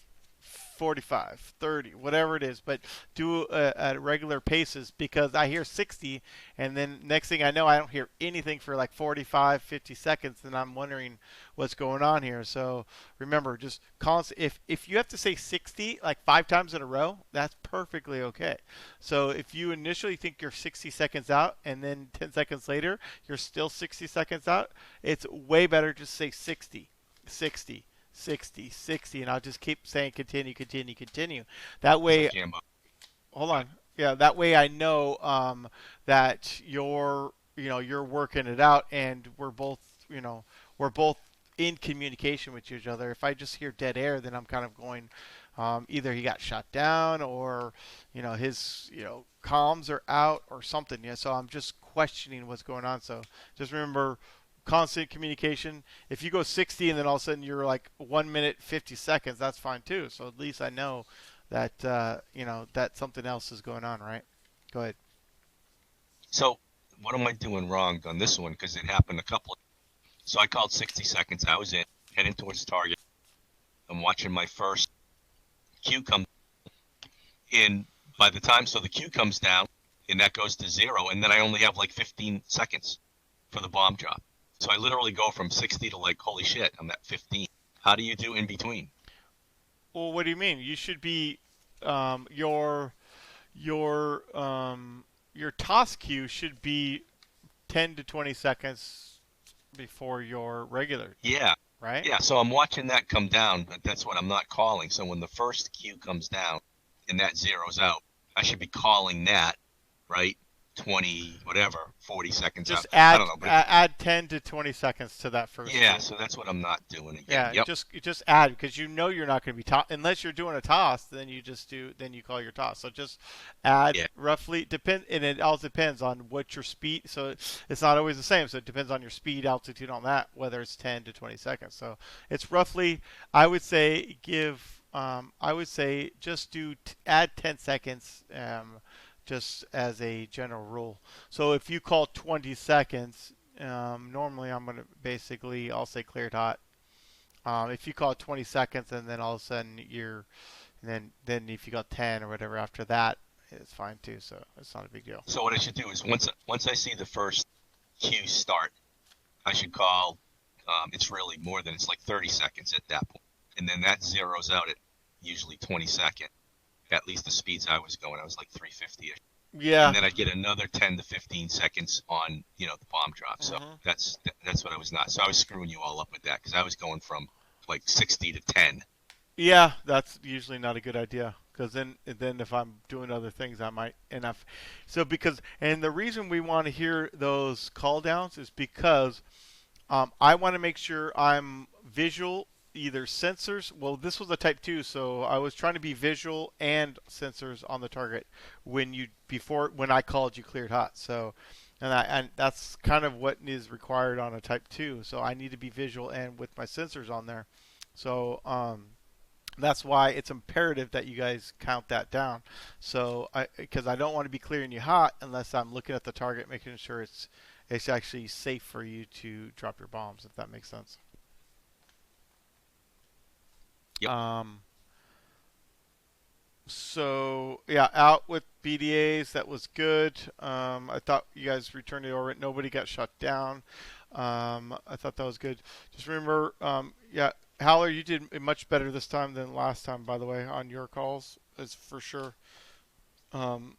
45, 30, whatever it is, but do at regular paces, because I hear 60 and then next thing I know I don't hear anything for like 45, 50 seconds, and I'm wondering what's going on here. So remember, just constant. If you have to say 60 like 5 times in a row, that's perfectly okay. So if you initially think you're 60 seconds out and then 10 seconds later you're still 60 seconds out, it's way better just say 60, 60. 60, 60, and I'll just keep saying continue, continue, continue. That way, hold on. Yeah, that way I know that you're working it out, and we're both in communication with each other. If I just hear dead air, then I'm kind of going, either he got shot down, or his comms are out or something. Yeah, so I'm just questioning what's going on. So just remember, constant communication. If you go 60 and then all of a sudden you're like 1 minute 50 seconds, that's fine too. So at least I know that that something else is going on, right? Go ahead. So what am I doing wrong on this one? Because it happened a couple of. So I called 60 seconds. I was in, heading towards target. I'm watching my first cue come in. By the time, so the cue comes down and that goes to 0, and then I only have like 15 seconds for the bomb drop. So I literally go from 60 to like, holy shit, I'm at 15. How do you do in between? Well, what do you mean? You should be your toss cue should be 10 to 20 seconds before your regular. Yeah. Right? Yeah, so I'm watching that come down, but that's what I'm not calling. So when the first cue comes down and that zeroes out, I should be calling that, right? 20, whatever, 40 seconds just out. I don't know, add 10 to 20 seconds to that first. Yeah, so that's what I'm not doing again. Yeah, yep. just add, because you're not going to be unless you're doing a toss. Then you call your toss. So just add roughly and it all depends on what your speed. So it's not always the same. So it depends on your speed, altitude on that, whether it's 10 to 20 seconds. So it's roughly, I would say just add 10 seconds. Just as a general rule. So if you call 20 seconds, normally I'm going to I'll say cleared hot. If you call 20 seconds and then all of a sudden then if you got 10 or whatever after that, it's fine too. So it's not a big deal. So what I should do is once I see the first cue start, I should call, it's really more than, it's like 30 seconds at that point. And then that zeroes out at usually 22nd. At least the speeds I was going, I was like 350-ish. Yeah. And then I'd get another 10 to 15 seconds on, the bomb drop. So that's what I was not. So I was screwing you all up with that, because I was going from like 60 to 10. Yeah, that's usually not a good idea, because then if I'm doing other things, I might enough. So and the reason we want to hear those call downs is because I want to make sure I'm visual. Either sensors, well, this was a type 2, so I was trying to be visual and sensors on the target when I called you cleared hot. So, and that's kind of what is required on a type 2. So I need to be visual and with my sensors on there. So that's why it's imperative that you guys count that down. So because I don't want to be clearing you hot unless I'm looking at the target, making sure it's actually safe for you to drop your bombs, if that makes sense. Yep. So yeah, out with BDAs. That was good. I thought you guys returned to orbit. Nobody got shut down. I thought that was good. Just remember, Howler, you did much better this time than last time, by the way, on your calls, is for sure. Um,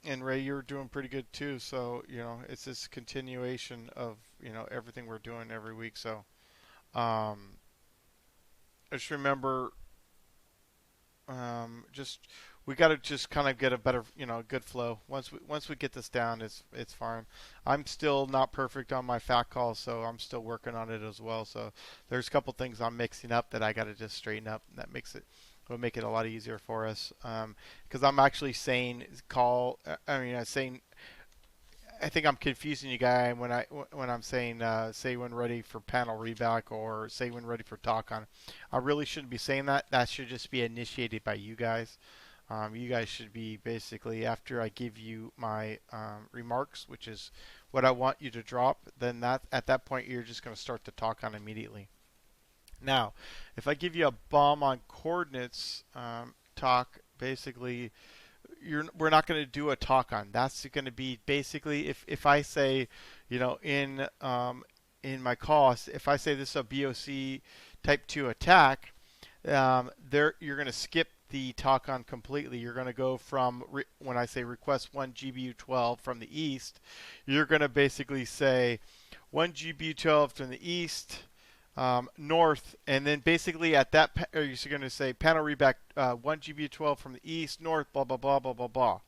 and Ray, you're doing pretty good too. So it's this continuation of everything we're doing every week. So um, just remember, just we got to just kind of get a better, good flow. Once we get this down, it's fine. I'm still not perfect on my fat calls, so I'm still working on it as well. So there's a couple things I'm mixing up that I got to just straighten up. And that will make it a lot easier for us. Because I'm actually saying call. I mean, I'm saying. I think I'm confusing you guys when I'm saying say when ready for panel reback or say when ready for talk on. I really shouldn't be saying that. That should just be initiated by you guys. You guys should be basically after I give you my remarks, which is what I want you to drop. Then that at that point you're just going to start to talk on immediately. Now, if I give you a bomb on coordinates talk, basically we're not going to do a talk on. That's going to be basically if I say, in my cost, if I say this is a BOC type 2 attack, there you're going to skip the talk on completely. You're going to go from when I say request 1 GBU12 from the east, you're going to basically say 1 GBU12 from the east. North, and then basically at that, you're going to say panel reback 1 GBU12 from the east, north, blah, blah, blah, blah, blah, blah,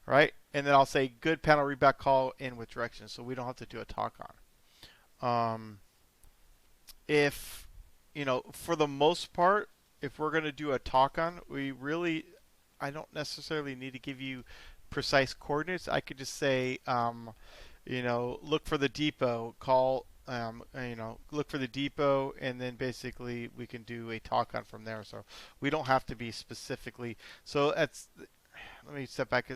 right? And then I'll say good panel reback call in with directions, so we don't have to do a talk on. If, for the most part, if we're going to do a talk on, I don't necessarily need to give you precise coordinates. I could just say, look for the depot, call, look for the depot, and then basically we can do a talk on from there. So we don't have to be specifically. So let me step back.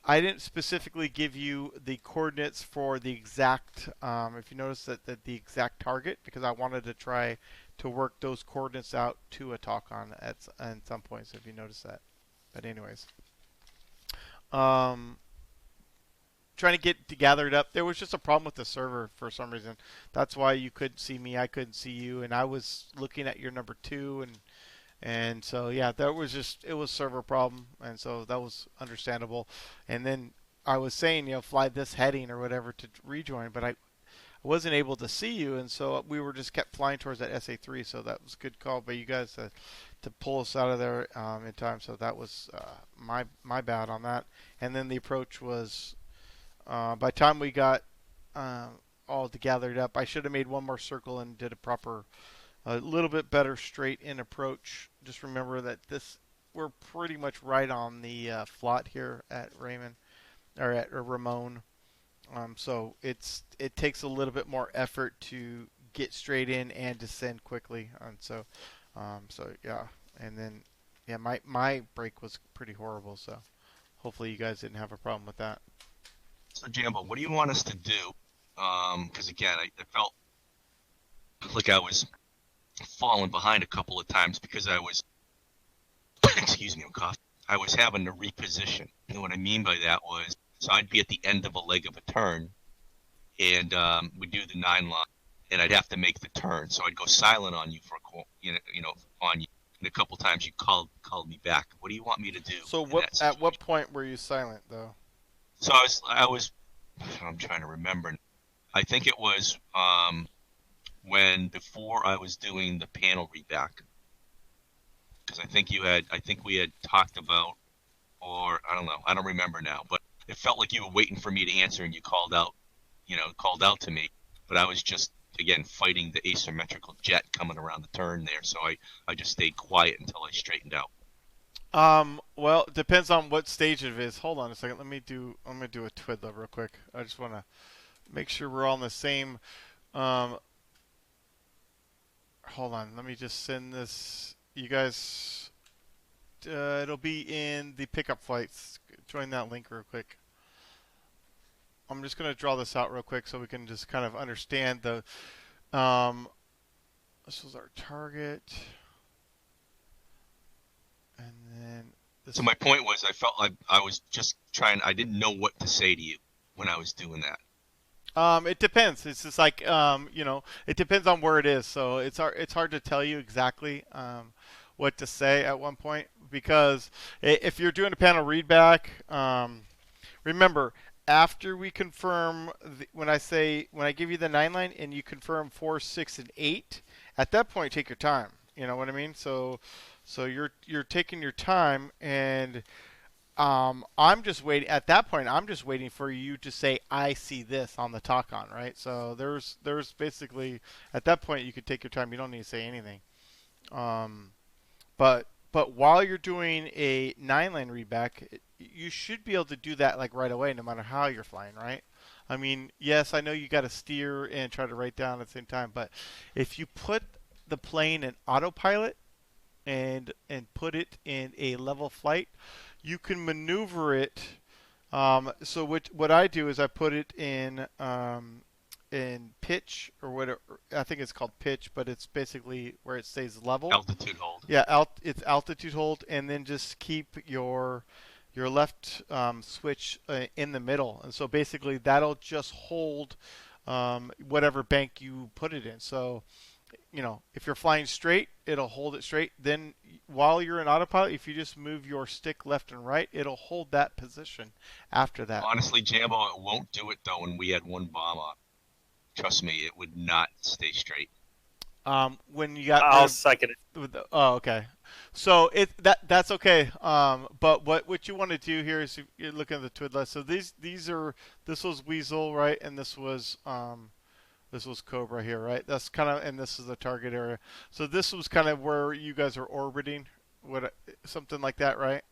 I didn't specifically give you the coordinates for the exact, if you notice that the exact target, because I wanted to try to work those coordinates out to a talk on at some points, if you notice that. But anyways. Trying to get gathered up. There was just a problem with the server for some reason. That's why you couldn't see me. I couldn't see you, and I was looking at your number 2, and so yeah, it was server problem, and so that was understandable. And then I was saying, fly this heading or whatever to rejoin, but I wasn't able to see you, and so we were just kept flying towards that SA3. So that was a good call by you guys to pull us out of there in time. So that was my bad on that. And then the approach was. By the time we got all gathered up, I should have made one more circle and did a little bit better straight in approach. Just remember that we're pretty much right on the flot here at Raymond or at Ramon. So it takes a little bit more effort to get straight in and descend quickly. And so yeah, and then yeah, my break was pretty horrible. So hopefully you guys didn't have a problem with that. So, Jambo, what do you want us to do? Because, again, I felt like I was falling behind a couple of times because I was, excuse me, I'm coughing. I was having to reposition. And what I mean by that was, so I'd be at the end of a leg of a turn, and we'd do the 9 line, and I'd have to make the turn. So I'd go silent on you for on you. And a couple times you called me back. What do you want me to do? So at what point were you silent, though? So I'm trying to remember. I think it was before I was doing the panel reback. Because I think we had talked about, or I don't know, I don't remember now, but it felt like you were waiting for me to answer and you called out to me. But I was just, again, fighting the asymmetrical jet coming around the turn there. So I just stayed quiet until I straightened out. Well, it depends on what stage it is. Hold on a second. I'm gonna do a twiddler real quick. I just want to make sure we're all on the same. Hold on. Let me just send this. You guys, it'll be in the pickup flights. Join that link real quick. I'm just gonna draw this out real quick so we can just kind of understand the. This was our target. And then so my point was, I felt like I was just trying. I didn't know what to say to you when I was doing that. It depends. It's just like it depends on where it is. So it's hard to tell you exactly what to say at one point because if you're doing a panel readback, remember after we confirm when I give you the 9 line and you confirm 4, 6, and 8, at that point take your time. You know what I mean? So you're taking your time and I'm just waiting. At that point, I'm just waiting for you to say, "I see this" on the talk on, right? So there's basically at that point you could take your time. You don't need to say anything. Um, but while you're doing a 9 line readback, you should be able to do that like right away, no matter how you're flying, right? I mean, yes, I know you got to steer and try to write down at the same time, but if you put the plane in autopilot and put it in a level flight, you can maneuver it. So what I do is I put it in pitch or whatever. I think it's called pitch, but it's basically where it stays level. Altitude hold. Yeah, it's altitude hold, and then just keep your left switch in the middle, and so basically that'll just hold whatever bank you put it in. So if you're flying straight, it'll hold it straight. Then while you're in autopilot, if you just move your stick left and right, it'll hold that position after that. Honestly, Jambo, it won't do it though. When we had one bomb up, trust me, it would not stay straight. When you got I'll second it. Oh, okay. So that's okay. But what you want to do here is you're looking at the Twidless. So this was Weasel, right? And this was Cobra here, right? That's kind of, and this is the target area. So this was kind of where you guys are orbiting, something like that, right?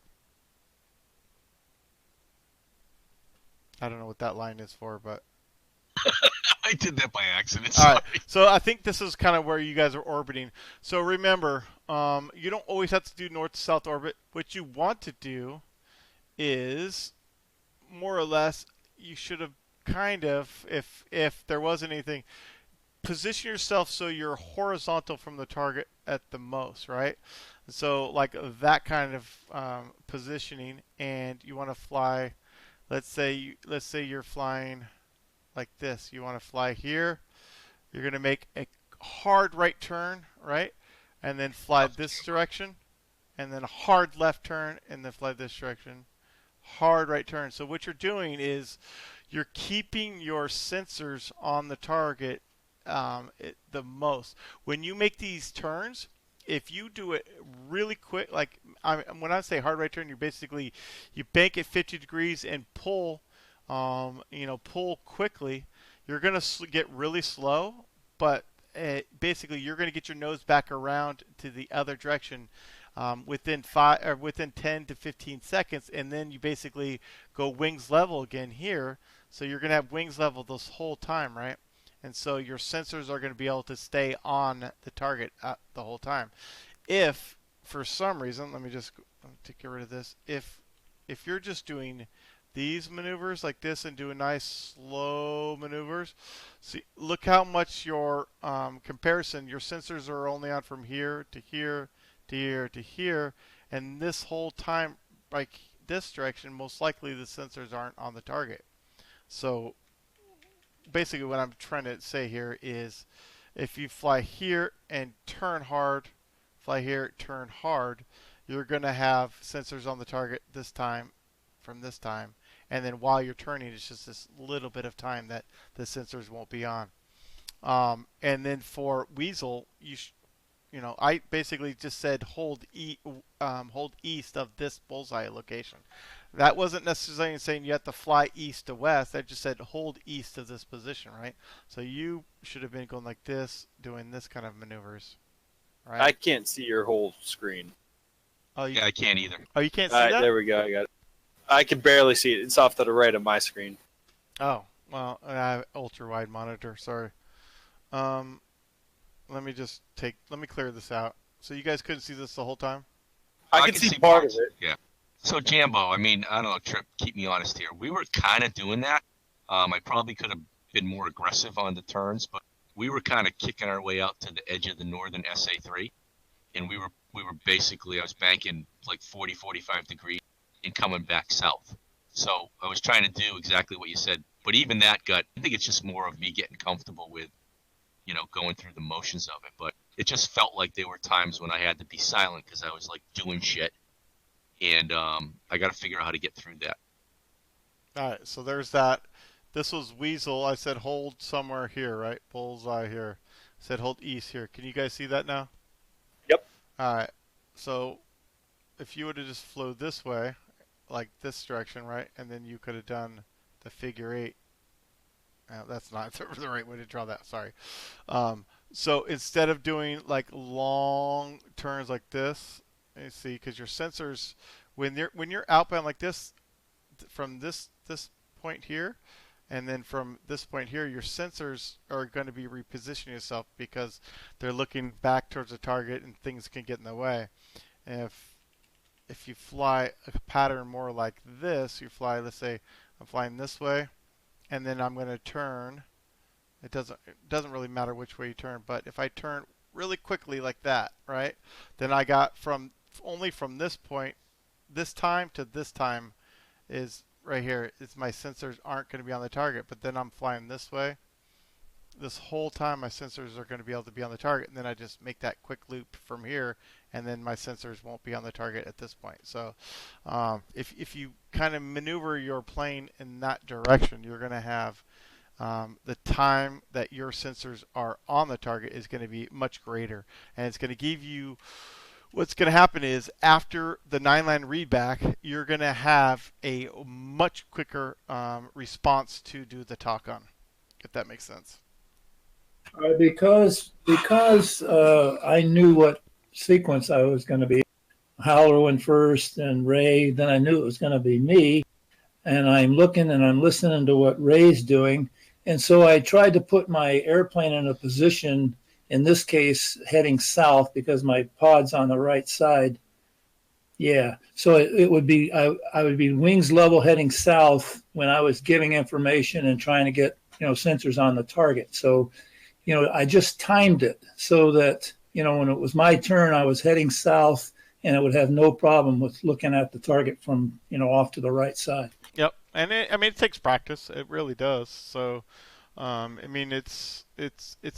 I don't know what that line is for, but I did that by accident. all Sorry. right. So I think this is kind of where you guys are orbiting. So remember, you don't always have to do north to south orbit. What you want to do is more or less you should have kind of, if there was anything, position yourself so you're horizontal from the target at the most, right? So like that kind of positioning, and you want to fly. Let's say you're flying like this. You want to fly here. You're going to make a hard right turn, right? And then fly this direction, and then a hard left turn, and then fly this direction. Hard right turn. So what you're doing is you're keeping your sensors on the target the most. When you make these turns, if you do it really quick, like when I say hard right turn, you bank at 50 degrees and pull, pull quickly. You're gonna get really slow, but basically you're gonna get your nose back around to the other direction within 10 to 15 seconds, and then you basically go wings level again here. So you're gonna have wings level this whole time, right? And so your sensors are going to be able to stay on the target the whole time. If for some reason, let me get rid of this. If you're just doing these maneuvers like this and doing nice slow maneuvers, see, look how much your comparison, your sensors are only on from here to here to here to here, and this whole time, like this direction, most likely the sensors aren't on the target. So basically what I'm trying to say here is if you fly here and turn hard, fly here, turn hard, you're going to have sensors on the target this time from this time. And then while you're turning, it's just this little bit of time that the sensors won't be on. And then for Weasel, I basically just said hold east of this bullseye location. That wasn't necessarily saying you have to fly east to west. I just said hold east of this position, right? So you should have been going like this, doing this kind of maneuvers, right? I can't see your whole screen. Oh, Yeah, I can't either. Oh, you can't see All right, that? there we go. I got it. I can barely see it. It's off to the right of my screen. Oh, well, I have ultra wide monitor. Sorry. Let me clear this out. So you guys couldn't see this the whole time? I can see part of parts. it. Yeah. So Jambo, I mean, I don't know, Trip, keep me honest here. We were kind of doing that. I probably could have been more aggressive on the turns, but we were kind of kicking our way out to the edge of the northern SA3, and we were basically, I was banking like 40, 45 degrees and coming back south. So I was trying to do exactly what you said, But even that I think it's just more of me getting comfortable with, going through the motions of it. But it just felt like there were times when I had to be silent because I was like doing shit. And I got to figure out how to get through that. All right, so there's that. This was Weasel. I said hold somewhere here, right? Bullseye here. I said hold east here. Can you guys see that now? Yep. All right. So if you would have just flew this way, like this direction, right? And then you could have done the figure 8. That's not the right way to draw that. Sorry. So instead of doing like long turns like this, you see, because your sensors, when you're outbound like this, from this point here, and then from this point here, your sensors are going to be repositioning yourself because they're looking back towards the target and things can get in the way. And if you fly a pattern more like this, you fly, let's say I'm flying this way, and then I'm going to turn. It doesn't really matter which way you turn, but if I turn really quickly like that, right? Then I got only from this point, this time to this time is right here. It's my sensors aren't going to be on the target, but then I'm flying this way. This whole time my sensors are going to be able to be on the target, and then I just make that quick loop from here, and then my sensors won't be on the target at this point. So if you kind of maneuver your plane in that direction, you're going to have the time that your sensors are on the target is going to be much greater, and it's going to give you, what's going to happen is after the 9-line readback, you're going to have a much quicker response to do the talk on, if that makes sense. Because I knew what sequence I was going to be. Howler went first and Ray, then I knew it was going to be me. And I'm looking and I'm listening to what Ray's doing. And so I tried to put my airplane in a position, in this case, heading south because my pod's on the right side. Yeah. So it would be, I would be wings level heading south when I was giving information and trying to get, sensors on the target. So, I just timed it so that, when it was my turn, I was heading south and it would have no problem with looking at the target from, off to the right side. Yep. And it takes practice. It really does. So, it's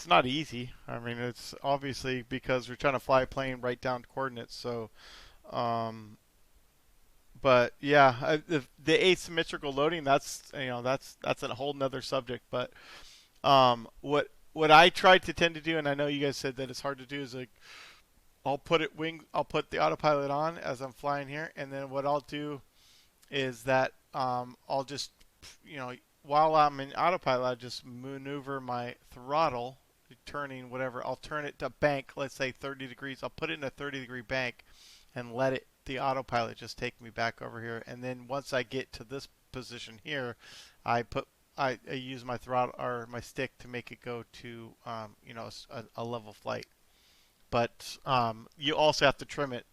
not easy. It's obviously because we're trying to fly a plane right down to coordinates. So, but yeah, the asymmetrical loading, that's a whole nother subject. But, what I try to tend to do, and I know you guys said that it's hard to do, is like I'll put the autopilot on as I'm flying here, and then what I'll do is that I'll just, while I'm in autopilot, I'll just maneuver my throttle, turning whatever. I'll turn it to bank, let's say 30 degrees. I'll put it in a 30-degree bank and let the autopilot just take me back over here. And then once I get to this position here, I use my throttle or my stick to make it go to a level flight. But you also have to trim it.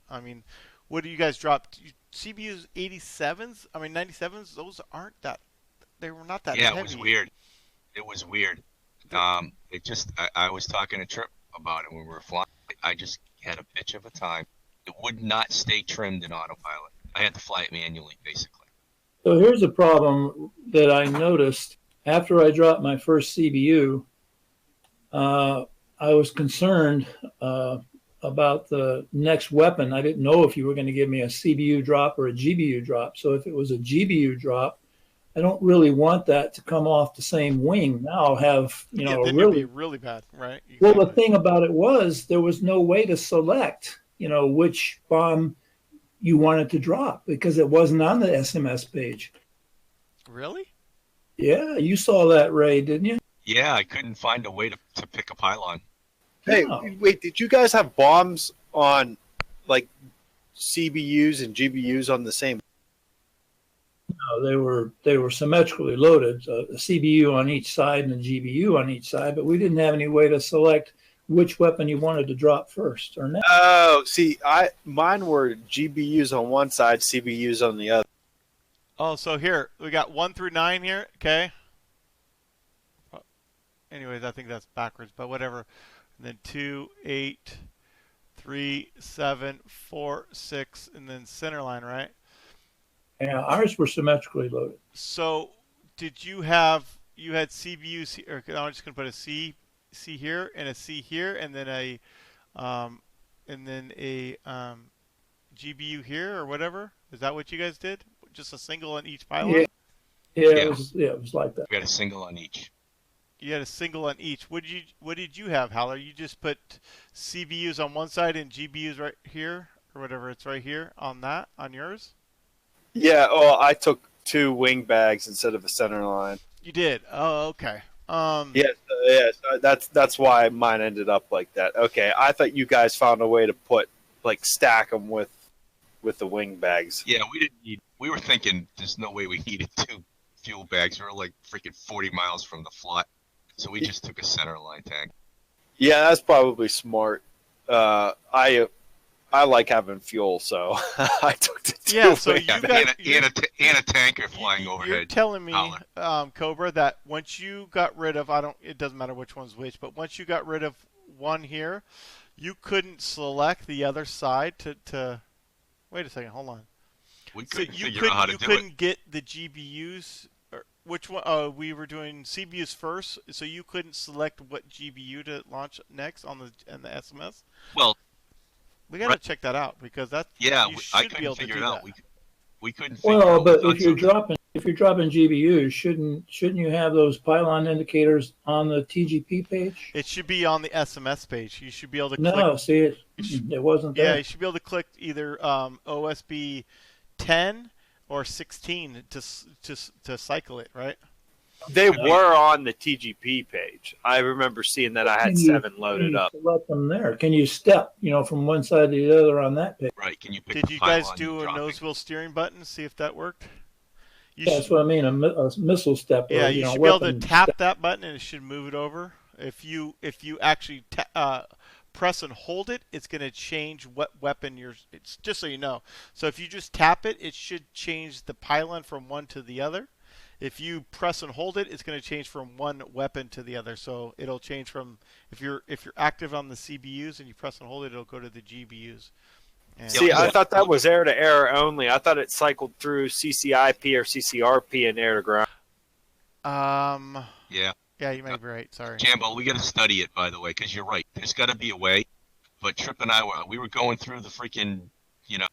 What do you guys drop? CBU's 87s? 97s? Those aren't that. They were not that heavy. Yeah, it was weird. I was talking to Trip about it when we were flying. I just had a bitch of a time. It would not stay trimmed in autopilot. I had to fly it manually, basically. So here's a problem that I noticed after I dropped my first CBU. I was concerned about the next weapon. I didn't know if you were going to give me a CBU drop or a GBU drop. So if it was a GBU drop, I don't really want that to come off the same wing. Now I'll have, then it'd be really bad, right? Exactly. Well, the thing about it was there was no way to select, which bomb you wanted to drop because it wasn't on the SMS page. Really? Yeah, you saw that, Ray, didn't you? Yeah, I couldn't find a way to pick a pylon. Hey, wait, did you guys have bombs on, like, CBUs and GBUs on the same? No, they were symmetrically loaded, a CBU on each side and a GBU on each side, but we didn't have any way to select which weapon you wanted to drop first or next. Oh, see, mine were GBUs on one side, CBUs on the other. Oh, so here we got 1 through 9 here. Okay. Anyways, I think that's backwards, but whatever. And then 2, 8, 3, 7, 4, 6, and then center line, right? Yeah, ours were symmetrically loaded. So did you had CBUs or I'm just gonna put a C here and a C here, and then a GBU here or whatever? Is that what you guys did? Just a single on each pylon? Yeah, Yeah. it was like that. We had a single on each. You had a single on each. What did you have, Haller? You just put CBUs on one side and GBUs right here or whatever. It's right here on yours. Yeah. Oh, I took 2 wing bags instead of a center line. You did. Oh, okay. Yes. That's why mine ended up like that. Okay. I thought you guys found a way to put stack them with the wing bags. Yeah, we were thinking there's no way we needed 2 fuel bags. We were like freaking 40 miles from the flight. So we just took a center line tank. Yeah, that's probably smart. I like having fuel, so I took the 2. Yeah, so wing you bags. got and a tanker flying overhead. You're telling me, Holler. Cobra, that once you got rid of it doesn't matter which one's which, but once you got rid of one here, you couldn't select the other side to wait a second, hold on. We So couldn't you figure out how to do couldn't it. get the GBUs. Or which one? We were doing CBUs first, so you couldn't select what GBU to launch next on the SMS. Well, We got to check that out because that's yeah, you I should be couldn't able to figure do it out. that. We couldn't figure Well, out. but We if you're thought dropping GBUs, shouldn't you have those pylon indicators on the TGP page? It should be on the SMS page. You should be able to No, click. see it wasn't there. Yeah, you should be able to click either OSB 10 or 16 to cycle it, right? They were on the TGP page. I remember seeing that I had 7 loaded up. Select them there. Can you step, from one side to the other on that page? Right. Can you pick Did the you guys pylon do you're a dropping? nose wheel steering button? See if that worked. That's what I mean. A missile step. Yeah, or, you should be able to weapon tap step. that button and it should move it over. If you actually press and hold it, it's going to change what weapon you're. It's just so you know. So if you just tap it, it should change the pylon from one to the other. If you press and hold it, it's going to change from one weapon to the other. So it'll change from if you're active on the CBUs and you press and hold it, it'll go to the GBUs. And See, I thought that was air to air only. I thought it cycled through CCIP or CCRP and air to ground. Yeah. Yeah, you might be right. Sorry. Jambo, we got to study it, by the way, because you're right. There's got to be a way. But Trip and I we were going through the freaking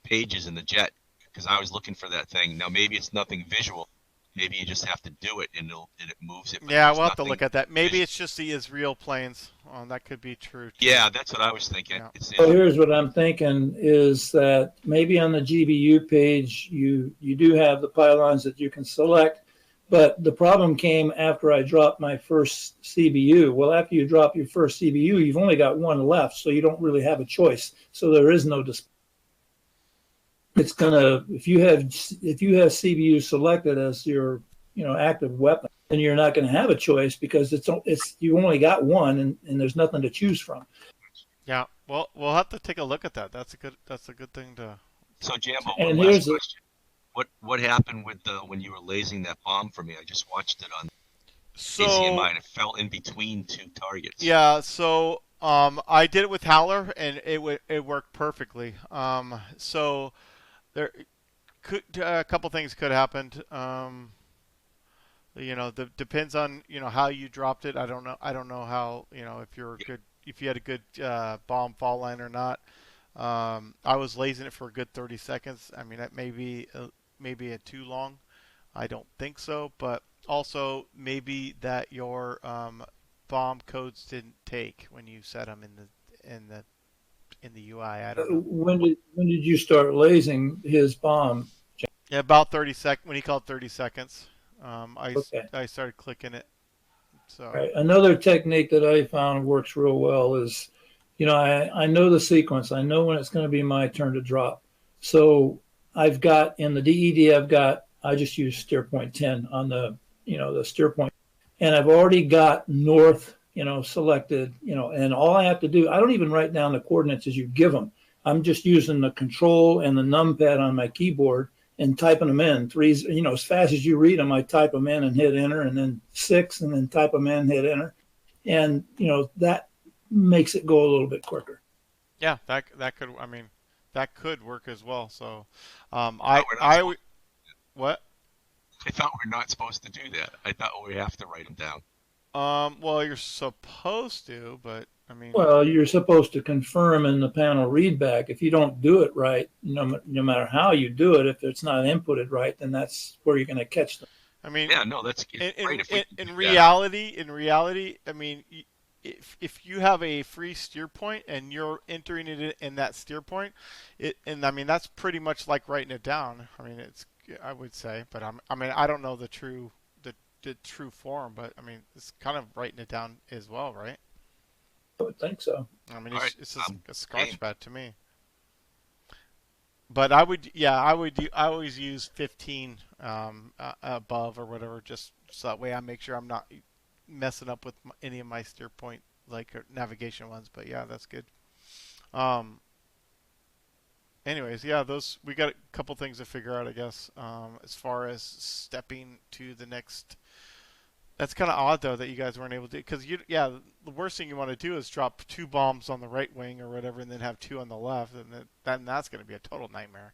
pages in the jet because I was looking for that thing. Now maybe it's nothing visual. Maybe you just have to do it and it moves it. Yeah, we'll have to look at that. Maybe it's just the Israel planes. That could be true, too. Yeah, that's what I was thinking. Yeah. So here's what I'm thinking is that maybe on the GBU page you do have the pylons that you can select, but the problem came after I dropped my first CBU. Well, after you drop your first CBU, you've only got one left, so you don't really have a choice. So there is no display. It's gonna if you have CBU selected as your active weapon, then you're not going to have a choice because it's you only got one and there's nothing to choose from. Yeah, well, we'll have to take a look at that. That's a good thing to. So Jambo, And one here's last question. What happened with when you were lasing that bomb for me? I just watched it on ACMI and it fell in between 2 targets. Yeah, so I did it with Howler and it worked perfectly. So there could a couple things could have happened. Depends on how you dropped it. I don't know how if you had a good bomb fall line or not. I was lasing it for a good 30 seconds. I mean, that may be too long. I don't think so, but also maybe that your bomb codes didn't take when you set them in the UI. I don't know. When did you start lasing his bomb? Yeah, about 30 seconds. When he called 30 seconds, Okay. I started clicking it. So Right. Another technique that I found works real well is, I know the sequence. I know when it's going to be my turn to drop. So I've got in the DED, I just use steer point 10 on the steer point, and I've already got north, selected, and all I have to do, I don't even write down the coordinates as you give them. I'm just using the control and the numpad on my keyboard and typing them in. 3s, as fast as you read them, I type them in and hit enter, and then 6, and then type them in, hit enter, and that makes it go a little bit quicker. yeah, that could work as well. So what? I thought we're not supposed to do that. I thought we have to write them down. Well, you're supposed to, but I mean, Well, you're supposed to confirm in the panel readback. If you don't do it right, no matter how you do it, if it's not inputted right, then that's where you're going to catch them. I mean, Yeah, no, that's great. If we can in do reality, I mean, if you have a free steer point and you're entering it in that steer point, and I mean that's pretty much like writing it down. I mean, I would say, but I mean, I don't know the true form, but I mean, it's kind of writing it down as well, right? I would think so. I mean, All right, it's just a scotch game. pad to me. But I always use 15 above or whatever, just so that way I make sure I'm not messing up with any of my steer point like navigation ones. But yeah, that's good. Anyways, yeah, we got a couple things to figure out, I guess, as far as stepping to the next. That's kind of odd though that you guys weren't able to, because the worst thing you want to do is drop 2 bombs on the right wing or whatever, and then have 2 on the left, and then that's going to be a total nightmare.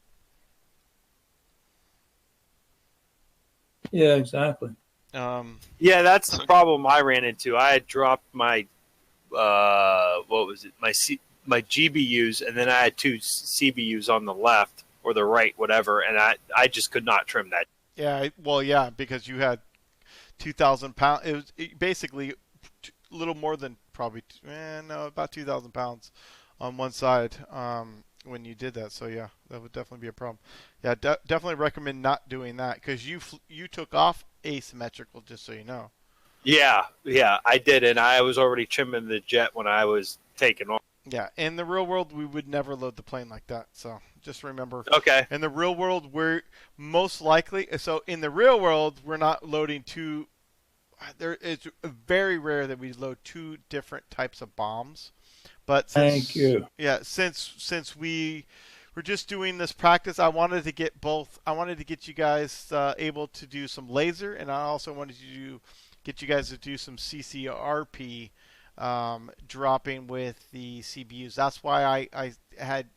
Yeah, exactly. Yeah, that's the problem I ran into. I had dropped my what was it? My GBUs, and then I had 2 CBUs on the left or the right, whatever, and I just could not trim that. Yeah, well, yeah, because you had 2,000 pounds. It was basically a little more than probably about 2,000 pounds on one side when you did that. So yeah, that would definitely be a problem. Yeah, definitely recommend not doing that because you took off asymmetrical, just so you know. Yeah, I did, and I was already trimming the jet when I was taking off. Yeah, in the real world, we would never load the plane like that. So just remember. Okay. In the real world, we're most likely. So in the real world, we're not loading 2. It's very rare that we load 2 different types of bombs. But Thank you. Yeah, since we were just doing this practice, I wanted to get both. I wanted to get you guys able to do some laser, and I also wanted to get you guys to do some CCRP. Dropping with the CBUs. That's why I had,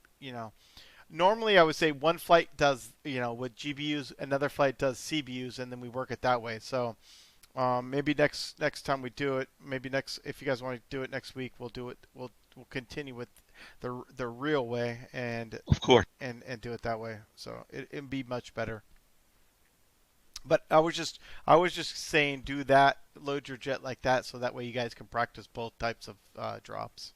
normally I would say one flight does, with GBUs, another flight does CBUs, and then we work it that way. So maybe next time we do it, if you guys want to do it next week, we'll do it. We'll continue with the real way and Of course. and do it that way. So it'd be much better. But I was just saying, do that, load your jet like that, so that way you guys can practice both types of drops.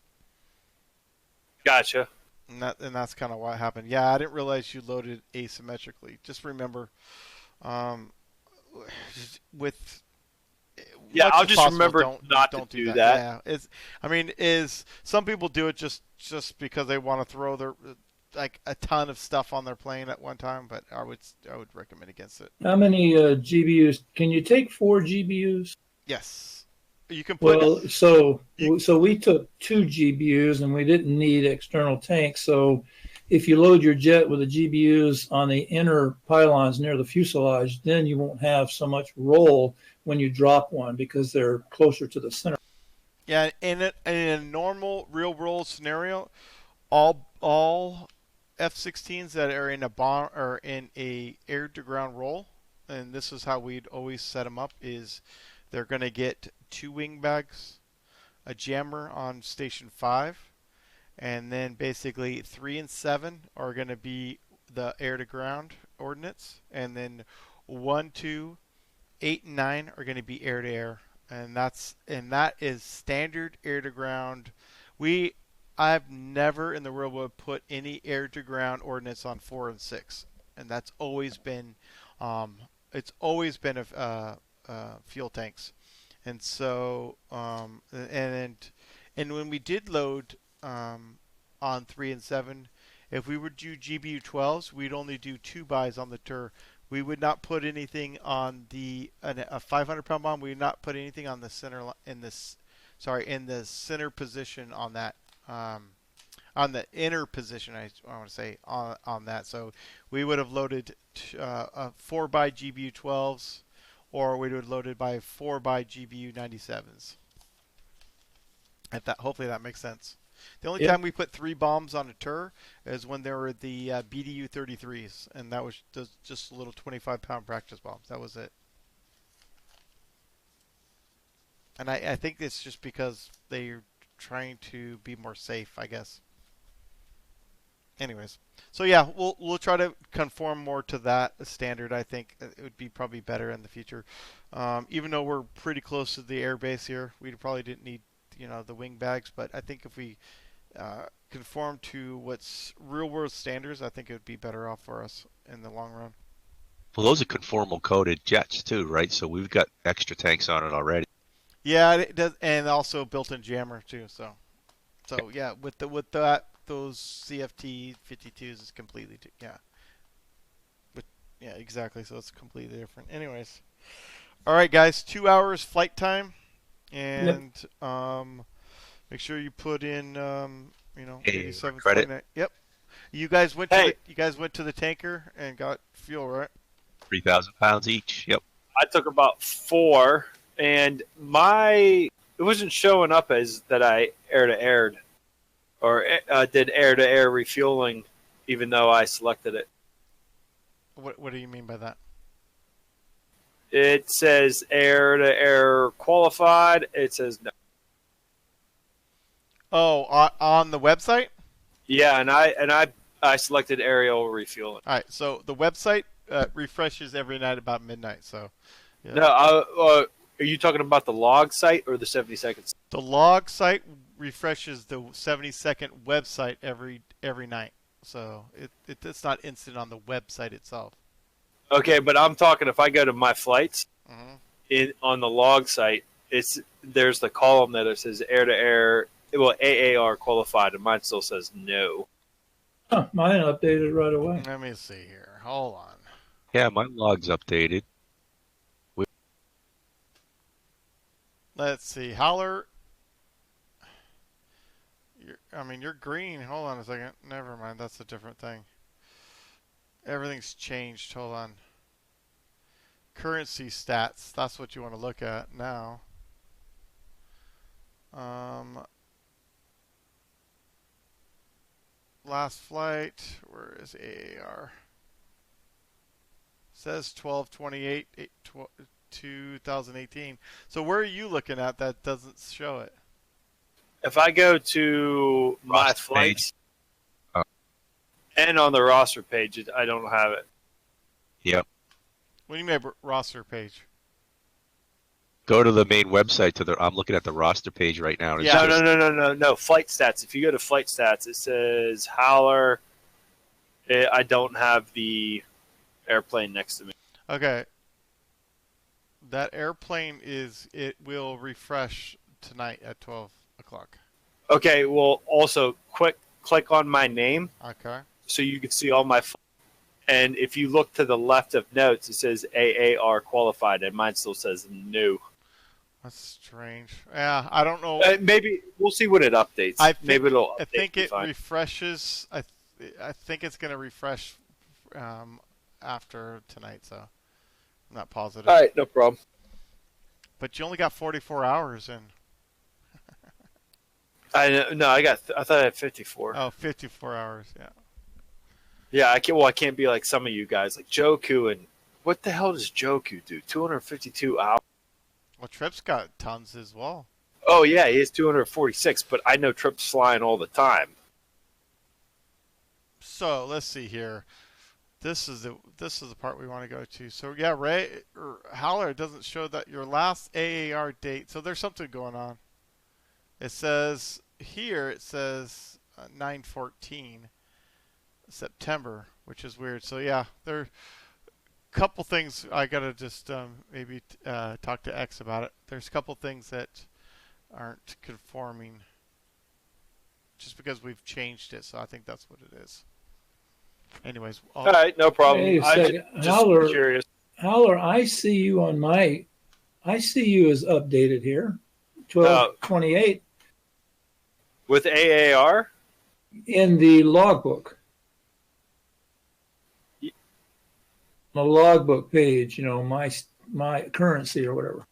Gotcha. And that's kind of what happened. Yeah, I didn't realize you loaded asymmetrically. Just remember, with I'll just remember not to do that. Yeah, some people do it just because they want to throw their a ton of stuff on their plane at one time, but I would recommend against it. How many GBUs? Can you take 4 GBUs? Yes, you can put. Well, so we took 2 GBUs and we didn't need external tanks. So if you load your jet with the GBUs on the inner pylons near the fuselage, then you won't have so much roll when you drop one because they're closer to the center. Yeah, in a normal real world scenario, all F-16s that are in a bomb or in a air to ground roll, and this is how we'd always set them up, is they're going to get 2 wing bags, a jammer on station 5, and then basically 3 and 7 are going to be the air to ground ordnance, and then 1, 2, 8, and 9 are going to be air to air, and that is standard air to ground. I've never in the real world put any air to ground ordnance on 4 and 6, and that's always been fuel tanks, and so and when we did load on 3 and 7, if we would do GBU 12s, we'd only do 2 buys on the tur. We would not put anything on a 500-pound bomb. We would not put anything on the center in the center position on that. On the inner position, I want to say on that. So we would have loaded 4 by GBU 12s, or we would have loaded by 4 by GBU 97s. Hopefully that makes sense. The only Yep. time we put 3 bombs on a tur is when there were the BDU 33s, and that was just little 25-pound practice bombs. That was it. And I think it's just because they're trying to be more safe, I guess. Anyways, so yeah, we'll try to conform more to that standard. I think it would be probably better in the future. Even though we're pretty close to the air base here, we probably didn't need the wing bags. But I think if we conform to what's real world standards, I think it would be better off for us in the long run. Well, those are conformal coated jets too, right? So we've got extra tanks on it already. Yeah, it does, and also built-in jammer too. So yeah, with that. Those CFT 52s is completely yeah, exactly. So it's completely different. Anyways, all right, guys, 2 hours flight time, and make sure you put in 87 credit. Yep. You guys went to the tanker and got fuel, right? 3,000 pounds each. Yep. I took about 4, and it wasn't showing up as that I air-to-aired. Or did air-to-air refueling, even though I selected it. What do you mean by that? It says air-to-air qualified. It says no. Oh, on the website? Yeah, and I selected aerial refueling. All right, so the website refreshes every night about midnight. So yeah. No, are you talking about the log site or the 70 seconds? The log site refreshes the 70-second website every night, so it's not instant on the website itself. Okay, but I'm talking if I go to my flights on the log site, there's the column that it says air to air, AAR qualified, and mine still says no. Huh, mine updated right away. Let me see here. Hold on. Yeah, my log's updated. Let's see, Howler. You're green. Hold on a second. Never mind. That's a different thing. Everything's changed. Hold on. Currency stats. That's what you want to look at now. Last flight. Where is AAR? Says 12/28, 2018. So where are you looking at that doesn't show it? If I go to my Roster flights and on the roster page, I don't have it. Yep. What do you mean roster page? Go to the main website. I'm looking at the roster page right now. And Yeah. No. Flight stats. If you go to flight stats, it says Howler. I don't have the airplane next to me. Okay. That airplane it will refresh tonight at 12 o'clock. Okay, well, also, click on my name Okay. so you can see all my and if you look to the left of notes, it says AAR qualified, and mine still says no. That's strange. Yeah, I don't know. Maybe we'll see when it updates. Maybe it'll update. I think it fine. refreshes. I think it's going to refresh after tonight, so I'm not positive. All right, no problem. But you only got 44 hours in. I thought I had 54. Oh, 54 hours, yeah. Yeah, I can't be like some of you guys, like Joku, and what the hell does Joku do? 252 hours. Well, Trip's got tons as well. Oh yeah, he has 246, but I know Trip's flying all the time. So let's see here. This is the part we want to go to. So yeah, Howler doesn't show that your last AAR date. So there's something going on. It says here. It says 9/14 September, which is weird. So yeah, there are a couple things I gotta just maybe talk to X about it. There's a couple things that aren't conforming, just because we've changed it. So I think that's what it is. Anyways, all right, no problem. Wait a second. Just curious. Howler, I see you as updated here. 12/28 with AAR in the logbook. The logbook page, my currency or whatever.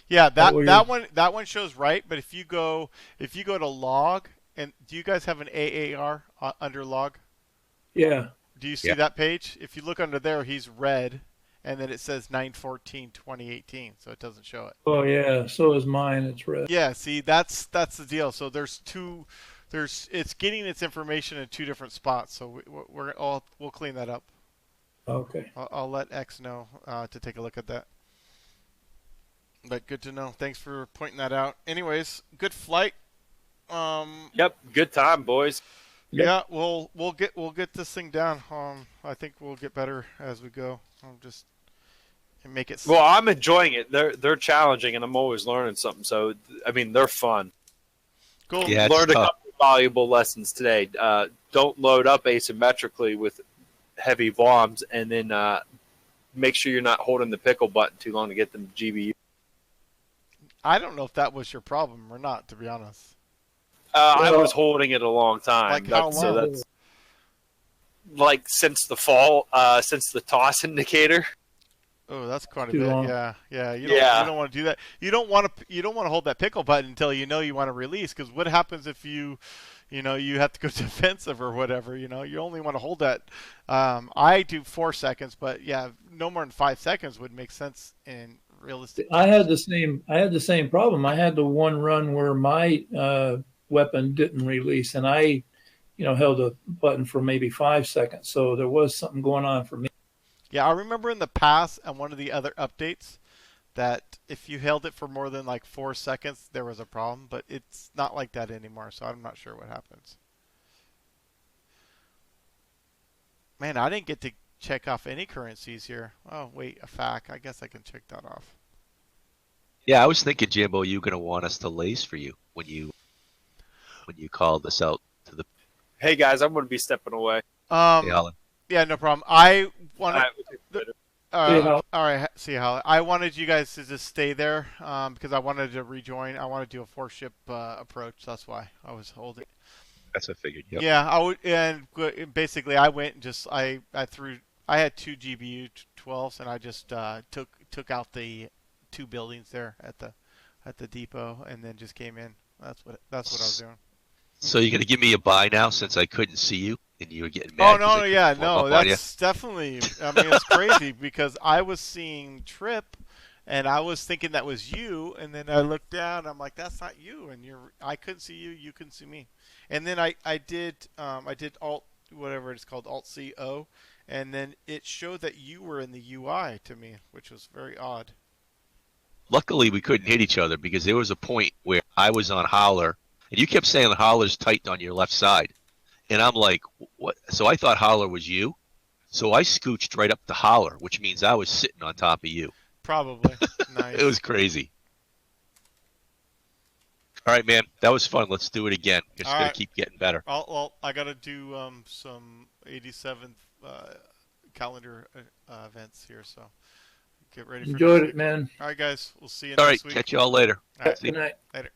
Yeah, that one shows right, but if you go to log And do you guys have an AAR under log? Yeah. Do you see Yeah. that page? If you look under there, he's red, and then it says 9/14/2018, so it doesn't show it. Oh yeah. So is mine. It's red. Yeah, see, that's the deal. So it's getting its information in two different spots. So we'll clean that up. Okay. I'll let X know to take a look at that. But good to know. Thanks for pointing that out. Anyways, good flight. Yep, good time, boys. Yeah, we'll get this thing down. I think we'll get better as we go. Just make it. Well, I'm enjoying it. They're challenging, and I'm always learning something. So, I mean, they're fun. Cool. Yeah, it's Learned a tough. couple valuable lessons today. Don't load up asymmetrically with heavy bombs, and then make sure you're not holding the pickle button too long to get them GBU. I don't know if that was your problem or not, to be honest. I was holding it a long time. Like how So long? that's like since the fall, since the toss indicator. Oh, that's quite a Too bit. long. Yeah. You Yeah. don't want to do that. You don't want to hold that pickle button until you know you want to release. Because what happens if you have to go defensive or whatever? You only want to hold that. I do 4 seconds, but yeah, no more than 5 seconds would make sense in realistic. I had the same problem. I had the one run where my weapon didn't release, and I, held the button for maybe 5 seconds. So there was something going on for me. Yeah, I remember in the past on one of the other updates that if you held it for more than like 4 seconds, there was a problem. But it's not like that anymore, so I'm not sure what happens. Man, I didn't get to check off any currencies here. Oh, wait, a FAC. I guess I can check that off. Yeah, I was thinking, Jimbo, you're gonna want us to lace for you when you called us out to the Hey guys, I'm going to be stepping away. Alan. Yeah, no problem. I wanted. All right, we'll take it later. See you, Hal. All right, see how I wanted you guys to just stay there because I wanted to rejoin. I want to do a 4-ship approach. That's why I was holding. That's what I figured. Yep. Yeah, I would, and basically I went and just I had 2 GBU 12s and I just took out the 2 buildings there at the depot and then just came in. That's what I was doing. So you're gonna give me a buy now since I couldn't see you and you were getting Oh mad. 'cause I no, couldn't yeah, warm no, up on you? that's definitely. I mean, it's crazy because I was seeing Trip, and I was thinking that was you, and then I looked down, I'm like, that's not you, and I couldn't see you, you couldn't see me, and then I did Alt whatever it's called Alt CO, and then it showed that you were in the UI to me, which was very odd. Luckily, we couldn't hit each other because there was a point where I was on Howler, and you kept saying the Howler's tight on your left side. And I'm like, what? So I thought Howler was you. So I scooched right up to Howler, which means I was sitting on top of you. Probably. Nice. It was crazy. All right, man. That was fun. Let's do it again. It's All going right. to keep getting better. Well, I gotta do some 87th calendar events here, so get ready for Enjoyed next it, man. week. All right, guys, we'll see you All right. next week. Catch you all later. All right, See you. Good night. later.